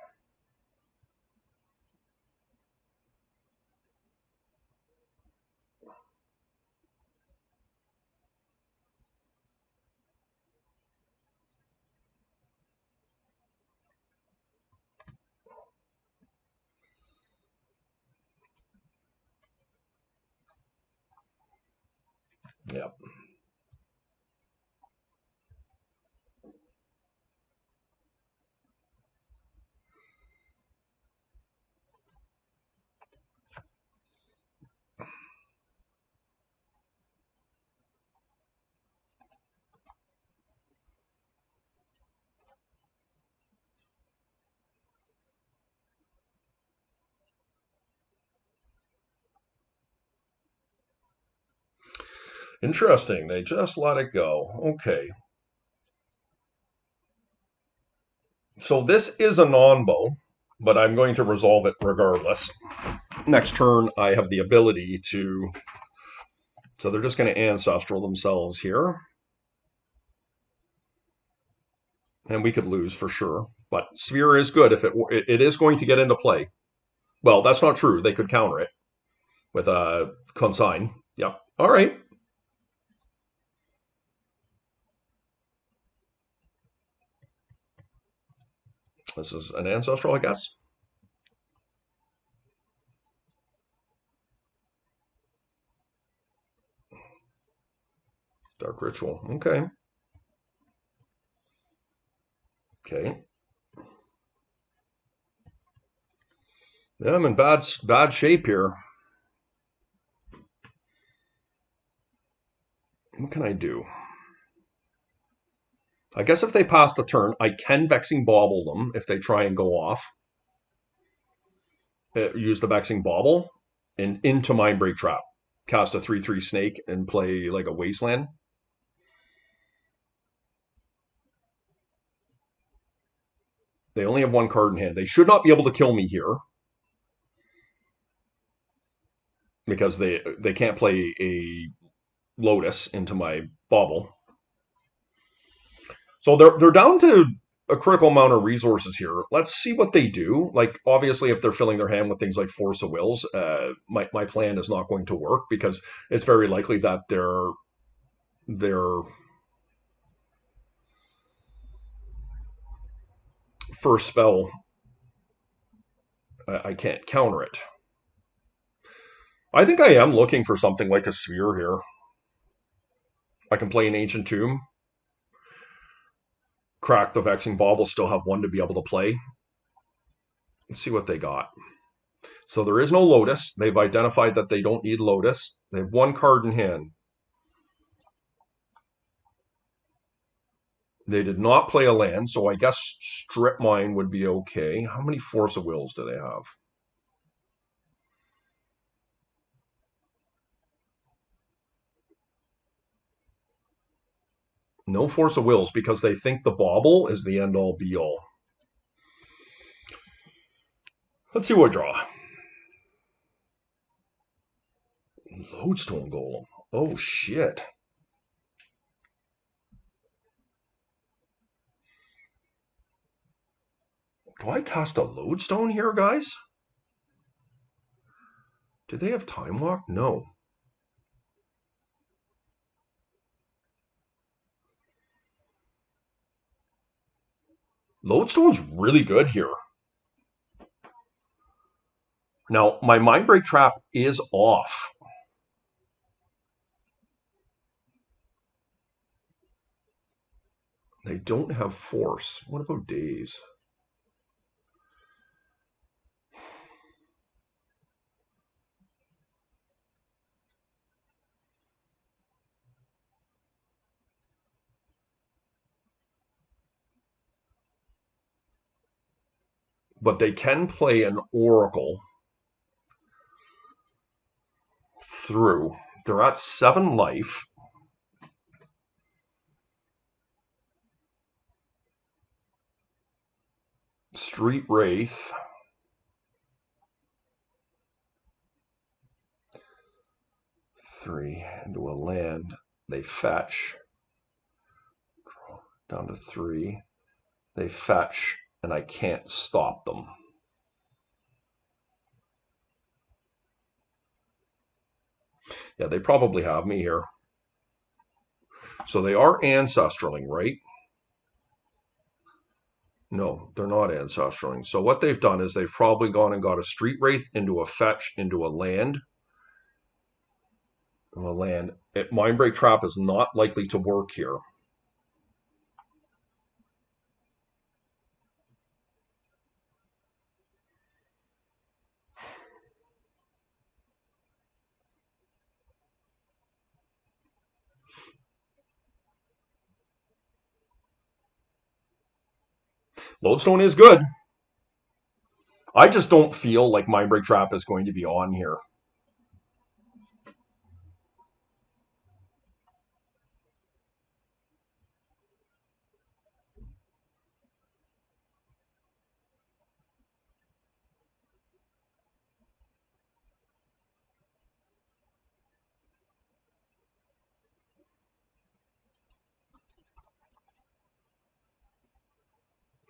Yep. Interesting. They just let it go. Okay. So this is a non-bow, but I'm going to resolve it regardless. Next turn, I have the ability to... So they're just going to Ancestral themselves here. And we could lose for sure. But Sphere is good if it is going to get into play. Well, that's not true. They could counter it with a consign. Yep. All right. This is an Ancestral, I guess. Dark Ritual. Okay. Okay. Yeah, I'm in bad shape here. What can I do? I guess if they pass the turn, I can Vexing Bauble them if they try and go off. Use the Vexing Bauble and into Mindbreak Trap. Cast a 3/3 snake and play like a Wasteland. They only have 1 card in hand. They should not be able to kill me here. Because they can't play a Lotus into my Bauble. So they're down to a critical amount of resources here. Let's see what they do. Like, obviously, if they're filling their hand with things like Force of Wills, my plan is not going to work because it's very likely that their first spell, I can't counter it. I think I am looking for something like a Sphere here. I can play an Ancient Tomb. Crack the Vexing Bauble, still have 1 to be able to play. Let's see what they got. So there is no Lotus. They've identified that they don't need Lotus. They have 1 card in hand. They did not play a land, so I guess Strip Mine would be okay. How many Force of Wills do they have? No Force of Wills because they think the Bauble is the end-all be-all. Let's see what I draw. Lodestone Golem. Oh, shit. Do I cast a Lodestone here, guys? Do they have Time Walk? No. Lodestone's really good here. Now, my Mindbreak Trap is off. They don't have force. What about days? But they can play an Oracle through. They're at 7 life. Street Wraith. Three into a land. They fetch. Down to 3. They fetch, and I can't stop them. Yeah, they probably have me here. So they are ancestraling, right? No, they're not ancestraling. So what they've done is they've probably gone and got a Street Wraith into a fetch into a land. Mindbreak Trap is not likely to work here. Lodestone is good. I just don't feel like Mindbreak Trap is going to be on here.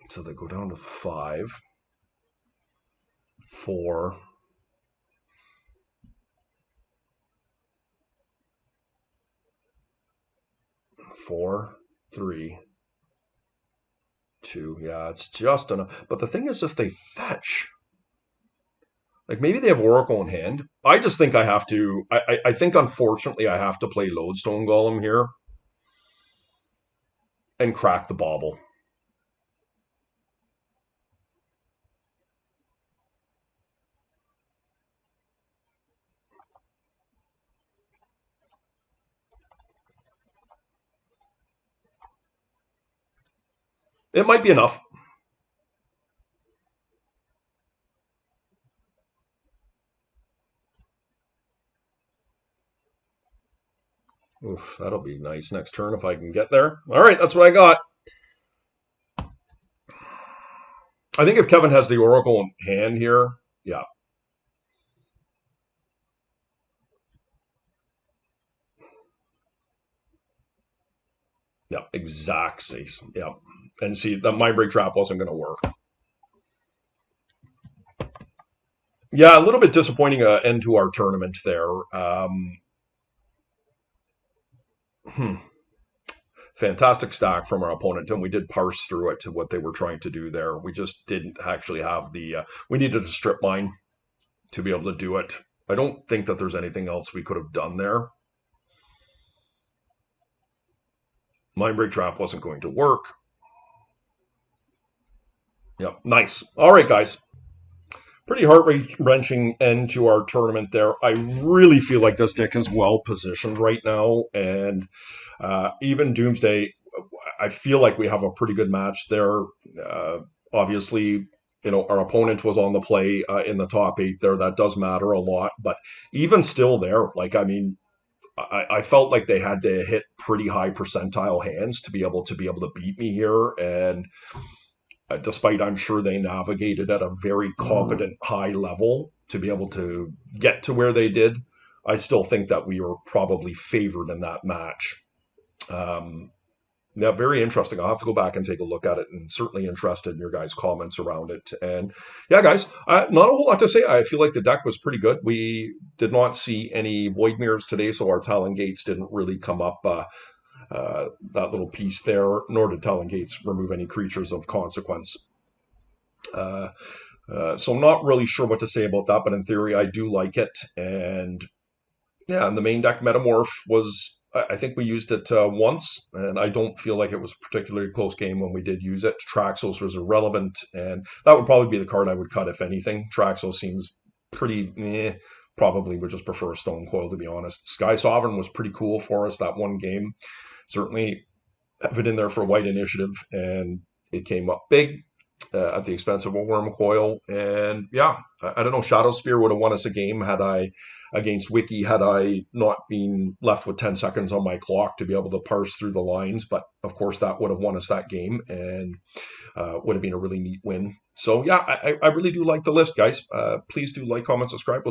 So they go down to 5, 4, 4, 3, 2. Yeah, it's just enough. But the thing is, if they fetch, like maybe they have Oracle in hand. I just think I have to. I think unfortunately I have to play Lodestone Golem here and crack the bauble. It might be enough. Oof, that'll be nice next turn if I can get there. All right, that's what I got. I think if Kevin has the Oracle in hand here, yeah. Yeah, exactly. Yeah. And see, the Mindbreak Trap wasn't going to work. Yeah, a little bit disappointing end to our tournament there. Fantastic stack from our opponent, and we did parse through it to what they were trying to do there. We just didn't actually have the... we needed a strip mine to be able to do it. I don't think that there's anything else we could have done there. Mindbreak Trap wasn't going to work. Yep, nice. All right, guys. Pretty heart-wrenching end to our tournament there. I really feel like this deck is well positioned right now, and even Doomsday, I feel like we have a pretty good match there. Obviously, you know, our opponent was on the play in the top 8 there. That does matter a lot, but even still there, like, I mean, I felt like they had to hit pretty high percentile hands to be able to beat me here, and despite I'm sure they navigated at a very competent high level to be able to get to where they did, I still think that we were probably favored in that match. Yeah, very interesting. I'll have to go back and take a look at it, and certainly interested in your guys' comments around it. And yeah, guys, not a whole lot to say. I feel like the deck was pretty good. We did not see any Void Mirrors today, so our Talon Gates didn't really come up that little piece there, nor did Talongates remove any creatures of consequence. So I'm not really sure what to say about that, but in theory, I do like it. And yeah, and the main deck Metamorph was, I think we used it once, and I don't feel like it was a particularly close game when we did use it. Traxos was irrelevant, and that would probably be the card I would cut, if anything. Traxos seems pretty, probably would just prefer a Stone Coil, to be honest. Sky Sovereign was pretty cool for us that one game. Certainly have it in there for White Initiative, and it came up big at the expense of a Worm Coil. And yeah, I don't know, Shadow Spear would have won us a game against Wiki had I not been left with 10 seconds on my clock to be able to parse through the lines. But of course, that would have won us that game, and would have been a really neat win. So yeah, I really do like the list, guys. Please do like, comment, subscribe. We'll